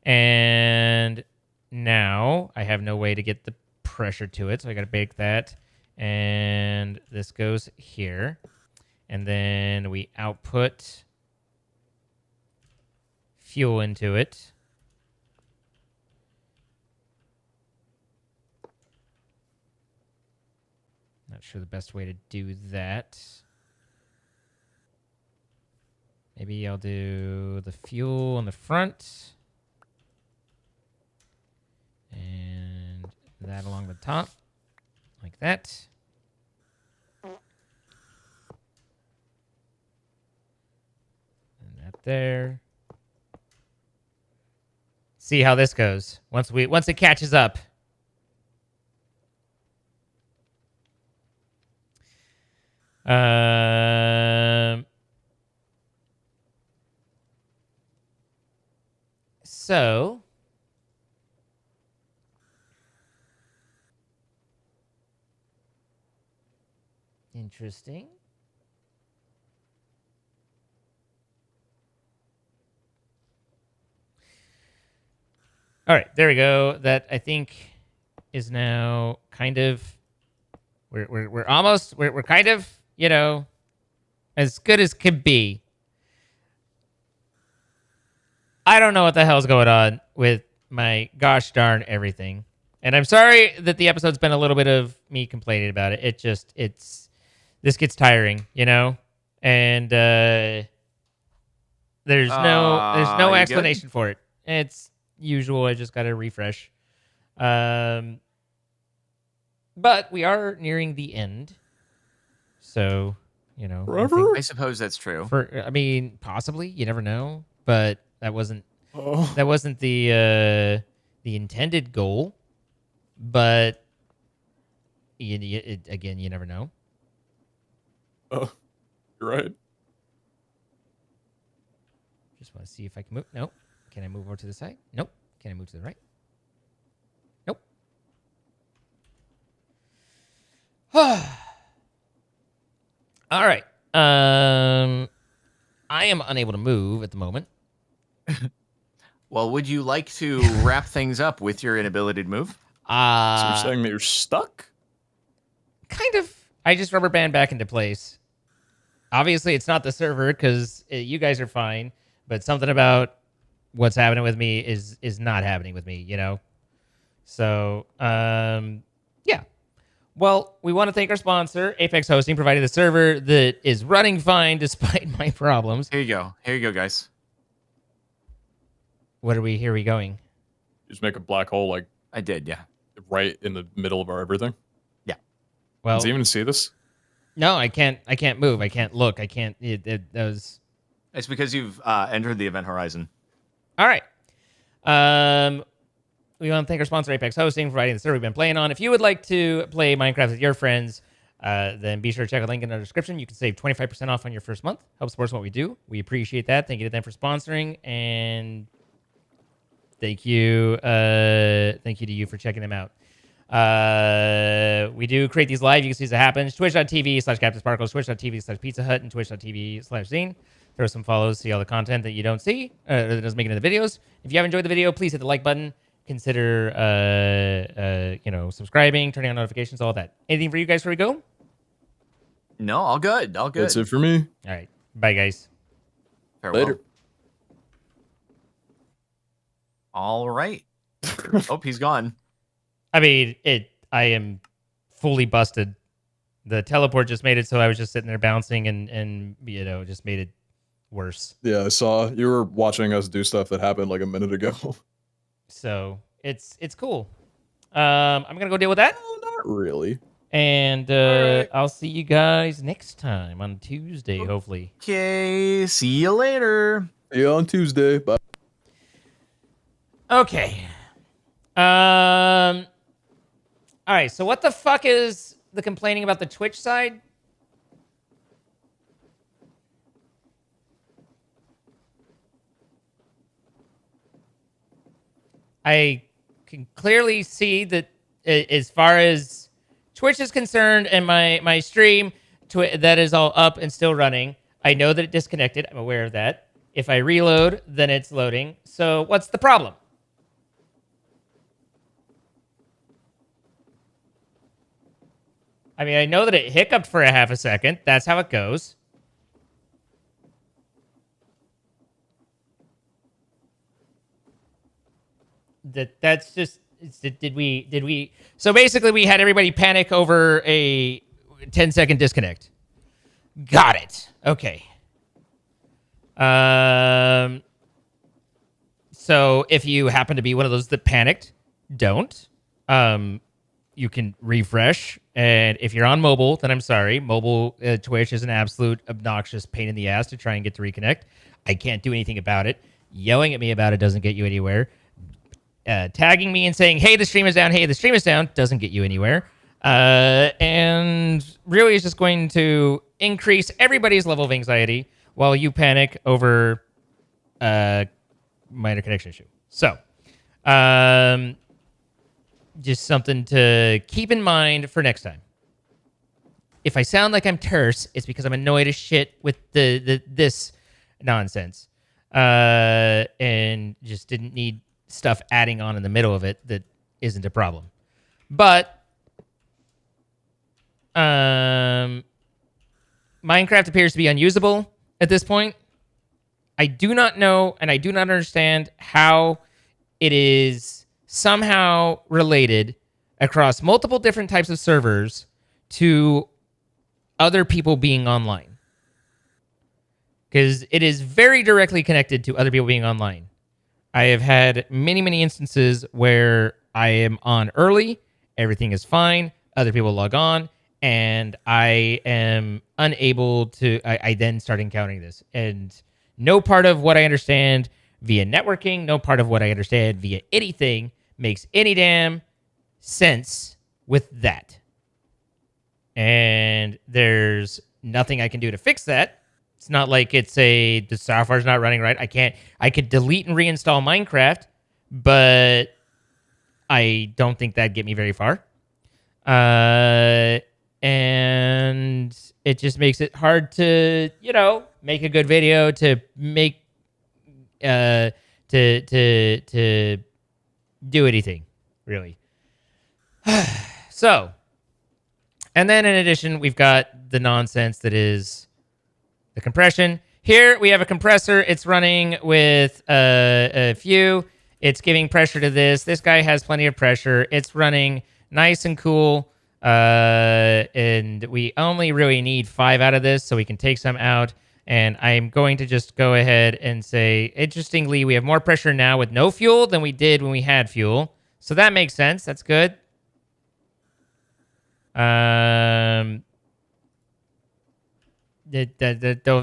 And now I have no way to get the pressure to it, so I got to bake that. And this goes here. And then we output fuel into it. Not sure the best way to do that. Maybe I'll do the fuel on the front. And that along the top. Like that. And that there. See how this goes. Once it catches up. So interesting. All right, there we go. That I think is now kind of we're almost we're kind of, you know, as good as could be. I don't know what the hell's going on with my gosh darn everything. And I'm sorry that the episode's been a little bit of me complaining about it. This gets tiring, you know? And there's no explanation for it. It's usual. I just got to refresh. But we are nearing the end. So, you know. Forever? I suppose that's true. I mean, possibly. You never know. But that wasn't the intended goal. But again, you never know. Oh, you're right. Just want to see if I can move. Nope. Can I move over to the side? Nope. Can I move to the right? Nope. All right. I am unable to move at the moment. Well, would you like to wrap things up with your inability to move? So you're saying that you're stuck? Kind of. I just rubber band back into place. Obviously, it's not the server because you guys are fine, but something about what's happening with me is not happening with me, you know? So, yeah. Well, we want to thank our sponsor, Apex Hosting, providing the server that is running fine despite my problems. Here you go. Here you go, guys. Here are we going? Just make a black hole, like... I did, yeah. Right in the middle of our everything? Yeah. Well... Does he even see this? No, I can't move. I can't look. I can't... That was... It's because you've entered the event horizon. All right. We want to thank our sponsor, Apex Hosting, for providing the server we've been playing on. If you would like to play Minecraft with your friends, then be sure to check a link in the description. You can save 25% off on your first month. Help support what we do. We appreciate that. Thank you to them for sponsoring, and thank you to you for checking them out. We do create these live. You can see as it happens. Twitch.tv/CaptainSparkles, Twitch.tv/Pizza Hut, and Twitch.tv/Zine. Throw some follows, see all the content that you don't see, that doesn't make it in the videos. If you have enjoyed the video, please hit the like button. Consider, subscribing, turning on notifications, all that. Anything for you guys before we go? No, all good. All good. That's it for me. All right. Bye, guys. Farewell. Later. All right. Oh, he's gone. I mean, I am fully busted. The teleport just made it so I was just sitting there bouncing and just made it worse. Yeah, I saw you were watching us do stuff that happened like a minute ago. So it's cool. I'm gonna go deal with that. No, not really. And right. I'll see you guys next time on Tuesday, hopefully. Okay, see you later. See you on Tuesday. Bye. Okay. All right. So what the fuck is the complaining about the Twitch side? I can clearly see that as far as Twitch is concerned and my stream, that is all up and still running. I know that it disconnected. I'm aware of that. If I reload, then it's loading. So what's the problem? I mean, I know that it hiccuped for a half a second. That's how it goes. That's just... Did we... So basically, we had everybody panic over a 10-second disconnect. Got it. Okay. So if you happen to be one of those that panicked, don't. You can refresh, and if you're on mobile, then I'm sorry. Mobile Twitch is an absolute obnoxious pain in the ass to try and get to reconnect. I can't do anything about it. Yelling at me about it doesn't get you anywhere. Tagging me and saying, hey, the stream is down, hey, the stream is down, doesn't get you anywhere. And really is just going to increase everybody's level of anxiety while you panic over a minor connection issue. So, just something to keep in mind for next time. If I sound like I'm terse, it's because I'm annoyed as shit with this nonsense. And just didn't need stuff adding on in the middle of it that isn't a problem. But Minecraft appears to be unusable at this point. I do not know, and I do not understand how it is somehow related across multiple different types of servers to other people being online. Because it is very directly connected to other people being online. I have had many, many instances where I am on early, everything is fine, other people log on, and I am unable to... I then start encountering this. And no part of what I understand via networking, no part of what I understand via anything makes any damn sense with that. And there's nothing I can do to fix that. It's not like the software's not running right. I could delete and reinstall Minecraft, but I don't think that'd get me very far. And it just makes it hard to, make a good video, to make, to do anything, really. So, and then in addition, we've got the nonsense that is the compression. Here we have a compressor. It's running with a few. It's giving pressure to this. This guy has plenty of pressure. It's running nice and cool. And we only really need 5 out of this, so we can take some out. And I'm going to just go ahead and say, interestingly, we have more pressure now with no fuel than we did when we had fuel. So that makes sense. That's good. That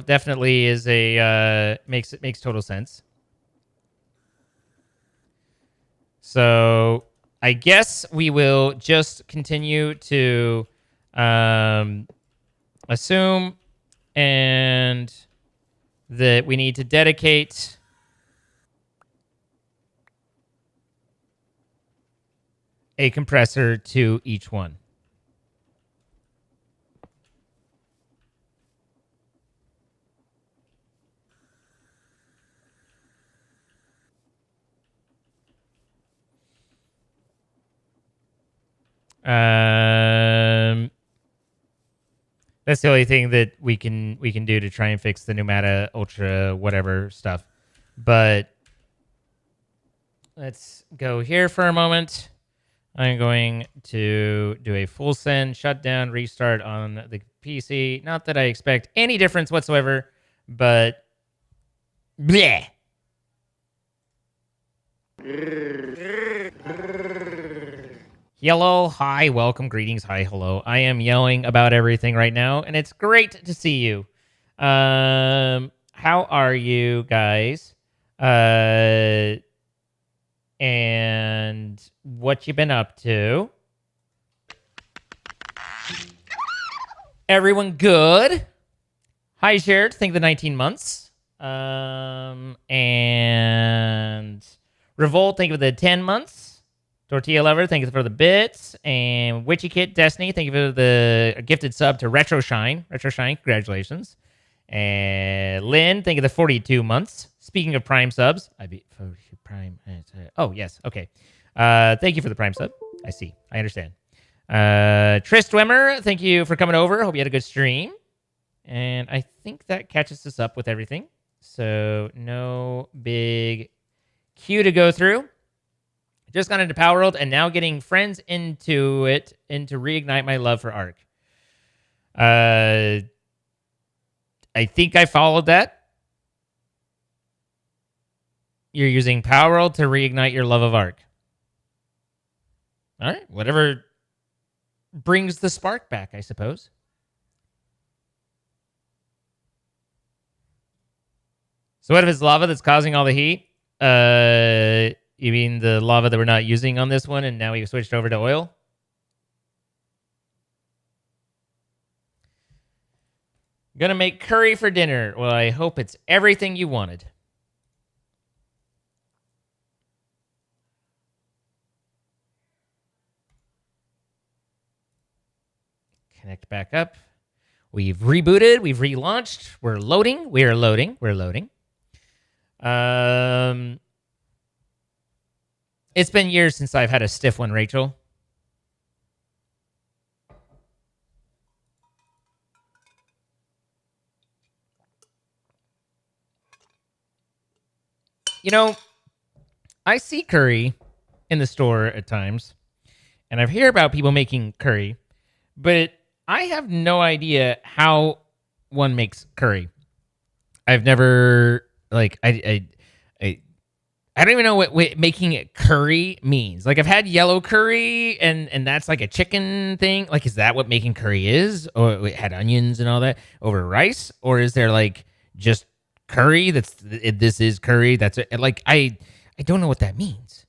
definitely is makes total sense. So I guess we will just continue to assume and that we need to dedicate a compressor to each one. That's the only thing that we can do to try and fix the Numata Ultra whatever stuff. But let's go here for a moment. I'm going to do a full send, shutdown, restart on the PC. Not that I expect any difference whatsoever, but bleh. Hello, hi, welcome, greetings, hi, hello. I am yelling about everything right now, and it's great to see you. How are you guys? And what you been up to? Everyone good? Hi, Shared. Think the 19 months. And Revolt, think of the 10 months. Tortilla Lover, thank you for the bits. And Witchy Kit Destiny, thank you for the gifted sub to Retro Shine. Retro Shine, congratulations. And Lynn, thank you for the 42 months. Speaking of Prime subs, I beat Prime. Oh, yes. Okay. Thank you for the Prime sub. I see. I understand. Trist Wimmer, thank you for coming over. Hope you had a good stream. And I think that catches us up with everything. So no big queue to go through. Just got into Power World and now getting friends into it and to reignite my love for Arc. I think I followed that. You're using Power World to reignite your love of Arc. All right, whatever brings the spark back, I suppose. So what if it's lava that's causing all the heat? You mean the lava that we're not using on this one and now we switched over to oil? Gonna make curry for dinner. Well, I hope it's everything you wanted. Connect back up. We've rebooted. We've relaunched. We're loading. We're loading. We're loading. It's been years since I've had a stiff one, Rachel. You know, I see curry in the store at times, and I've heard about people making curry, but I have no idea how one makes curry. I've never, like, I don't even know what making it curry means. Like, I've had yellow curry, and that's like a chicken thing. Like, is that what making curry is? Or it had onions and all that over rice? Or is there, like, just curry this is curry? That's it. Like, I don't know what that means.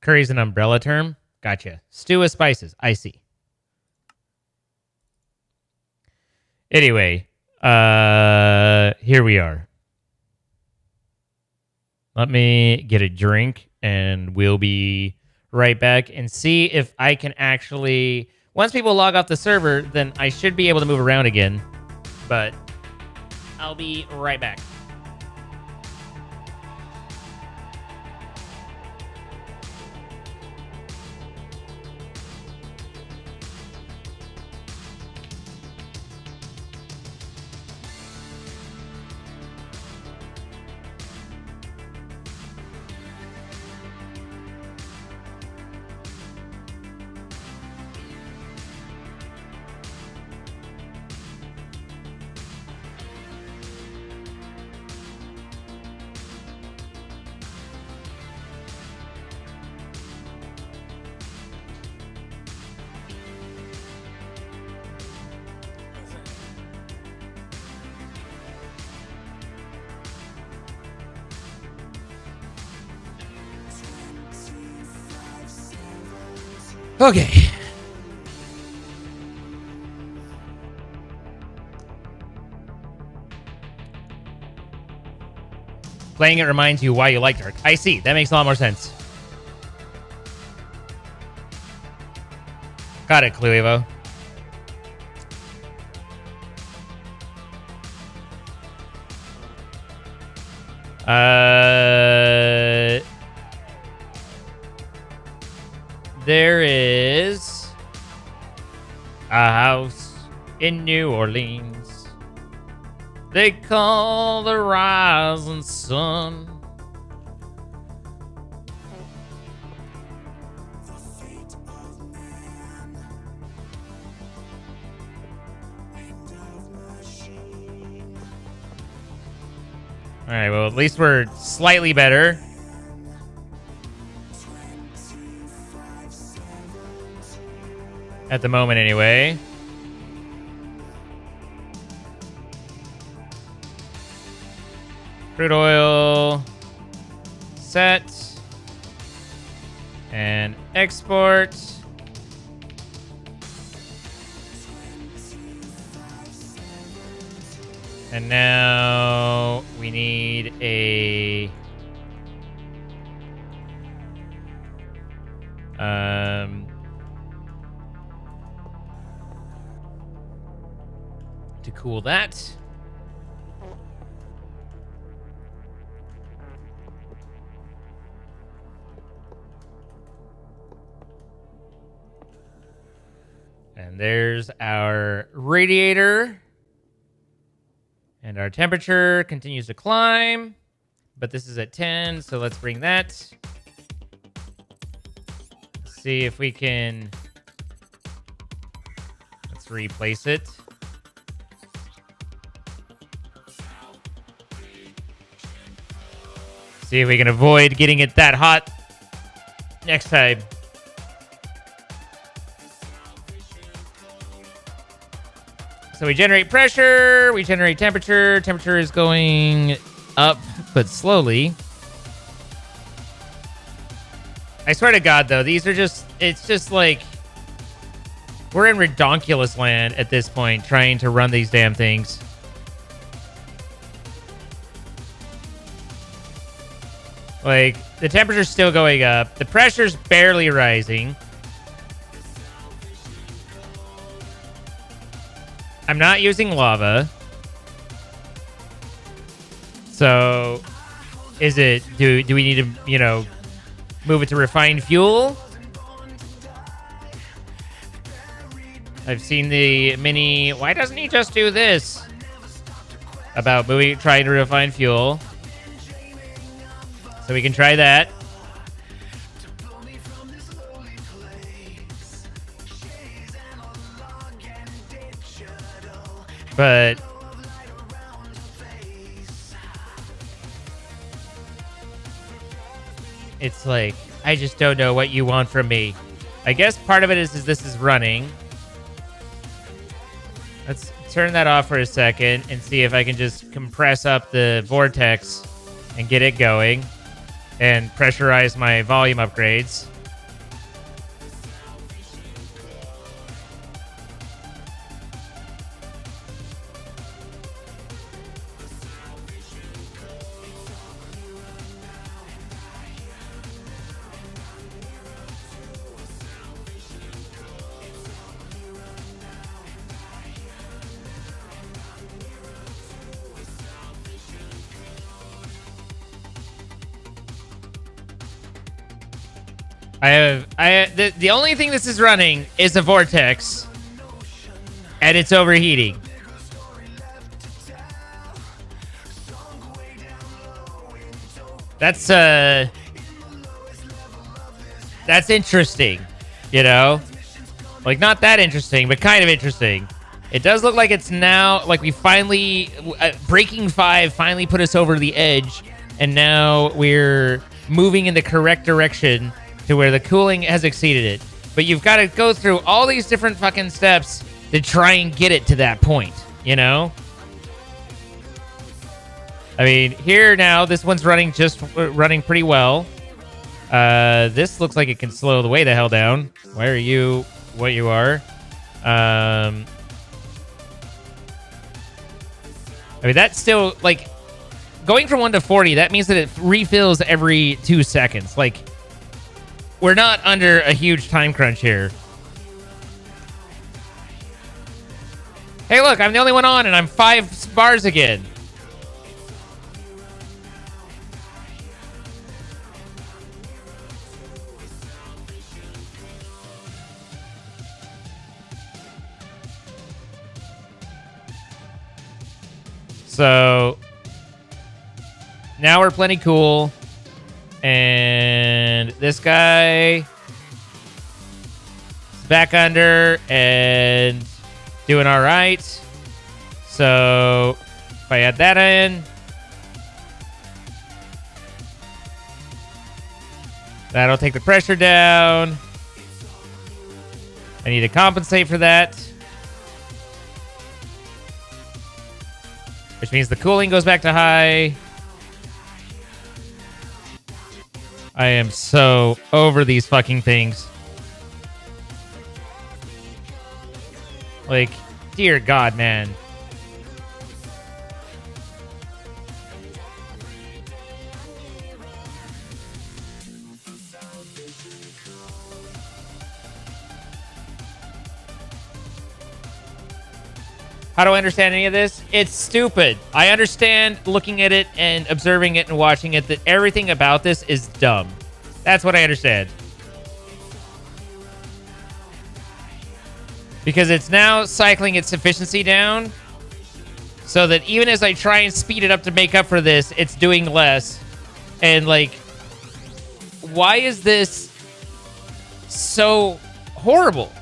Curry's an umbrella term. Gotcha. Stew with spices. I see. Anyway, here we are. Let me get a drink, and we'll be right back and see if I can actually... Once people log off the server, then I should be able to move around again. But I'll be right back. Okay. Playing it reminds you why you liked Ark. I see. That makes a lot more sense. Got it, Cluevo. There is a house in New Orleans they call the rising sun. All right, well, at least we're slightly better. At the moment, anyway. Crude oil. Set. And export. And now we need a... to cool that. And there's our radiator. And our temperature continues to climb. But this is at 10, so let's bring that. See if we can... Let's replace it. See if we can avoid getting it that hot next time. So we generate pressure, we generate temperature. Temperature is going up, but slowly. I swear to God, though, these are just... It's just like... We're in redonkulous land at this point, trying to run these damn things. Like, the temperature's still going up. The pressure's barely rising. I'm not using lava. So, is it... Do we need to, you know, move it to refined fuel? I've seen the mini... Why doesn't he just do this? About trying to refine fuel. So we can try that. But... It's like, I just don't know what you want from me. I guess part of it is this is running. Let's turn that off for a second and see if I can just compress up the vortex and get it going and pressurize my volume upgrades. The only thing this is running is a vortex, and it's overheating. That's interesting, you know? Like, not that interesting, but kind of interesting. It does look like it's now, like we finally, Breaking 5 finally put us over the edge, and now we're moving in the correct direction to where the cooling has exceeded it. But you've got to go through all these different fucking steps to try and get it to that point, you know? I mean, here now, this one's running running pretty well. This looks like it can slow the way the hell down. Why are you what you are? I mean, that's still, like, going from 1 to 40, that means that it refills every 2 seconds. Like, we're not under a huge time crunch here. Hey, look, I'm the only one on, and I'm 5 bars again. So, now we're plenty cool. And this guy is back under and doing all right. So if I add that in, that'll take the pressure down. I need to compensate for that, which means the cooling goes back to high. I am so over these fucking things. Like, dear God, man. How do I understand any of this? It's stupid. I understand looking at it and observing it and watching it that everything about this is dumb. That's what I understand. Because it's now cycling its efficiency down so that even as I try and speed it up to make up for this, it's doing less. And like, why is this so horrible?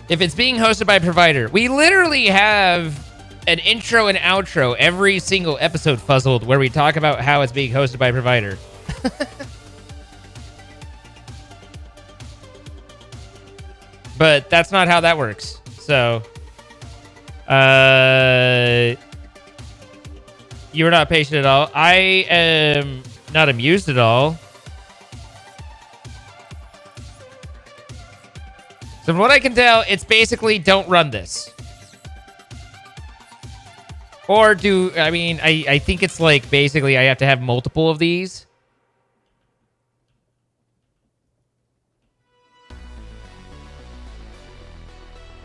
If it's being hosted by a provider, we literally have an intro and outro every single episode, Fuzzled, where we talk about how it's being hosted by a provider. But that's not how that works. So, you're not patient at all. I am not amused at all. So from what I can tell, it's basically don't run this. Or do, I mean, I think it's like basically I have to have multiple of these.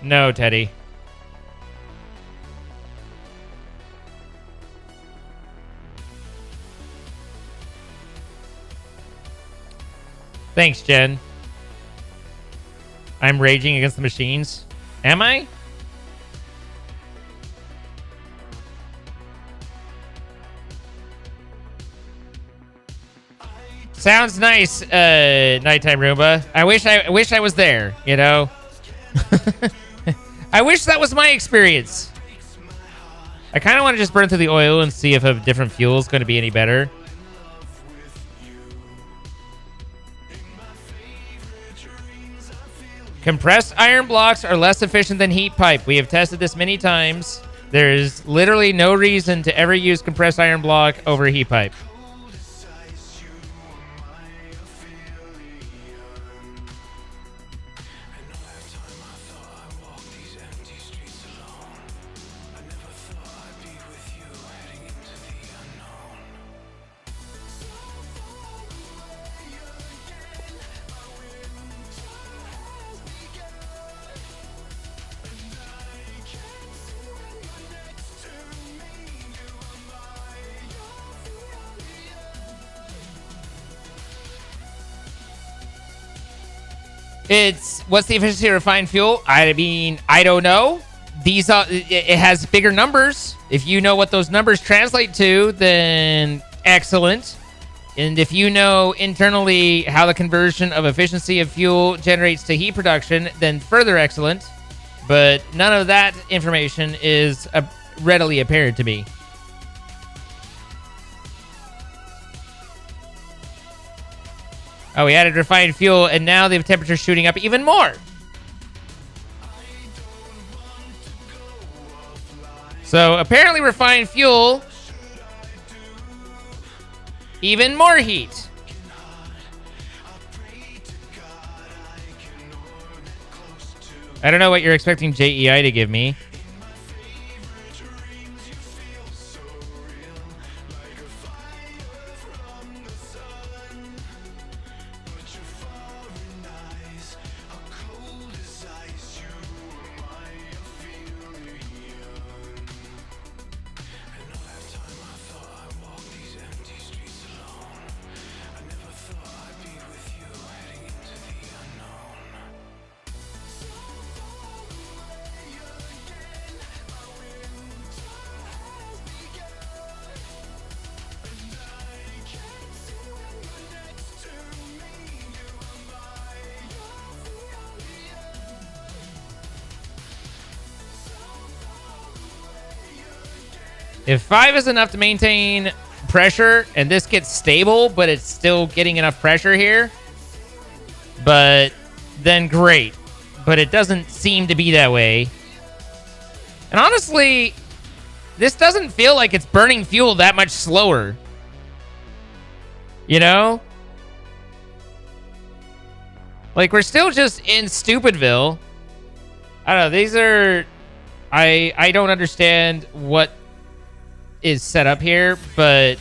No, Teddy. Thanks, Jen. I'm raging against the machines. Am I? Sounds nice, nighttime Roomba. I wish I was there, you know? I wish that was my experience. I kind of want to just burn through the oil and see if a different fuel is going to be any better. Compressed iron blocks are less efficient than heat pipe. We have tested this many times. There is literally no reason to ever use compressed iron block over heat pipe. It's what's the efficiency of refined fuel? I mean, I don't know. These are, it has bigger numbers. If you know what those numbers translate to, then excellent. And if you know internally how the conversion of efficiency of fuel generates to heat production, then further excellent. But none of that information is readily apparent to me. Oh, we added refined fuel, and now the temperature's shooting up even more. So, apparently refined fuel, even more heat. I don't know what you're expecting JEI to give me. If 5 is enough to maintain pressure, and this gets stable, but it's still getting enough pressure here, but then great. But it doesn't seem to be that way. And honestly, this doesn't feel like it's burning fuel that much slower. You know? Like, we're still just in Stupidville. I don't know, these are... I don't understand what is set up here, but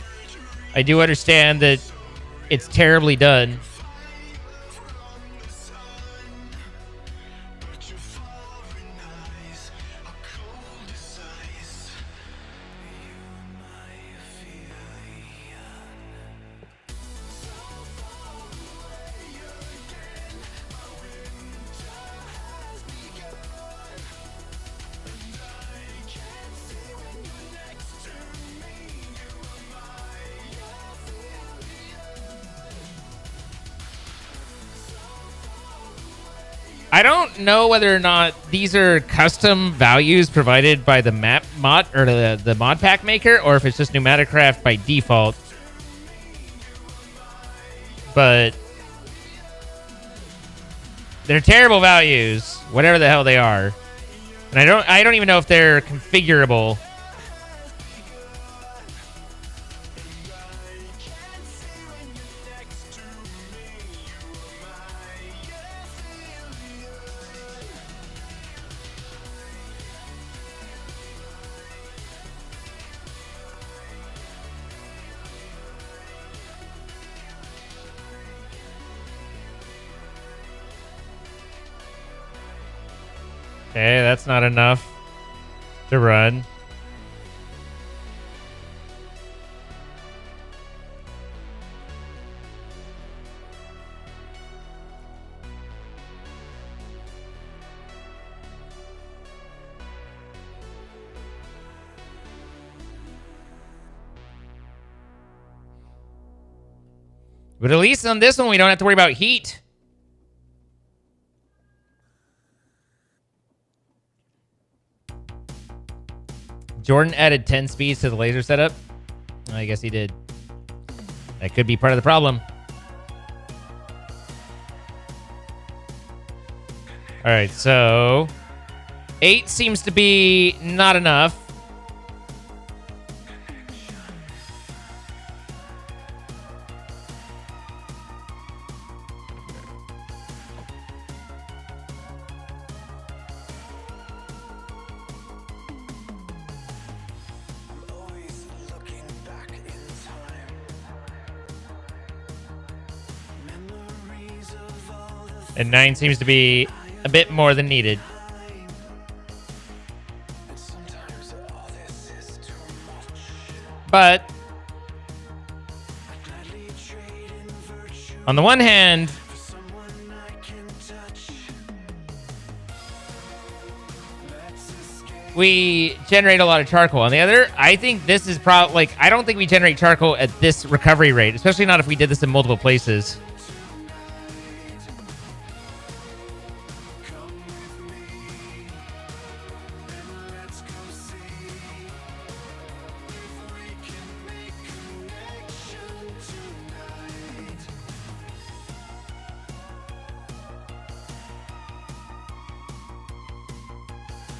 I do understand that it's terribly done. I don't know whether or not these are custom values provided by the map mod or the mod pack maker, or if it's just Pneumaticraft by default. But they're terrible values, whatever the hell they are. And I don't even know if they're configurable. Okay, that's not enough to run. But at least on this one, we don't have to worry about heat. Jordan added 10 speeds to the laser setup. I guess he did. That could be part of the problem. All right, so 8 seems to be not enough. And 9 seems to be a bit more than needed. But on the one hand, we generate a lot of charcoal. On the other, I think this is probably like, I don't think we generate charcoal at this recovery rate, especially not if we did this in multiple places.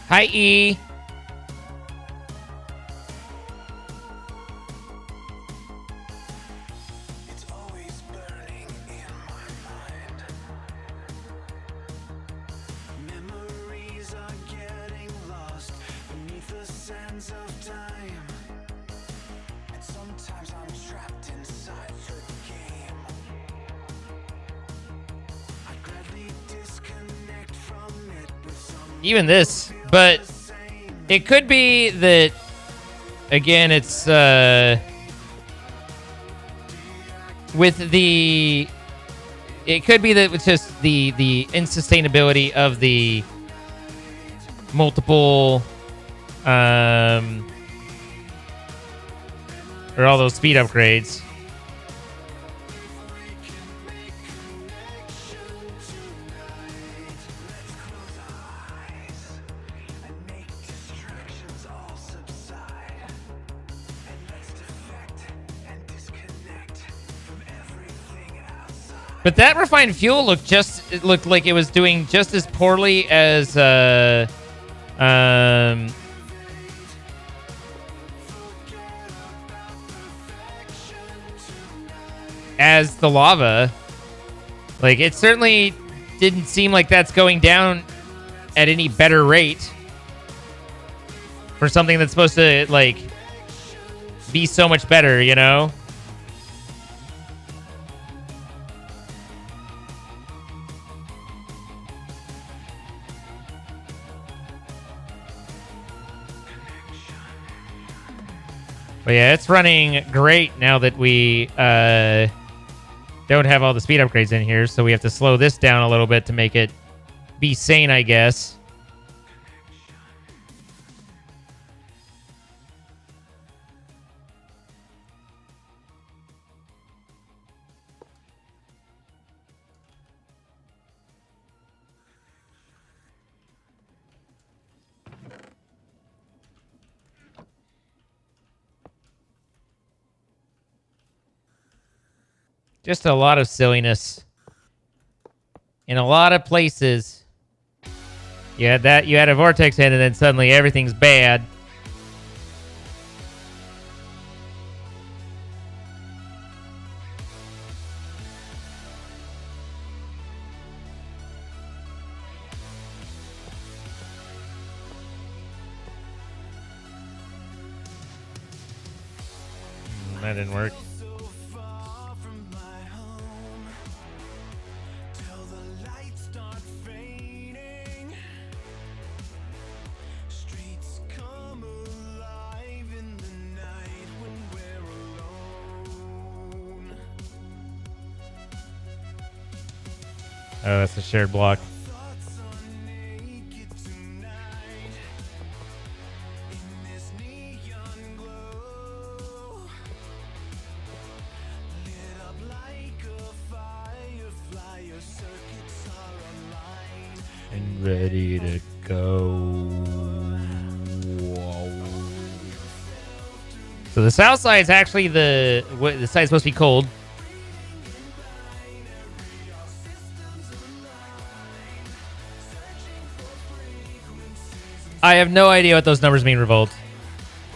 Hi, E. It's always burning in my mind. Memories are getting lost beneath the sands of time. And sometimes I'm trapped inside the game. I'd gladly disconnect from it with some. Even this. But it could be that, again, it's with the, it could be that it's just the insustainability of the multiple, or all those speed upgrades. But that refined fuel it looked like it was doing just as poorly as the lava. Like, it certainly didn't seem like that's going down at any better rate for something that's supposed to, like, be so much better, you know? But yeah, it's running great now that we don't have all the speed upgrades in here, so we have to slow this down a little bit to make it be sane, I guess. Just a lot of silliness. In a lot of places. You had that, you had a vortex hit, and then suddenly everything's bad. That didn't work. Oh, that's a shared block. And ready to go. So the south side is actually the side's supposed to be cold. I have no idea what those numbers mean, Revolt.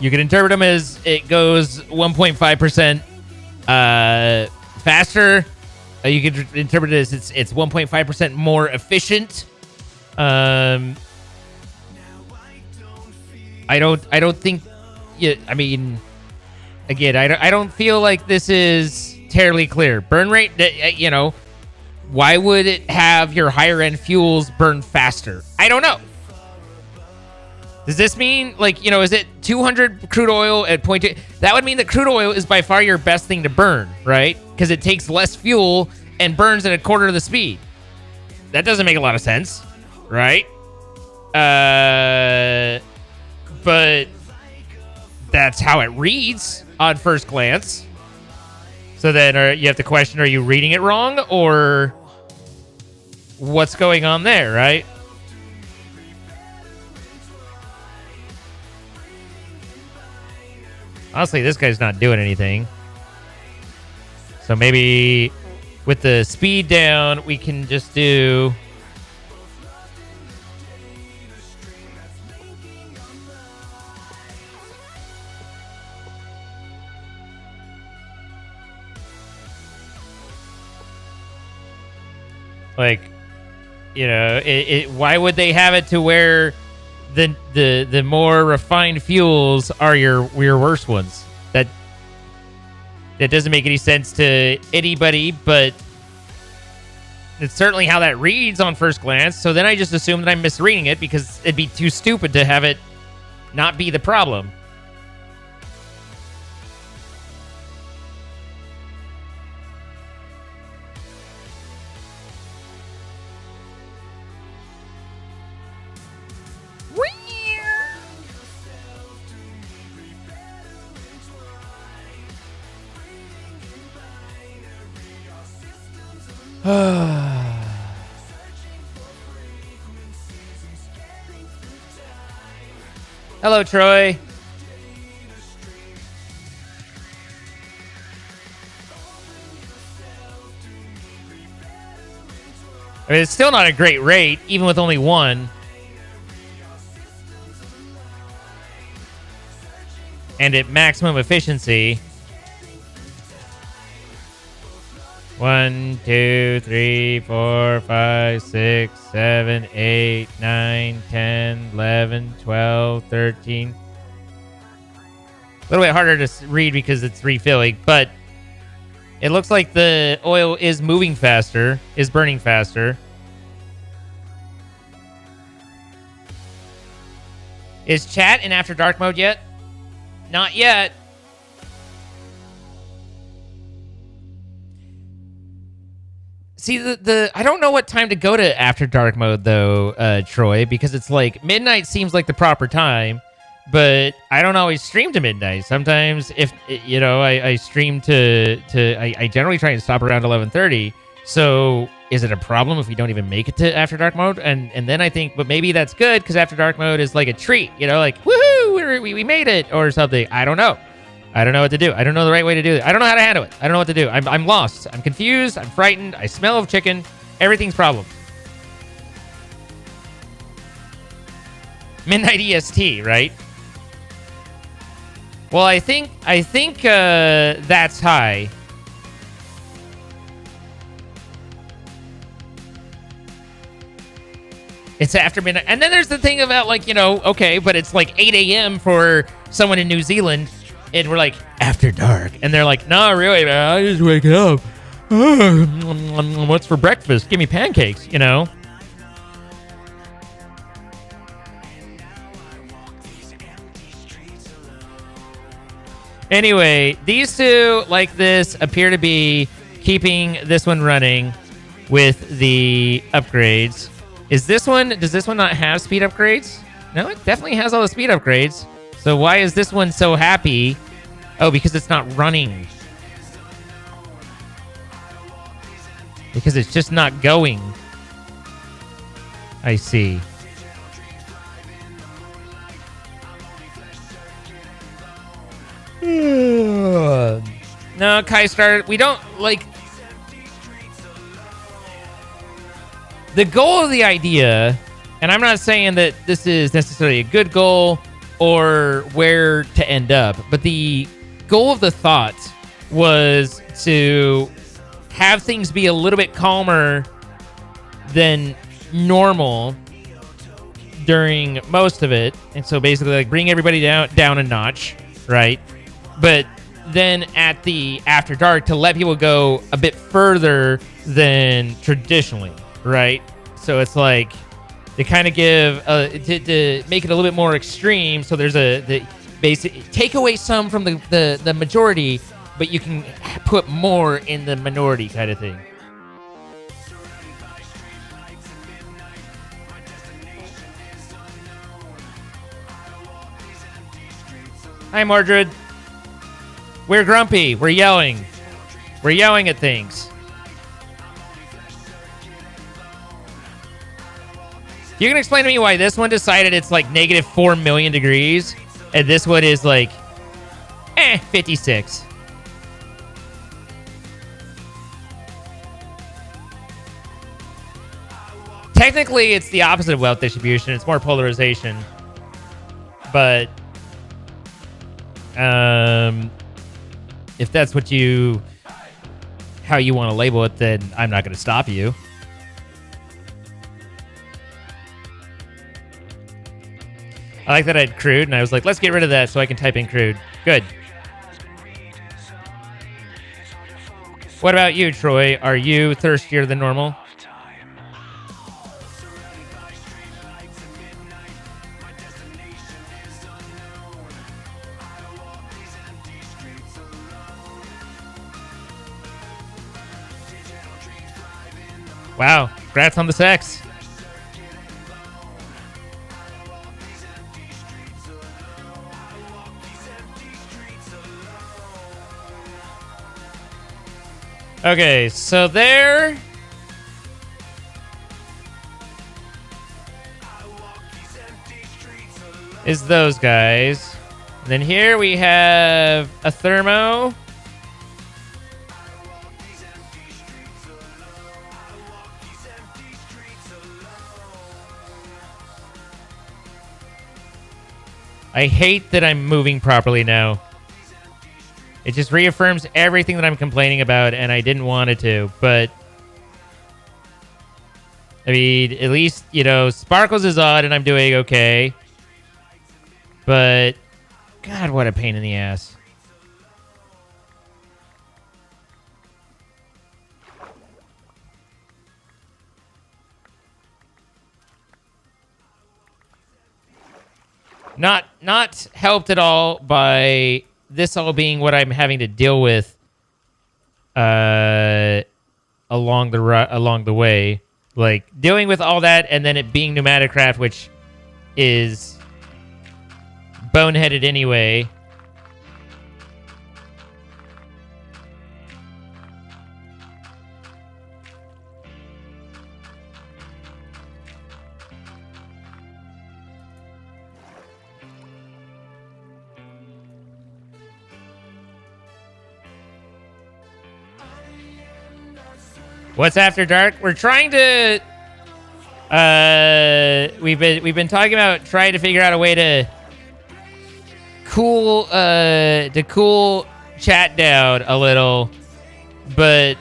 You can interpret them as it goes 1.5% faster. You can interpret it as it's 1.5% more efficient. I don't think. Yeah, I mean, again, I don't feel like this is terribly clear. Burn rate, you know, why would it have your higher end fuels burn faster? I don't know. Does this mean, like, you know, is it 200 crude oil at 0.2? That would mean that crude oil is by far your best thing to burn, right? Because it takes less fuel and burns at a quarter of the speed. That doesn't make a lot of sense, right? But that's how it reads on first glance. So then you have to question, are you reading it wrong? Or what's going on there, right? Honestly, this guy's not doing anything. So maybe with the speed down, we can just do... like, you know, why would they have it to where the more refined fuels are your worst ones? That doesn't make any sense to anybody, but it's certainly how that reads on first glance. So then I just assume that I'm misreading it because it'd be too stupid to have it not be the problem. Hello, Troy. I mean, it's still not a great rate, even with only one. And at maximum efficiency. 1, 2, 3, 4, 5, 6, 7, 8, 9, 10, 11, 12, 13. A little bit harder to read because it's refilling, but it looks like the oil is moving faster, is burning faster. Is chat in After Dark mode yet? Not yet. See, I don't know what time to go to After Dark mode, though, Troy, because it's like midnight seems like the proper time, but I don't always stream to midnight. Sometimes if, you know, I stream I generally try and stop around 11:30. So is it a problem if we don't even make it to After Dark mode? And then I think, but maybe that's good because After Dark mode is like a treat, you know, like, woohoo, we made it or something. I don't know. I don't know what to do. I don't know the right way to do it. I don't know how to handle it. I don't know what to do. I'm lost. I'm confused. I'm frightened. I smell of chicken. Everything's problems. Midnight EST, right? Well, I think that's high. It's after midnight. And then there's the thing about, like, you know, okay, but it's like 8 a.m. for someone in New Zealand. And we're like, after dark. And they're like, no, really, man, I just wake up. What's for breakfast? Give me pancakes, you know? Anyway, these two, like this, appear to be keeping this one running with the upgrades. Does this one not have speed upgrades? No, it definitely has all the speed upgrades. So why is this one so happy? Oh, because it's not running. Because it's just not going. I see. No, Kai-Star, we don't, like... The goal of the idea, and I'm not saying that this is necessarily a good goal or where to end up, but the goal of the thought was to have things be a little bit calmer than normal during most of it. And so basically, like, bring everybody down a notch, right? But then at the after dark to let people go a bit further than traditionally, right? So it's like they kind of give to make it a little bit more extreme. So there's the basic take away some from the majority, but you can put more in the minority kind of thing. Hi, Mordred. We're grumpy. We're yelling. We're yelling at things. You can explain to me why this one decided it's like negative 4 million degrees, and this one is like, 56. Technically, it's the opposite of wealth distribution. It's more polarization. But, if that's what how you want to label it, then I'm not going to stop you. I like that I had crude, and I was like, let's get rid of that so I can type in crude. Good. What about you, Troy? Are you thirstier than normal? Wow, congrats on the sex. Okay, so there is those guys. And then here we have a thermo. I hate that I'm moving properly now. It just reaffirms everything that I'm complaining about, and I didn't want it to, but... I mean, at least, you know, Sparkles is odd and I'm doing okay. But... God, what a pain in the ass. Not helped at all by this all being what I'm having to deal with along the way, like dealing with all that, and then it being pneumatic craft, which is boneheaded anyway. What's after dark? We're trying to. We've been talking about trying to figure out a way to cool chat down a little, but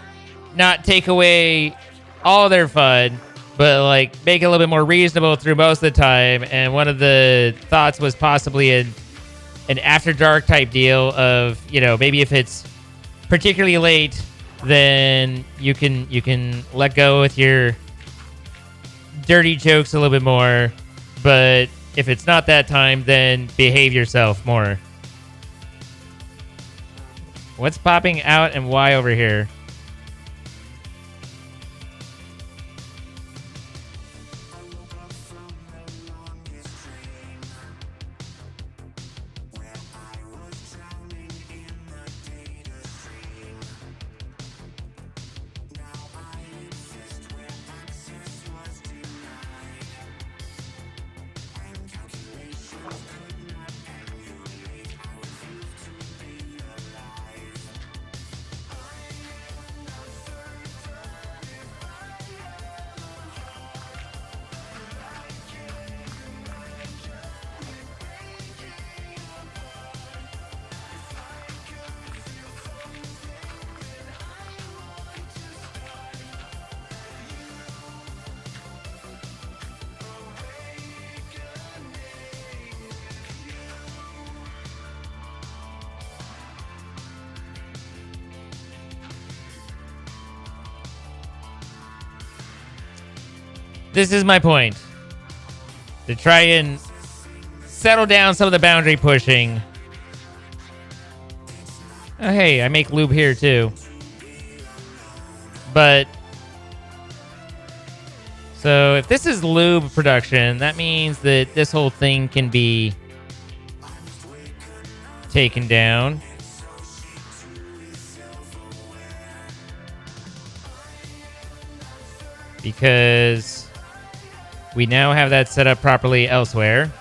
not take away all their fun, but like make it a little bit more reasonable through most of the time. And one of the thoughts was possibly an after dark type deal of, you know, maybe if it's particularly late, then you can let go with your dirty jokes a little bit more, but if it's not that time, then behave yourself more. What's popping out and why over here? This is my point. To try and settle down some of the boundary pushing. Oh, hey, I make lube here too. But so if this is lube production, that means that this whole thing can be taken down. Because we now have that set up properly elsewhere.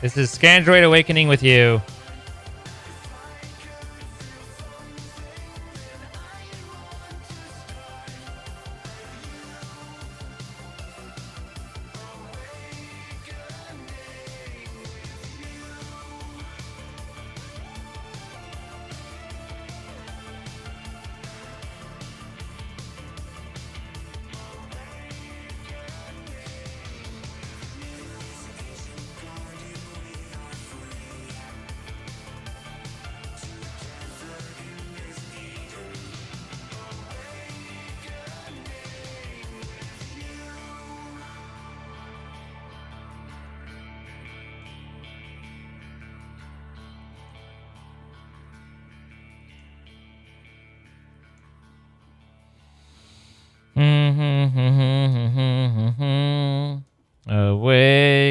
This is Scandroid Awakening with you.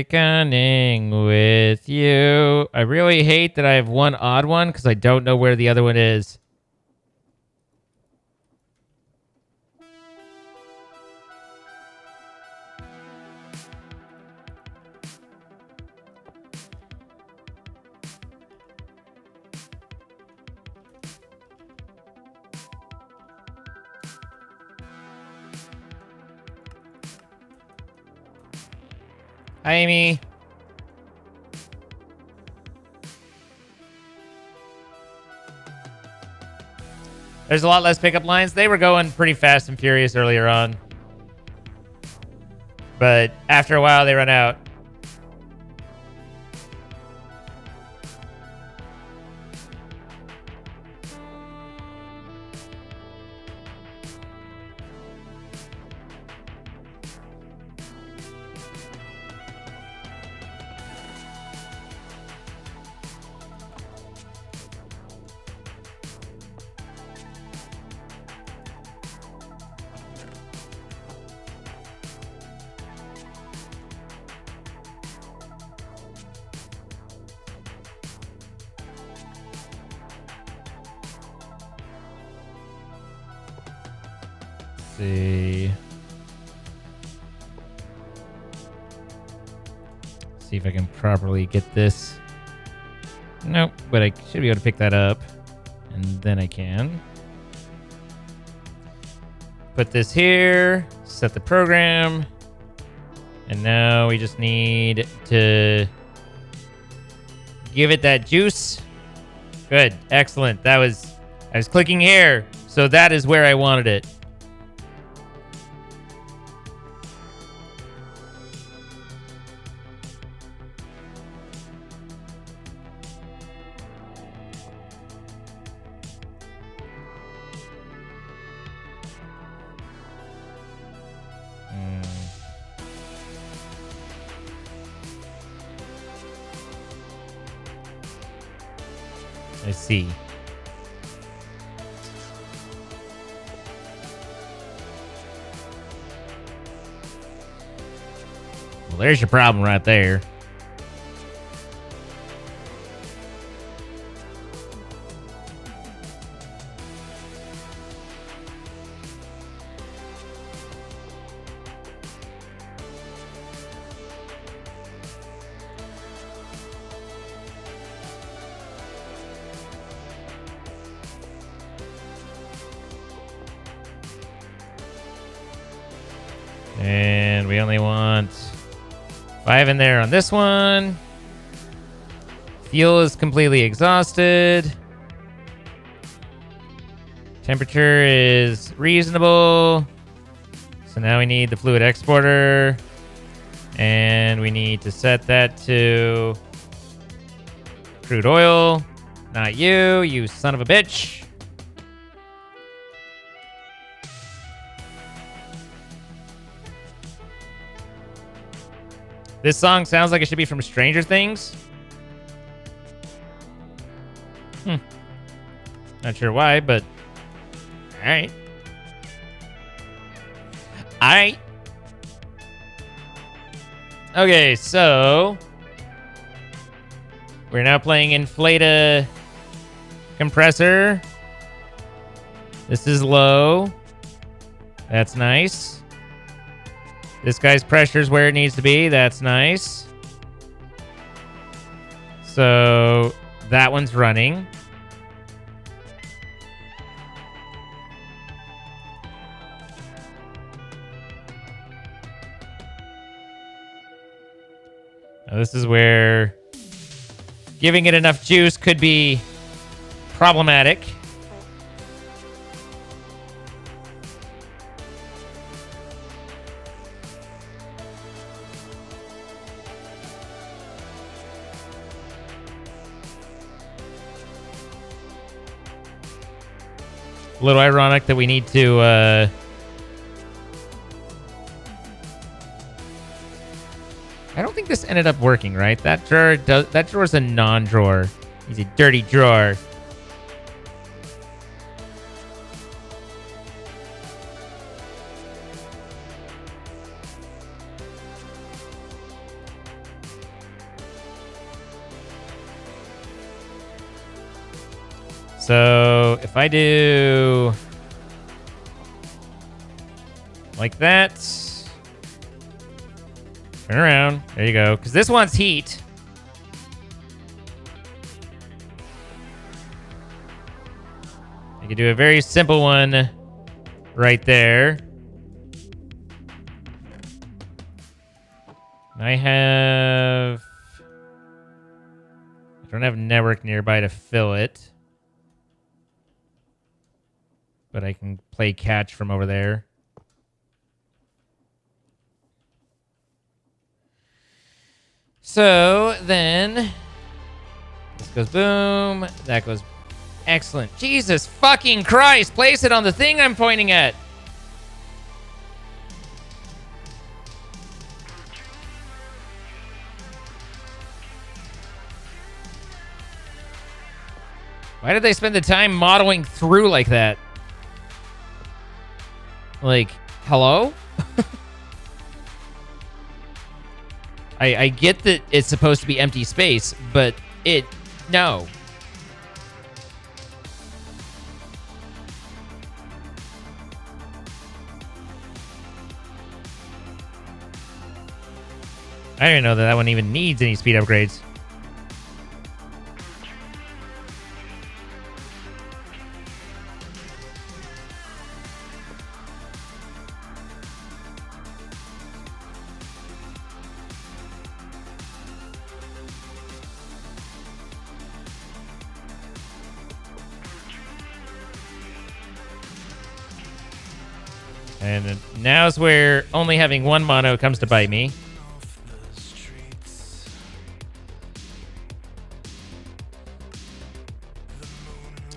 Awakening with you. I really hate that I have one odd one because I don't know where the other one is. Hi, Amy. There's a lot less pickup lines. They were going pretty fast and furious earlier on. But after a while, they run out. See if I can properly get this. Nope, but I should be able to pick that up. And then I can. Put this here, set the program. And now we just need to give it that juice. Good, excellent. I was clicking here, so that is where I wanted it. I see. Well, there's your problem right there. And we only want 5 in there on this one. Fuel is completely exhausted. Temperature is reasonable. So now we need the fluid exporter. And we need to set that to crude oil. Not you, you son of a bitch. This song sounds like it should be from Stranger Things. Not sure why, but alright. Alright. Okay, so we're now playing Inflata Compressor. This is low. That's nice. This guy's pressure's where it needs to be. That's nice. So that one's running. Now this is where giving it enough juice could be problematic. A little ironic that we need to I don't think this ended up working, right? That drawer's a non-drawer. He's a dirty drawer. So if I do like that, turn around, there you go, because this wants heat. I could do a very simple one right there. I don't have network nearby to fill it. But I can play catch from over there. So then this goes boom. That goes excellent. Jesus fucking Christ. Place it on the thing I'm pointing at. Why did they spend the time modeling through like that? Like, hello? I get that it's supposed to be empty space, but no. I didn't know that one even needs any speed upgrades. And now's where only having one mono comes to bite me.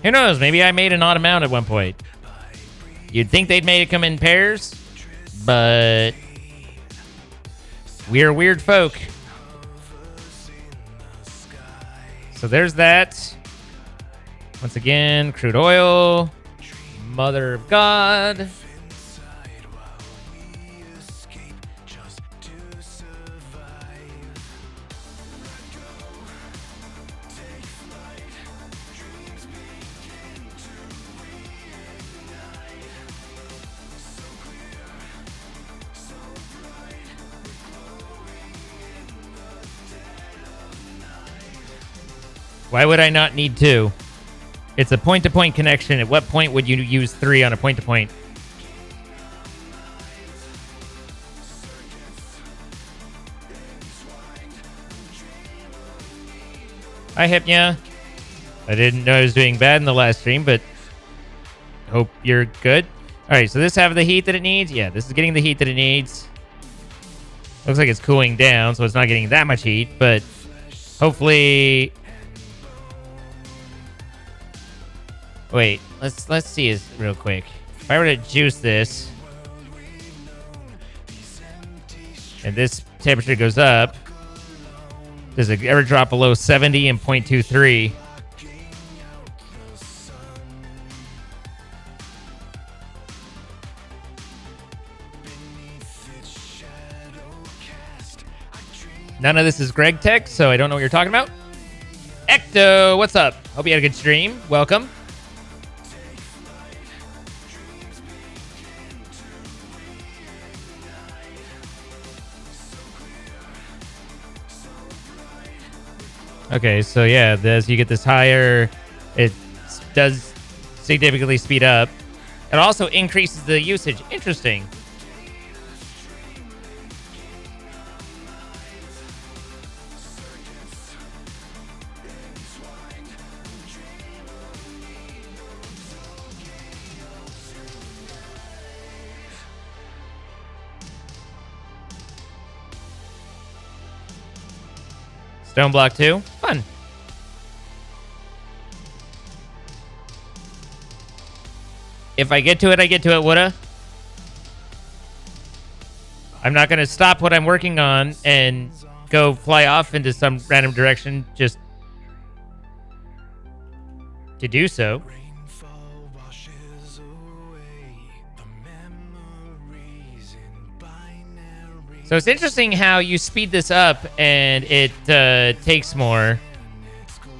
Who knows? Maybe I made an odd amount at one point. You'd think they'd made it come in pairs, but we're weird folk. So there's that. Once again, crude oil, mother of God. Why would I not need 2? It's a point-to-point connection. At what point would you use 3 on a point-to-point? Hi, Hypnia. I didn't know I was doing bad in the last stream, but hope you're good. All right, so this have the heat that it needs? Yeah, this is getting the heat that it needs. Looks like it's cooling down, so it's not getting that much heat, but hopefully... Wait, let's see this real quick. If I were to juice this, and this temperature goes up, does it ever drop below 70 and 0.23? None of this is Greg Tech, so I don't know what you're talking about. Ecto, what's up? Hope you had a good stream. Welcome. Okay, so yeah, as you get this higher, it does significantly speed up. It also increases the usage. Interesting. Stone block 2. Fun. If I get to it, I get to it, woulda. I'm not going to stop what I'm working on and go fly off into some random direction just to do so. So it's interesting how you speed this up and it takes more.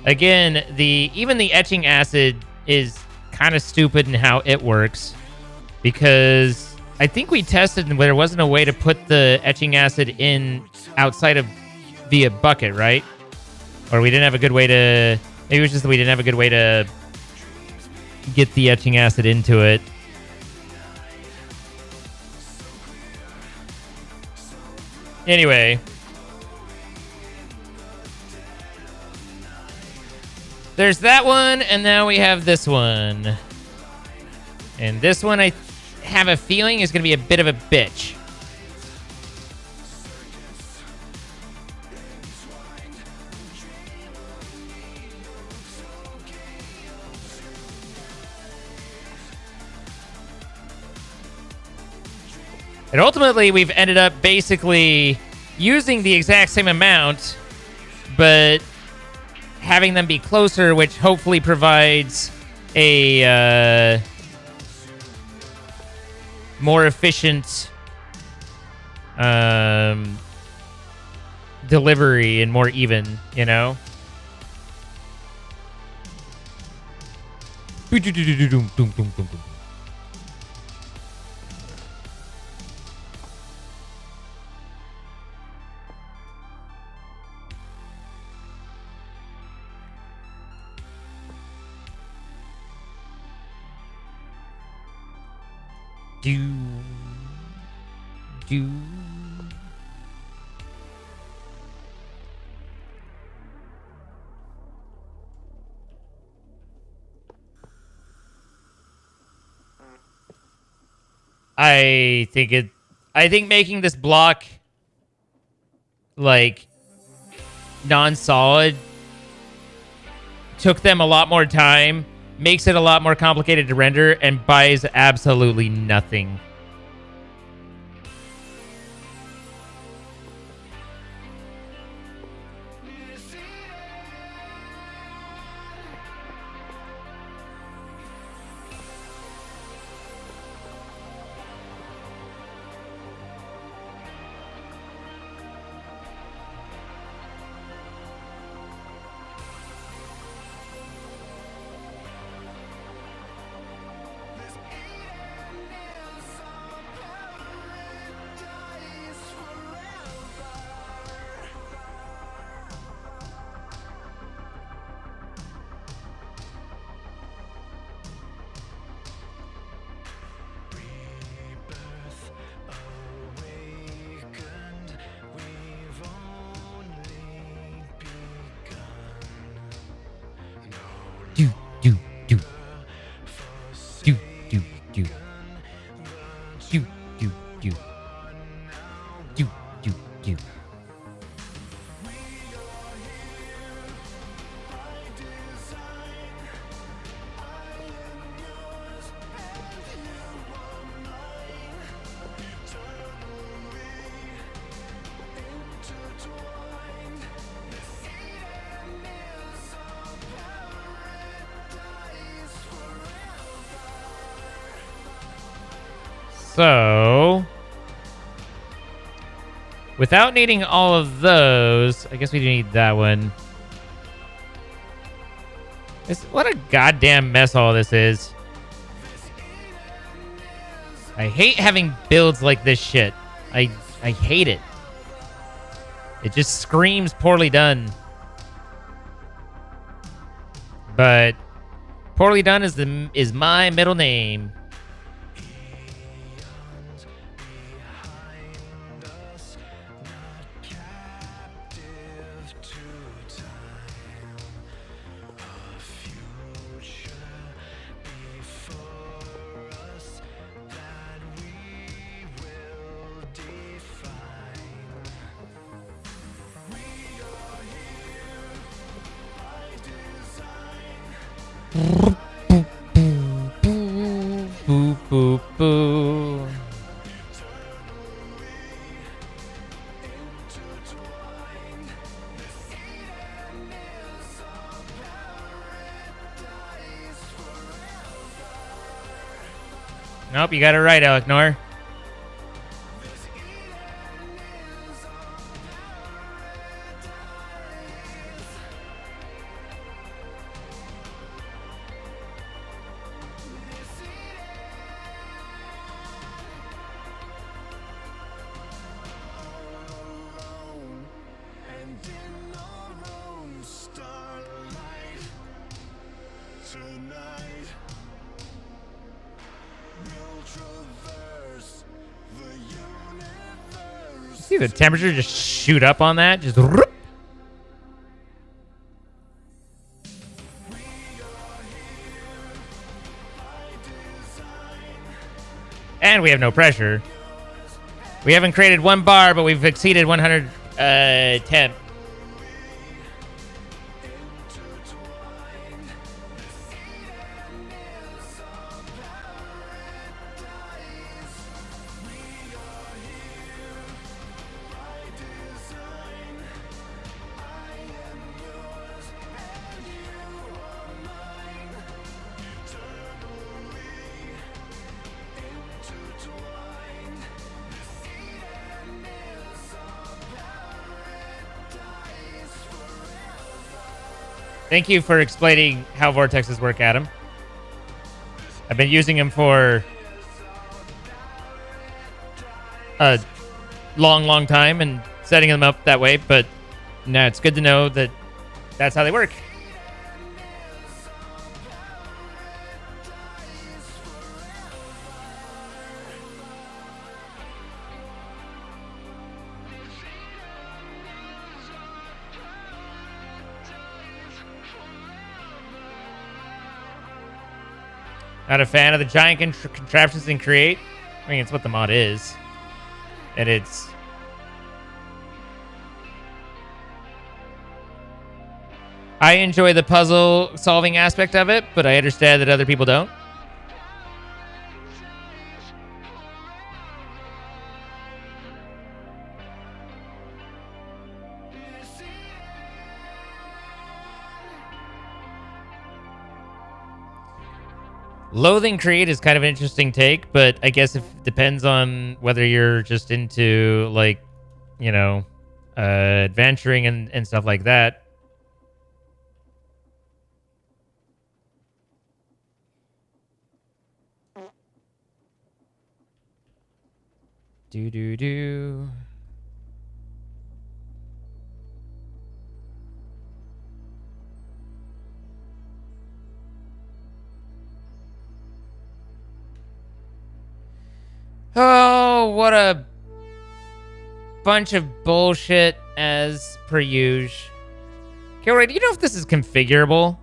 Again, even the etching acid is kind of stupid in how it works, because I think we tested and there wasn't a way to put the etching acid in outside of via bucket, right? Or we didn't have a good way to... Maybe it was just that we didn't have a good way to get the etching acid into it. Anyway. There's that one, and now we have this one. And this one, I have a feeling, is going to be a bit of a bitch. And ultimately, we've ended up basically using the exact same amount, but having them be closer, which hopefully provides a more efficient delivery and more even, you know? Do. I think making this block like non-solid took them a lot more time, makes it a lot more complicated to render, and buys absolutely nothing. So, without needing all of those, I guess we do need that one. What a goddamn mess all this is. I hate having builds like this shit. I hate it. It just screams poorly done. But poorly done is my middle name. Boo, boo, boo. Nope, you got it right, Alec Nor. See the temperature just shoot up on that? Just whoop. And we have no pressure. We haven't created one bar, but we've exceeded 100 temp. Thank you for explaining how vortexes work, Adam. I've been using them for a long time and setting them up that way, but no, it's good to know that that's how they work. Not a fan of the giant contraptions in Create. I mean, it's what the mod is. And it's... I enjoy the puzzle solving aspect of it, but I understand that other people don't. Loathing Create is kind of an interesting take, but I guess it depends on whether you're just into, like, you know, adventuring and stuff like that. Do. Oh, what a bunch of bullshit as per usual. Kilroy, do you know if this is configurable?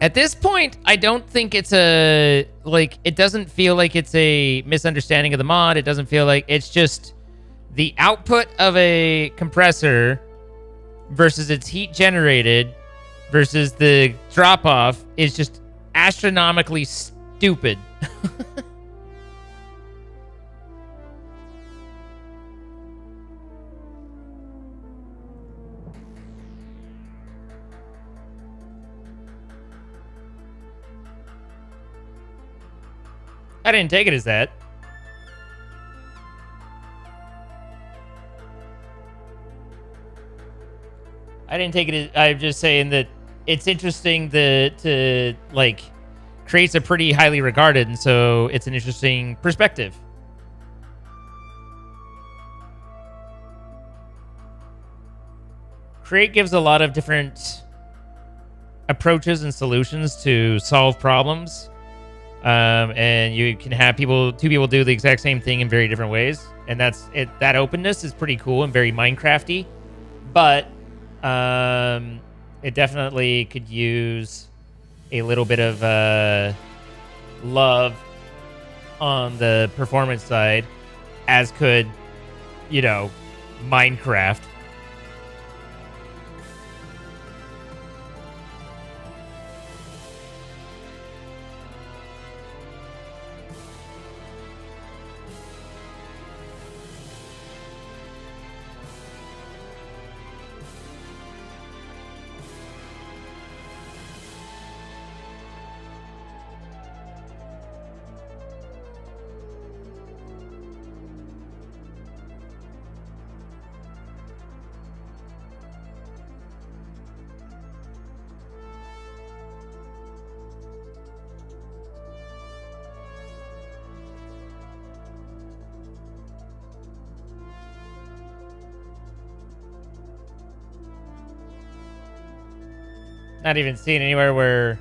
At this point, I don't think it's a, like, it doesn't feel like it's a misunderstanding of the mod. It doesn't feel like it's just the output of a compressor versus its heat generated versus the drop-off is just astronomically stupid. I didn't take it as that. I didn't take it as... I'm just saying that it's interesting to like, Create's a pretty highly regarded, and so it's an interesting perspective. Create gives a lot of different approaches and solutions to solve problems. And you can have two people do the exact same thing in very different ways. And that's it. That openness is pretty cool and very Minecrafty, but it definitely could use a little bit of love on the performance side, as could, you know, Minecraft. Not even seeing anywhere where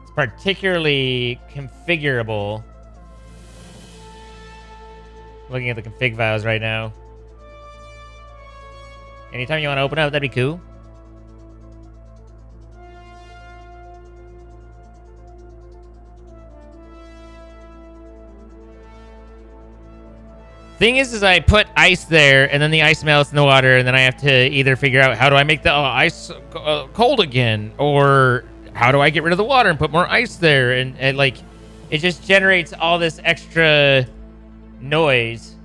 it's particularly configurable. Looking at the config files right now. Anytime you want to open up, that'd be cool. Thing is I put ice there, and then the ice melts in the water, and then I have to either figure out how do I make the ice cold again, or how do I get rid of the water and put more ice there, and like, it just generates all this extra noise.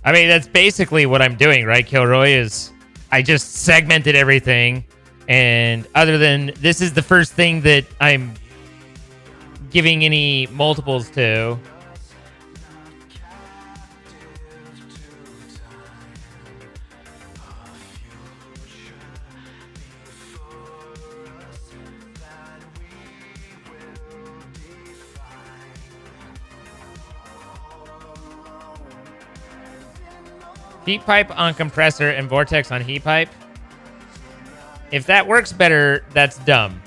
I mean, that's basically what I'm doing, right, Kilroy? Is I just segmented everything, and other than this is the first thing that I'm giving any multiples to. Heat pipe on compressor and vortex on heat pipe. If that works better, that's dumb.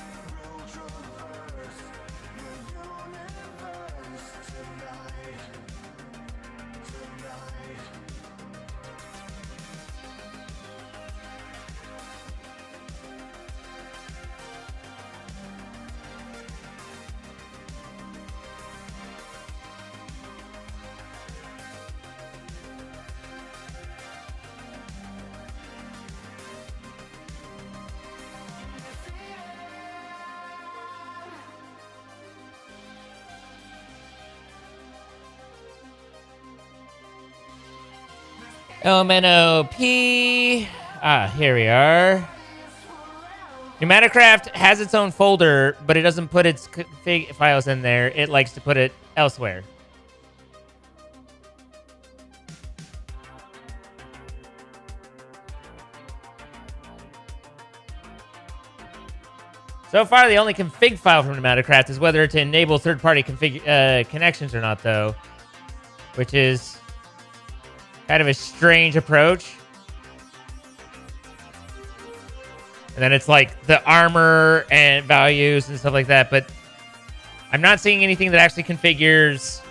LMNOP. Here we are. Pneumaticraft has its own folder, but it doesn't put its config files in there. It likes to put it elsewhere. So far, the only config file from Pneumaticraft is whether to enable third-party config connections or not, though, which is kind of a strange approach. And then it's like the armor and values and stuff like that, but I'm not seeing anything that actually configures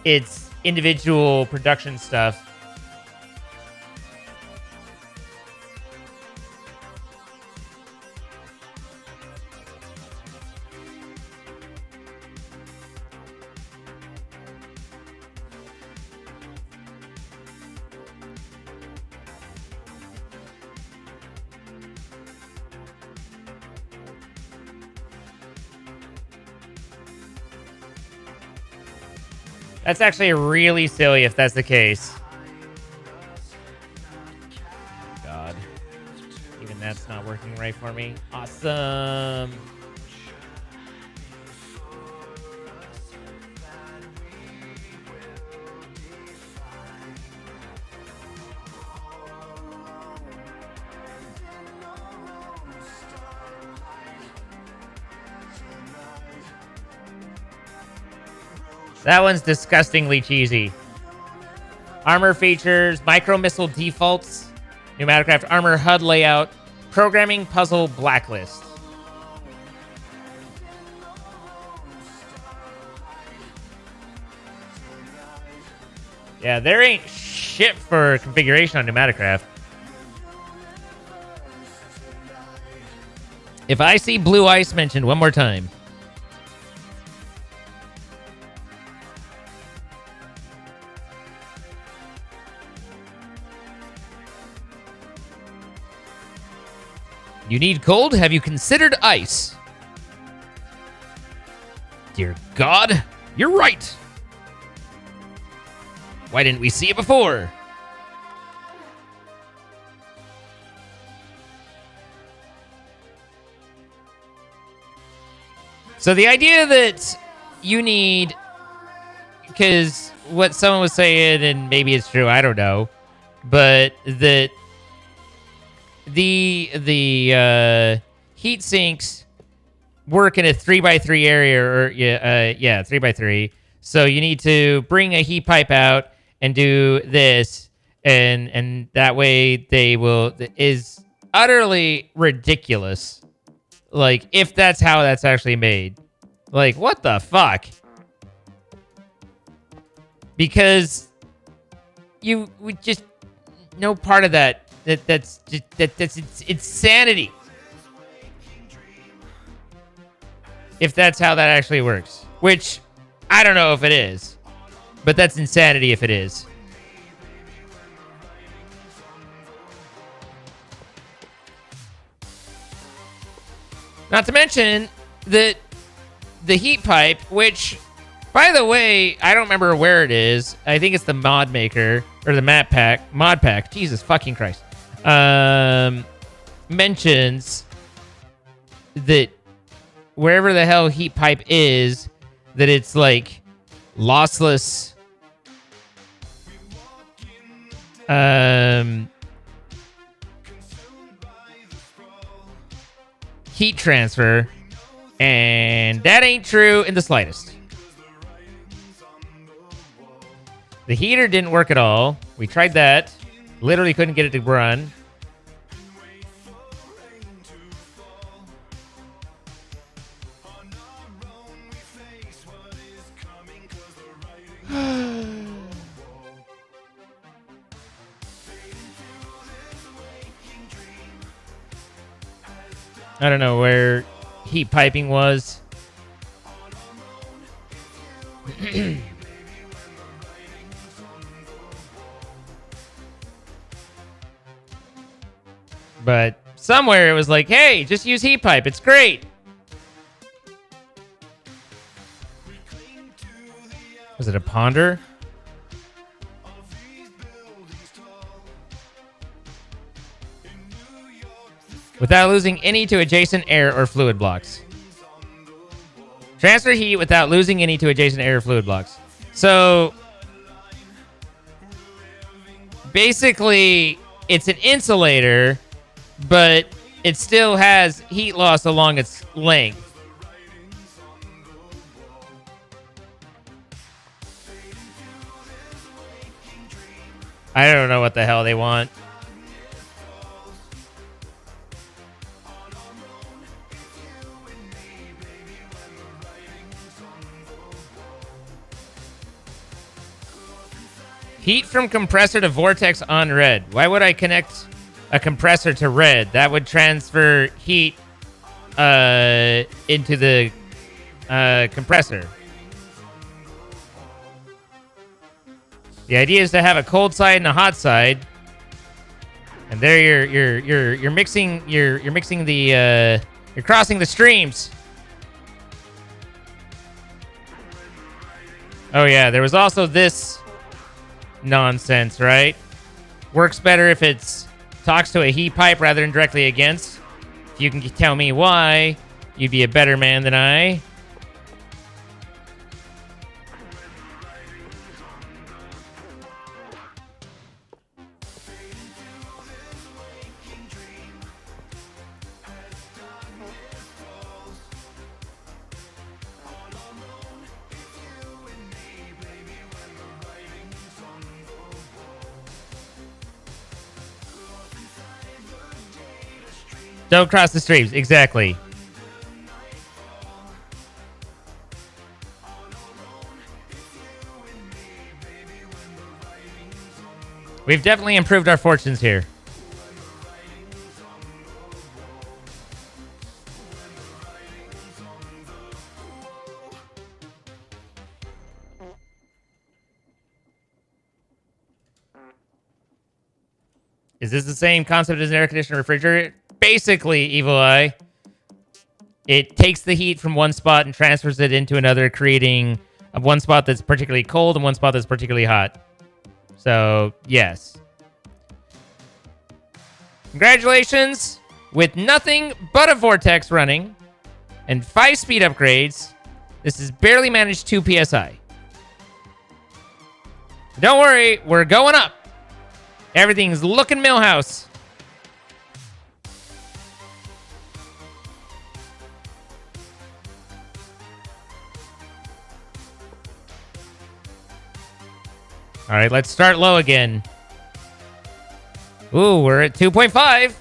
its individual production stuff. That's actually really silly if that's the case. God. Even that's not working right for me. Awesome. That one's disgustingly cheesy. Armor features, micro missile defaults, Pneumaticraft armor HUD layout, programming puzzle blacklist. Yeah, there ain't shit for configuration on Pneumaticraft. If I see blue ice mentioned one more time, you need cold? Have you considered ice? Dear God, you're right. Why didn't we see it before? So the idea that you need, because what someone was saying, and maybe it's true, I don't know, but that the heat sinks work in a 3x3 area, or 3x3. So you need to bring a heat pipe out and do this, and that way they will is utterly ridiculous. Like, if that's how that's actually made. Like, what the fuck? Because we just no part of that's insanity. If that's how that actually works, which I don't know if it is, but that's insanity if it is. Not to mention that the heat pipe, which, by the way, I don't remember where it is. I think it's the mod maker or the mod pack. Jesus fucking Christ. Mentions that wherever the hell heat pipe is, that it's like lossless heat transfer, and that ain't true in the slightest. The heater didn't work at all. We tried that. Literally couldn't get it to run. I don't know where heat piping was. But somewhere it was like, hey, just use heat pipe. It's great. Was it a ponder? Without losing any to adjacent air or fluid blocks. Transfer heat without losing any to adjacent air or fluid blocks. So basically, it's an insulator, but it still has heat loss along its length. I don't know what the hell they want. Heat from compressor to vortex on red. Why would I connect a compressor to red? That would transfer heat into the compressor. The idea is to have a cold side and a hot side, and there you're mixing the you're crossing the streams. Oh yeah, there was also this nonsense, right? Works better if it's talks to a heat pipe rather than directly against. If you can tell me why, you'd be a better man than I. Don't cross the streams. Exactly. We've definitely improved our fortunes here. Is this the same concept as an air conditioner refrigerator? Basically, Evil Eye. It takes the heat from one spot and transfers it into another, creating one spot that's particularly cold and one spot that's particularly hot. So, yes. Congratulations! With nothing but a vortex running and 5 speed upgrades, this has barely managed 2 PSI. Don't worry, we're going up. Everything's looking Millhouse. All right, let's start low again. Ooh, we're at 2.5.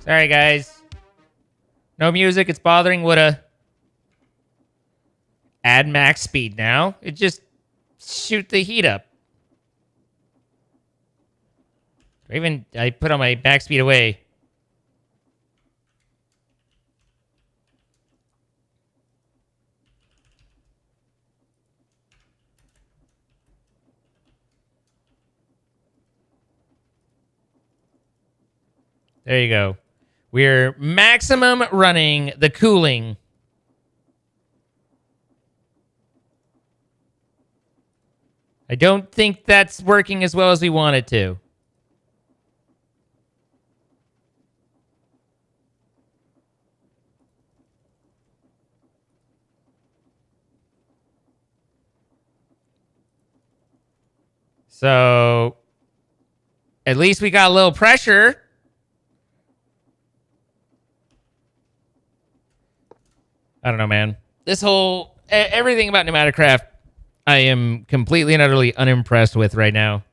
Sorry, guys. No music. It's bothering Woulda. Add max speed now. It just shoot the heat up. I put on my max speed away. There you go. We're maximum running the cooling. I don't think that's working as well as we want it to. So, at least we got a little pressure. I don't know, man. This whole... everything about Pneumaticraft, I am completely and utterly unimpressed with right now.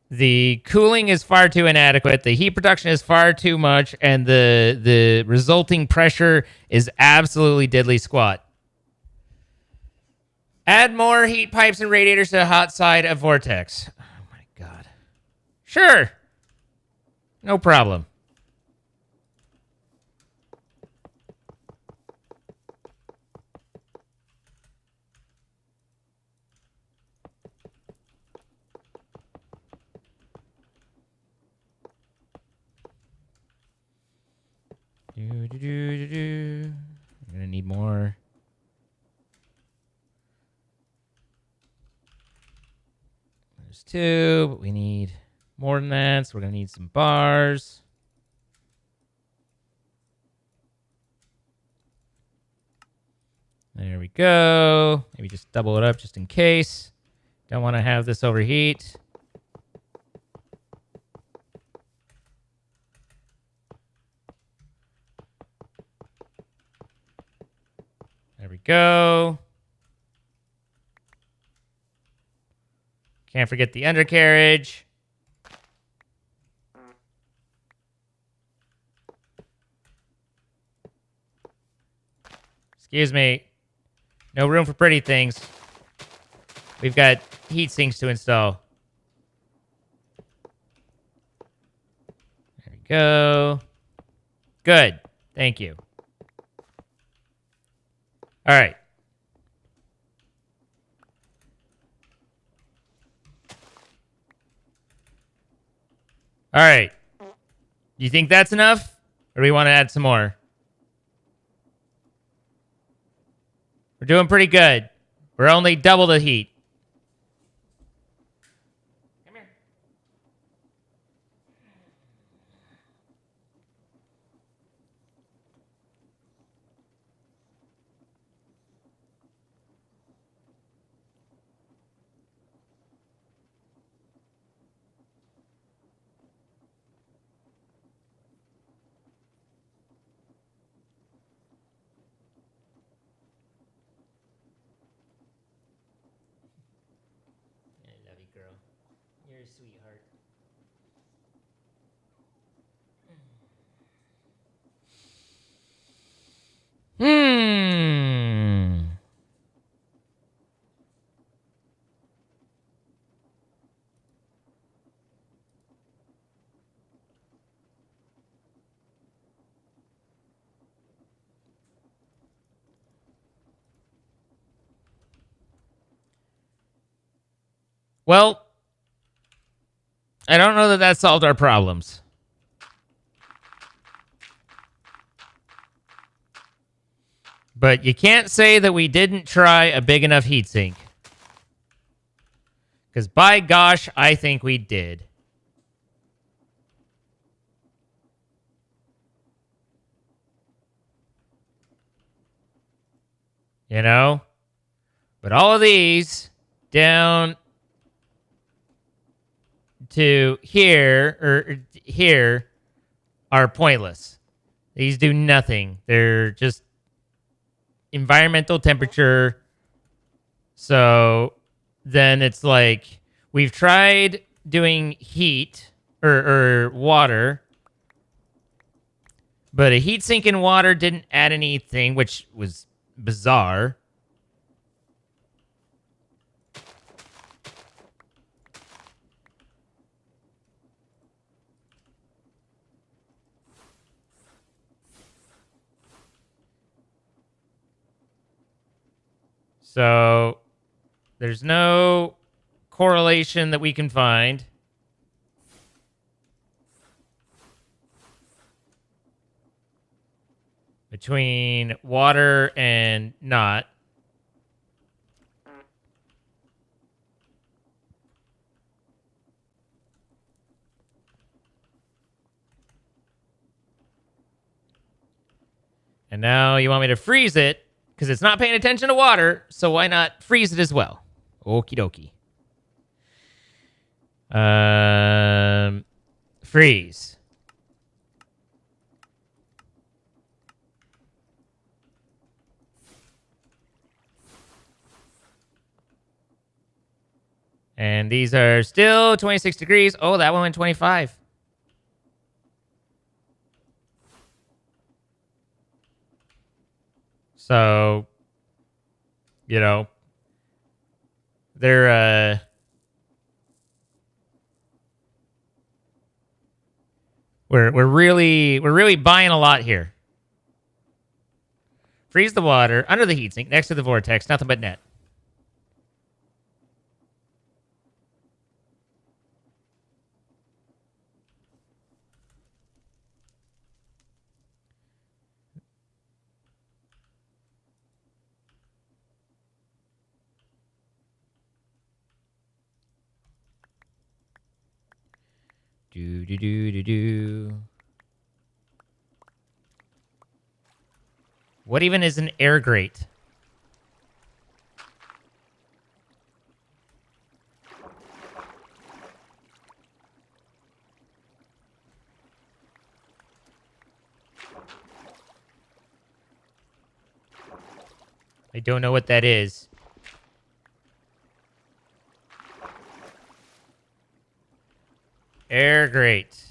The cooling is far too inadequate. The heat production is far too much. And the resulting pressure is absolutely diddly squat. Add more heat pipes and radiators to the hot side of Vortex. Oh, my God. Sure. No problem. I'm gonna need more. There's 2, but we need more than that, so we're gonna need some bars. There we go. Maybe just double it up just in case. Don't want to have this overheat. There we go. Can't forget the undercarriage. Excuse me. No room for pretty things. We've got heat sinks to install. There we go. Good. Thank you. All right. All right. You think that's enough? Or do we want to add some more? We're doing pretty good. We're only double the heat. Come here. I love you, girl. You're a sweetheart. Well, I don't know that that solved our problems. But you can't say that we didn't try a big enough heatsink. Because by gosh, I think we did. You know? But all of these down to here, or here, are pointless. These do nothing. They're just environmental temperature. So then it's like, we've tried doing heat or water, but a heat sink in water didn't add anything, which was bizarre. So there's no correlation that we can find. Between water and not. And now you want me to freeze it because it's not paying attention to water, so why not freeze it as well? Okie dokie. Freeze. And these are still 26 degrees. Oh, that one went 25. So, you know, they're we're really buying a lot here. Freeze the water under the heatsink next to the vortex, nothing but net. Do do do do do. What even is an air grate? I don't know what that is. Air grate.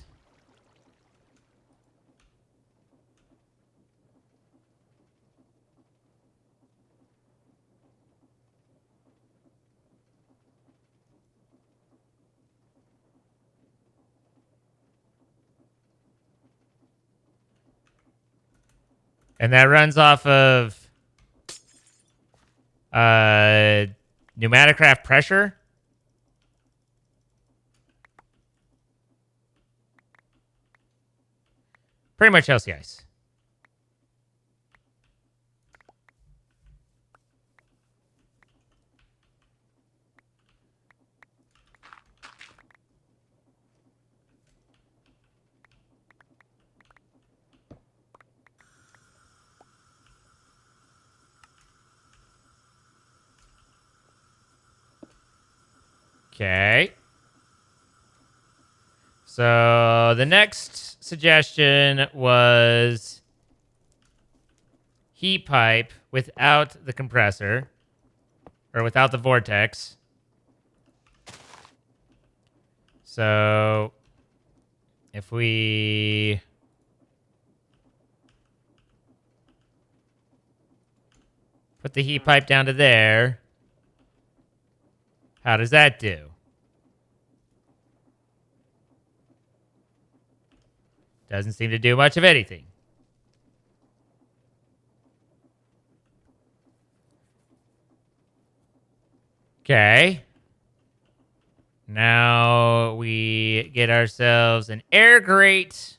And that runs off of pneumatic craft pressure. Pretty much Chelsea ice. Okay. So the next suggestion was heat pipe without the compressor or without the vortex. So if we put the heat pipe down to there, how does that do? Doesn't seem to do much of anything. Okay. Now we get ourselves an air grate.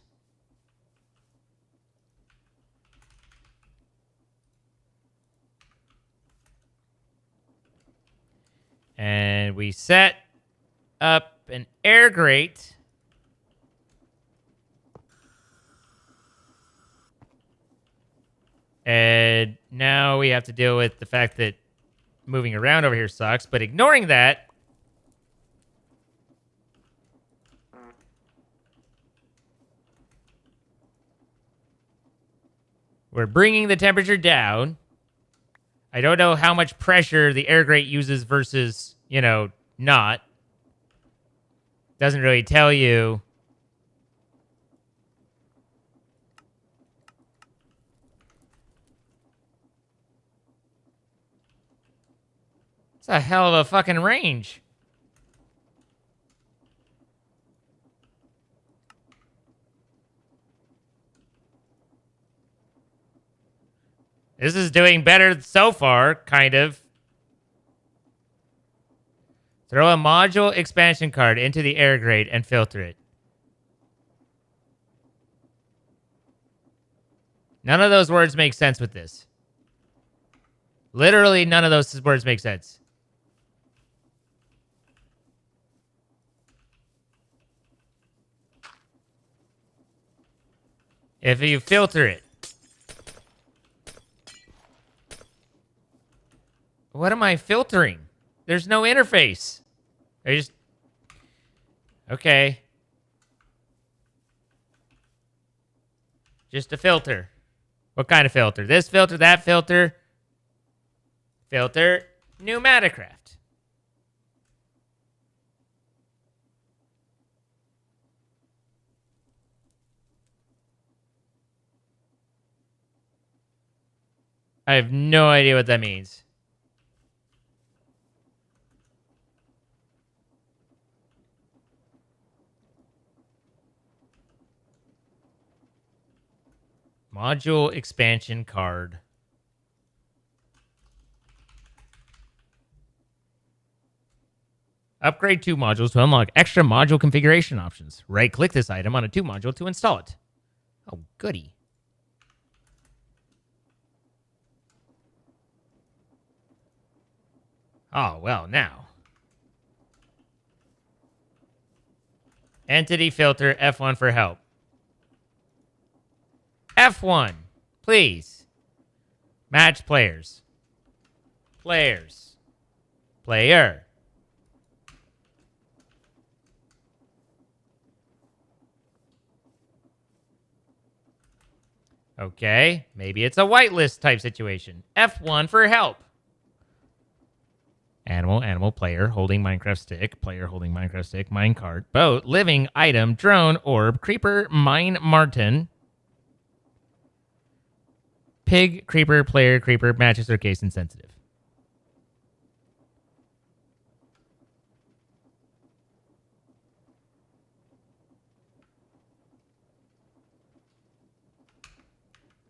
And we set up an air grate. And now we have to deal with the fact that moving around over here sucks, but ignoring that, we're bringing the temperature down. I don't know how much pressure the air grate uses versus, not. Doesn't really tell you. It's a hell of a fucking range. This is doing better so far, kind of. Throw a module expansion card into the air grate and filter it. None of those words make sense with this. Literally none of those words make sense. If you filter it. What am I filtering? There's no interface. I just... Okay. Just a filter. What kind of filter? This filter, that filter. Filter Pneumaticraft. I have no idea what that means. Module expansion card. Upgrade 2 modules to unlock extra module configuration options. Right-click this item on a 2 module to install it. Oh, goody. Oh, well, now. Entity filter F1 for help. F1, please. Match players. Players. Player. Okay, maybe it's a whitelist type situation. F1 for help. Animal, player, holding Minecraft stick, player holding Minecraft stick, minecart, boat, living, item, drone, orb, creeper, mine, martin, pig, creeper, player, creeper, matches or case insensitive.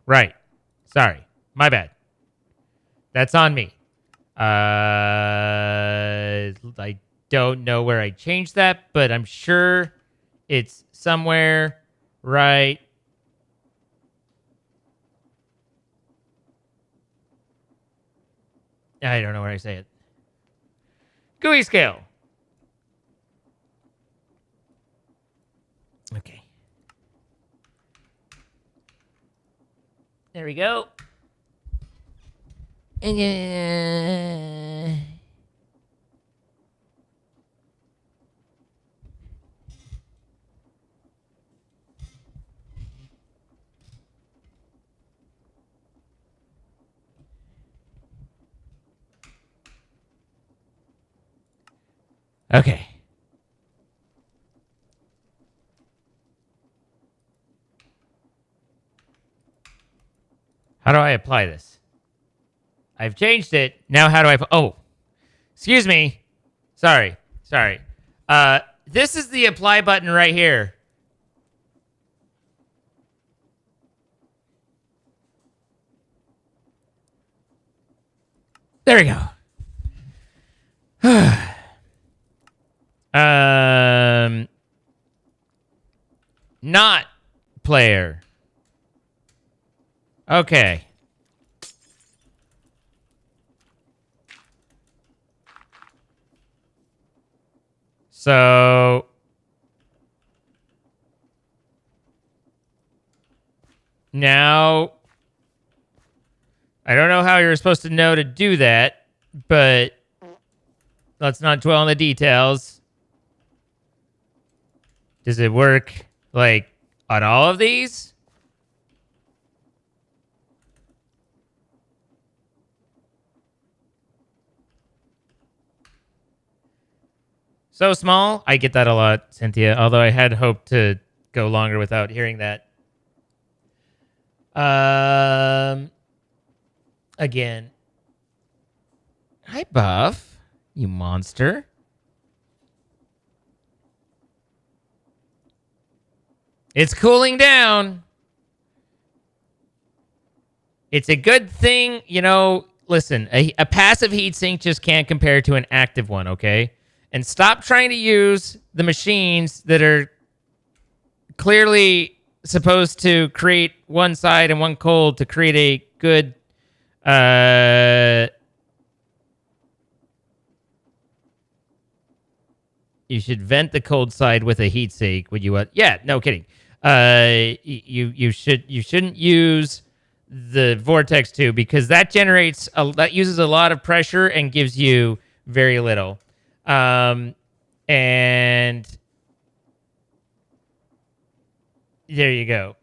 Right. Sorry. My bad. That's on me. I don't know where I changed that, but I'm sure it's somewhere right. I don't know where I say it. GUI scale. Okay. There we go. Okay. How do I apply this? I've changed it. Now how do I... Oh. Excuse me. Sorry. This is the apply button right here. There we go. Not player. Okay. So now I don't know how you're supposed to know to do that, but let's not dwell on the details. Does it work, like, on all of these? So small? I get that a lot, Cynthia, although I had hoped to go longer without hearing that. Again. Hi, Buff. You monster. It's cooling down. It's a good thing, you know, listen, a passive heatsink just can't compare to an active one, okay? And stop trying to use the machines that are clearly supposed to create one side and one cold to create a good, you should vent the cold side with a heatsink. Would you? Yeah, no kidding. You shouldn't use the vortex tube because that that uses a lot of pressure and gives you very little. And there you go.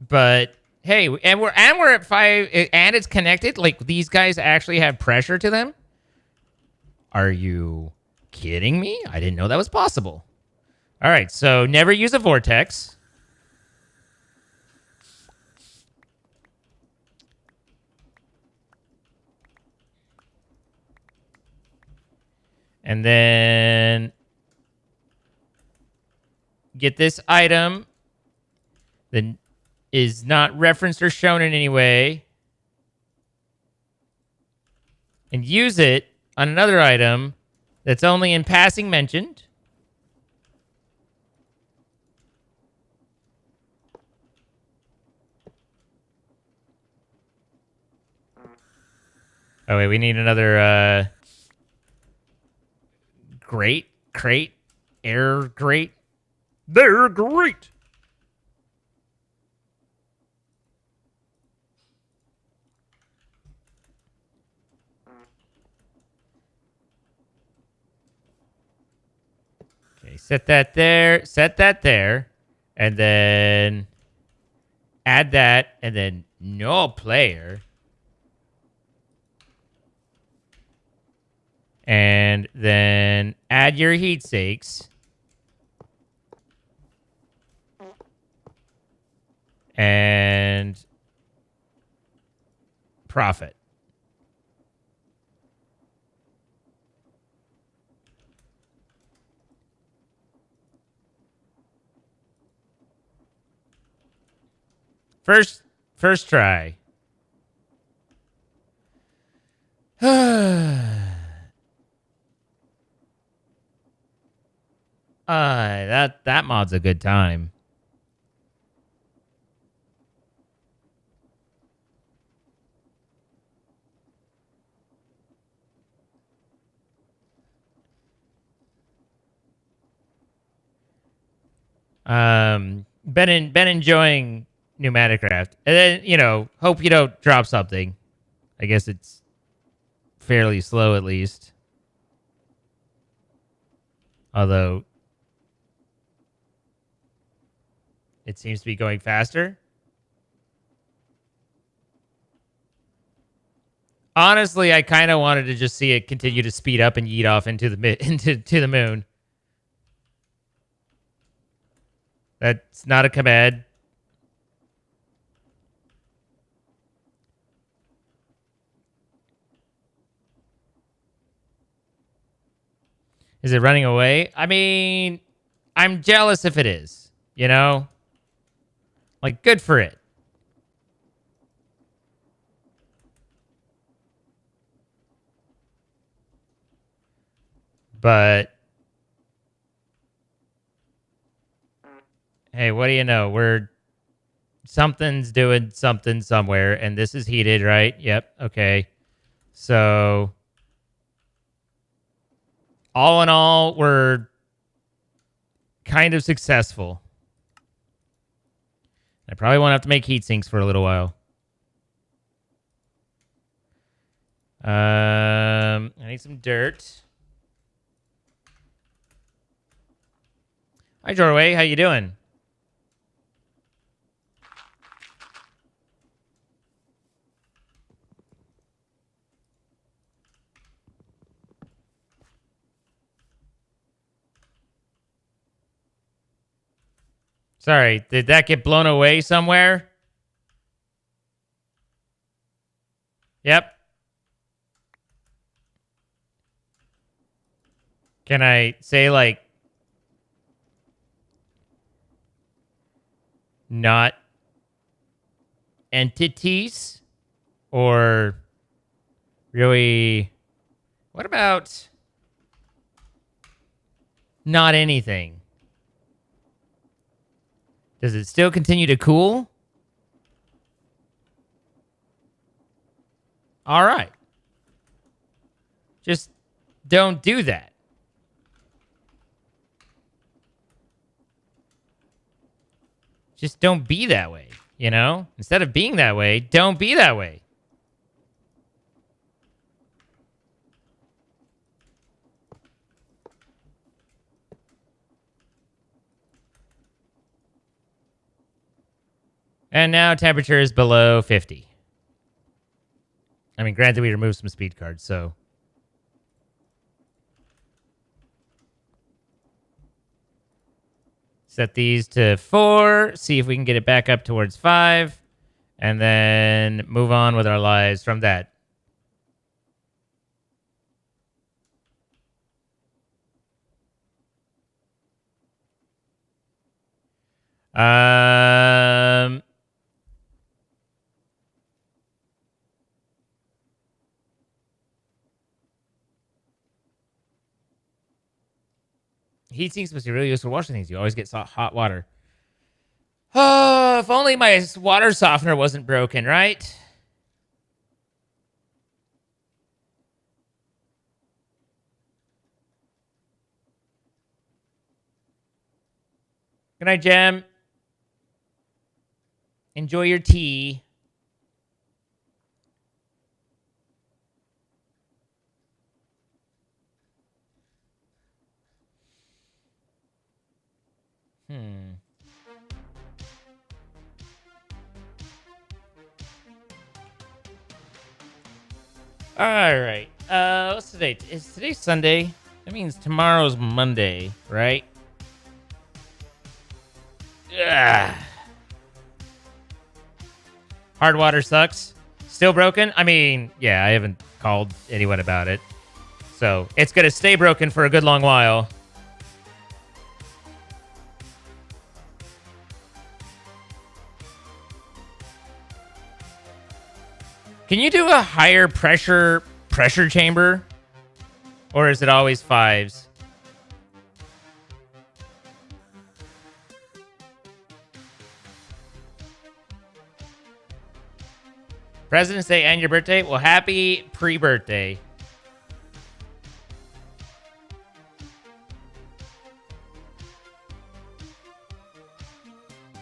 But hey, and we're at 5, and it's connected. Like these guys actually have pressure to them. Are you kidding me? I didn't know that was possible. All right, so never use a vortex. And then get this item that is not referenced or shown in any way. And use it on another item that's only in passing mentioned. Oh, wait, we need another, crate, air grate. They're great. Okay, set that there, and then add that, and then no player. And then add your heat sinks. And profit. First try. That mod's a good time. Been enjoying pneumatic craft. And then, you know, hope you don't drop something. I guess it's fairly slow at least. Although it seems to be going faster. Honestly, I kind of wanted to just see it continue to speed up and yeet off into the moon. That's not a command. Is it running away? I mean, I'm jealous if it is, you know? Like, good for it. But hey, what do you know? We're something's doing something somewhere, and this is heated, right? Yep. Okay. So, all in all, we're kind of successful. I probably won't have to make heat sinks for a little while. I need some dirt. Hi, Jorway. How you doing? Sorry, did that get blown away somewhere? Yep. Can I say, like, not entities? Or really, what about not anything? Does it still continue to cool? All right. Just don't do that. Just don't be that way, you know? Instead of being that way, don't be that way. And now temperature is below 50. I mean, granted, we removed some speed cards, so... Set these to 4. See if we can get it back up towards 5. And then move on with our lives from that. Heat sinks must be really useful for washing things. You always get hot water. Oh, if only my water softener wasn't broken, right? Good night, Jem. Enjoy your tea. All right. What's today? Is today Sunday? That means tomorrow's Monday, right? Ugh. Hard water sucks. Still broken? I mean, yeah, I haven't called anyone about it. So it's going to stay broken for a good long while. Can you do a higher pressure chamber? Or is it always 5s? President's Day and your birthday? Well, happy pre-birthday.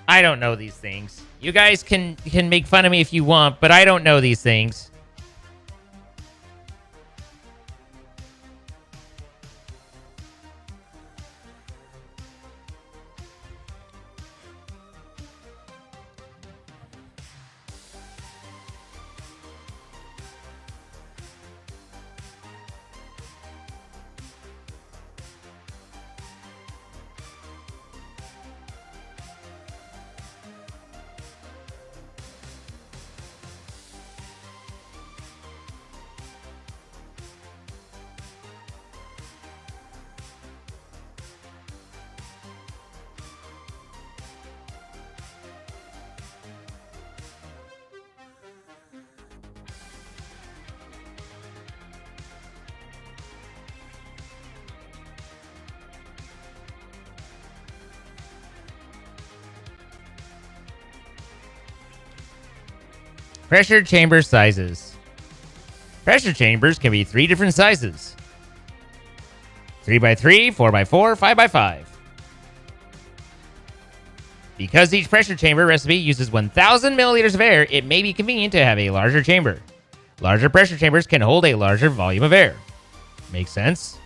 I don't know these things. You guys can make fun of me if you want, but I don't know these things. Pressure chamber sizes. Pressure chambers can be 3 different sizes. 3x3, 4x4, 5x5. Because each pressure chamber recipe uses 1,000 milliliters of air, it may be convenient to have a larger chamber. Larger pressure chambers can hold a larger volume of air. Makes sense?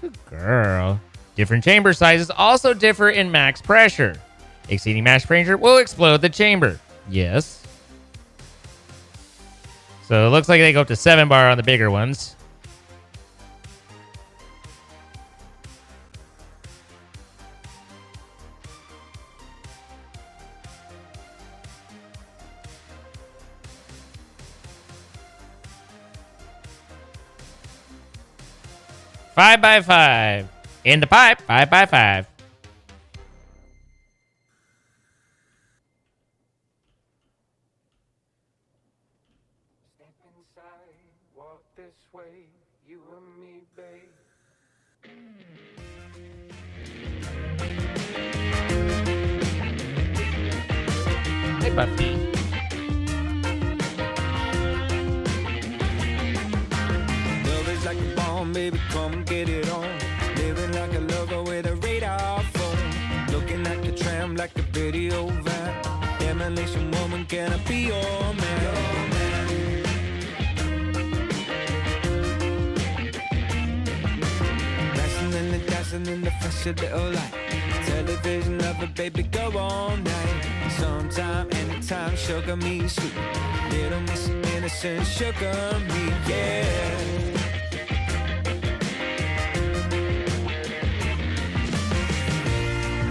Good girl. Different chamber sizes also differ in max pressure. Exceeding max pressure will explode the chamber. Yes. So it looks like they go up to 7 bar on the bigger ones. Five by 5. In the pipe, 5 by 5. Step inside, walk this way, you and me, babe. Hey, Buffy. Love is like a bomb, baby, come get it on. Living like a lover with a radar phone. Looking at the tram like a video van. Demolition woman, can I be your man? Dancing in the flash of little light. Television lover, baby, go all night. Sometime, anytime, sugar me sweet. Little miss innocent, sugar me, yeah.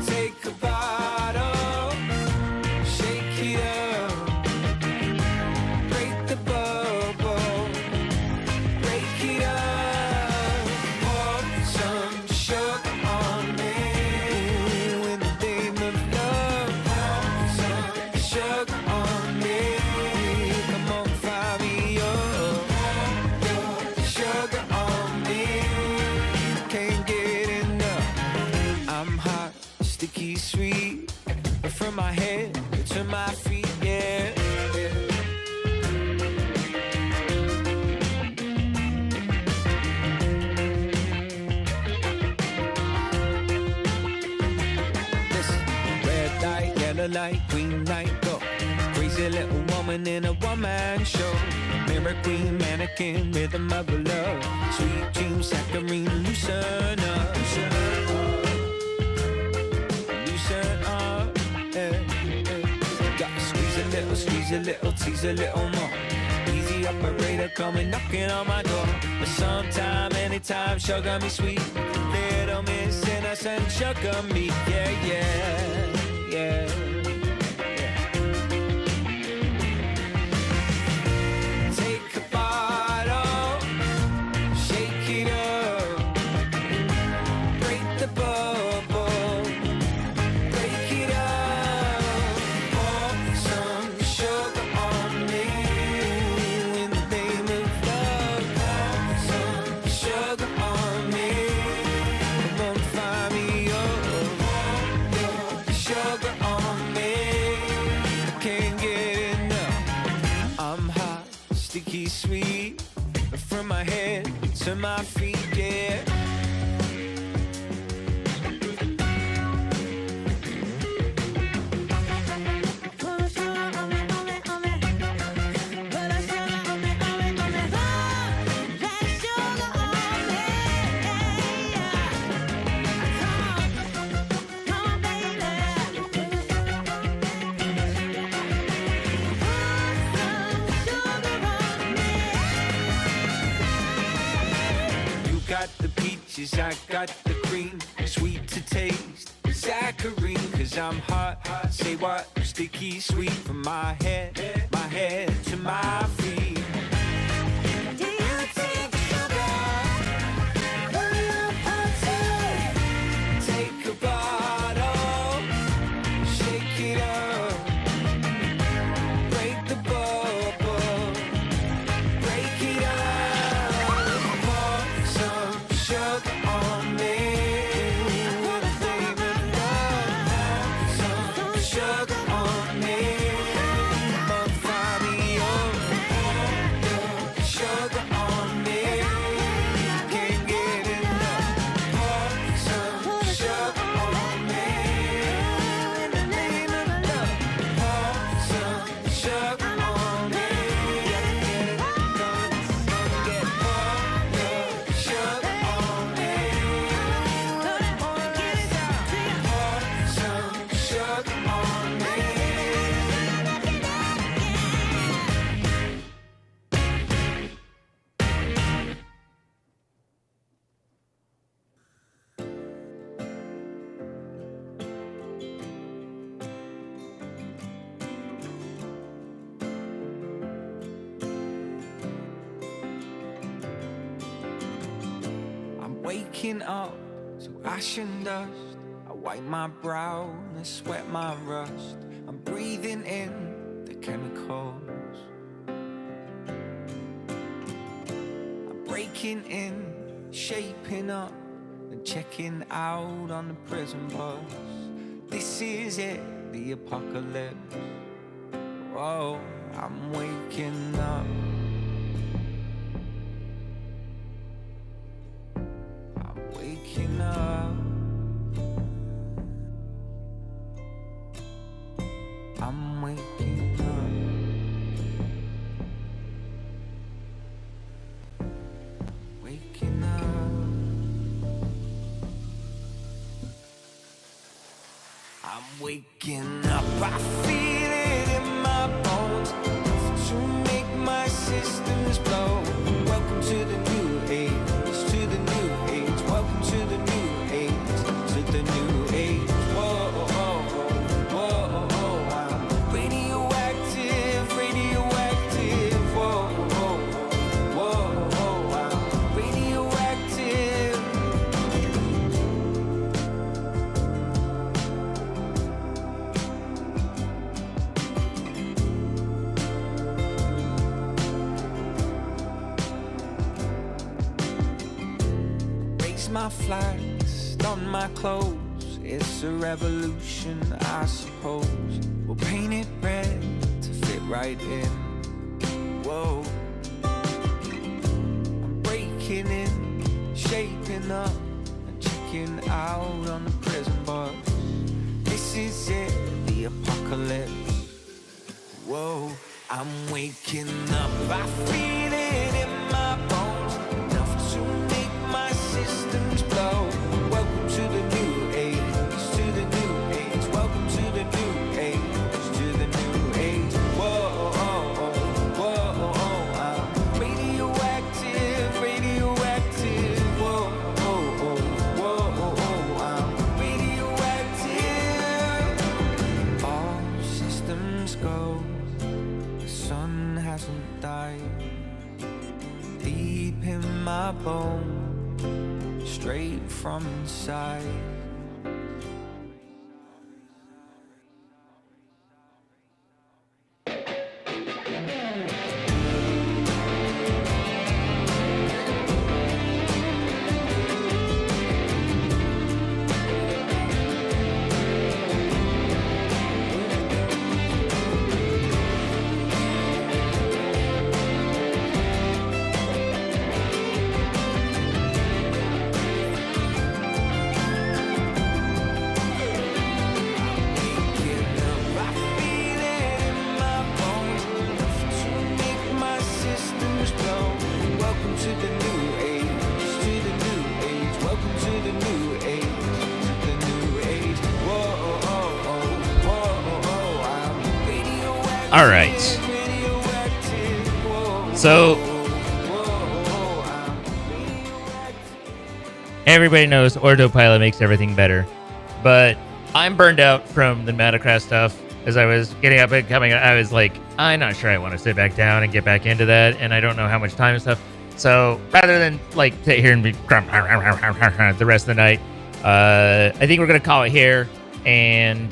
Take a bottle, shake it up, break the bubble, break it up, pour some sugar on me with the name of love. Pour some sugar on me, come on, fire me up. Pour sugar on me, can't get enough. I'm hot, sticky, sweet, from my head to my feet, yeah. Listen, red light, yellow light, green light, go. Crazy little woman in a one-man show. Mirror queen, mannequin, rhythm of love. Sweet dream, saccharine, loosen up. Loosen up, yeah, yeah. Gotta squeeze a little, tease a little more. Easy operator coming knocking on my door. But sometime, anytime, sugar me sweet. Little miss innocent, sugar me, yeah, yeah, yeah. Take a bottle, shake it up, break the bubble, break it up, pour some sugar on me in the name of love. Pour some sugar on me, come on, fire me up. Pour sugar on me, I can't get enough. I'm hot, sticky, sweet, from my head to my feet, yeah. You got the peaches, I got the cream, sweet to taste, saccharine, cause I'm hot, say what, sticky, sweet, from my head to my feet. Do you take sugar? Take a bottle, shake it up, break the bubble, break it up, pour some sugar on me with the name of love. Some sugar waking up to ash and dust. I wipe my brow and sweat my rust. I'm breathing in the chemicals. I'm breaking in, shaping up, and checking out on the prison bus. This is it, the apocalypse. Whoa, I'm waking up. I'm waking up. I'm waking up. Waking up. I'm waking up. I feel it in my bones to make my systems blow. Welcome to the new age, to the new age. Welcome to the new age, to the new age. Whoa, whoa, whoa, whoa. I'm radioactive, radioactive. Whoa, whoa, whoa, whoa. I'm radioactive. Raise my flags, don my clothes. It's a revolution, I suppose. We'll paint it red to fit right in. Whoa. I'm breaking in, shaping up, and checking out on the prison bus. This is it, the apocalypse. Whoa, I'm waking up. I feel it in my bones, enough to make my systems blow. Welcome to the new age, to the new age. Welcome to the new age, to the new age. Whoa, whoa, whoa, whoa. I'm radioactive, radioactive. Whoa, whoa, whoa, whoa. I'm radioactive. All systems go. The sun hasn't died. Deep in my bone, straight from inside. All right. So everybody knows autopilot makes everything better, but I'm burned out from the Metacraft stuff. As I was getting up and coming, I was like, I'm not sure I want to sit back down and get back into that, and I don't know how much time and stuff. So rather than like sit here and be the rest of the night, I think we're gonna call it here and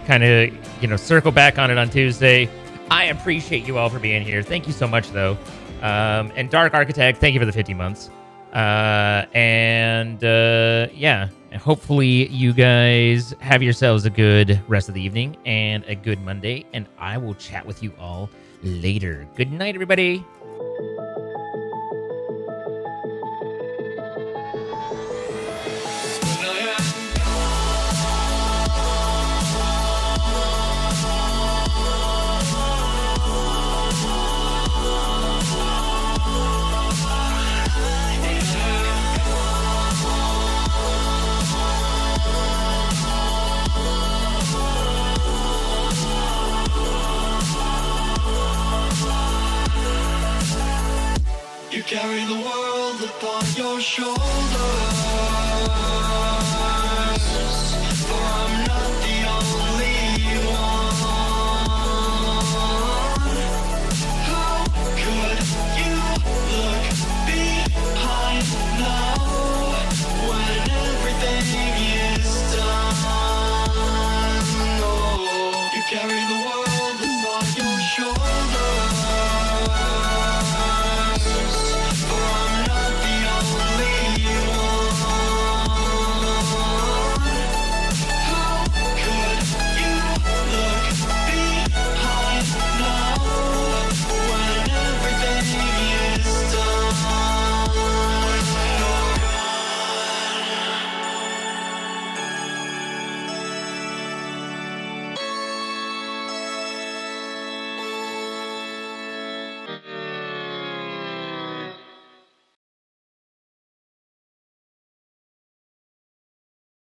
kind of circle back on it on Tuesday. I appreciate you all for being here. Thank you so much, though. And Dark Architect, thank you for the 50 months. Yeah, and hopefully you guys have yourselves a good rest of the evening and a good Monday, and I will chat with you all later. Good night, everybody. You carry the world upon your shoulders.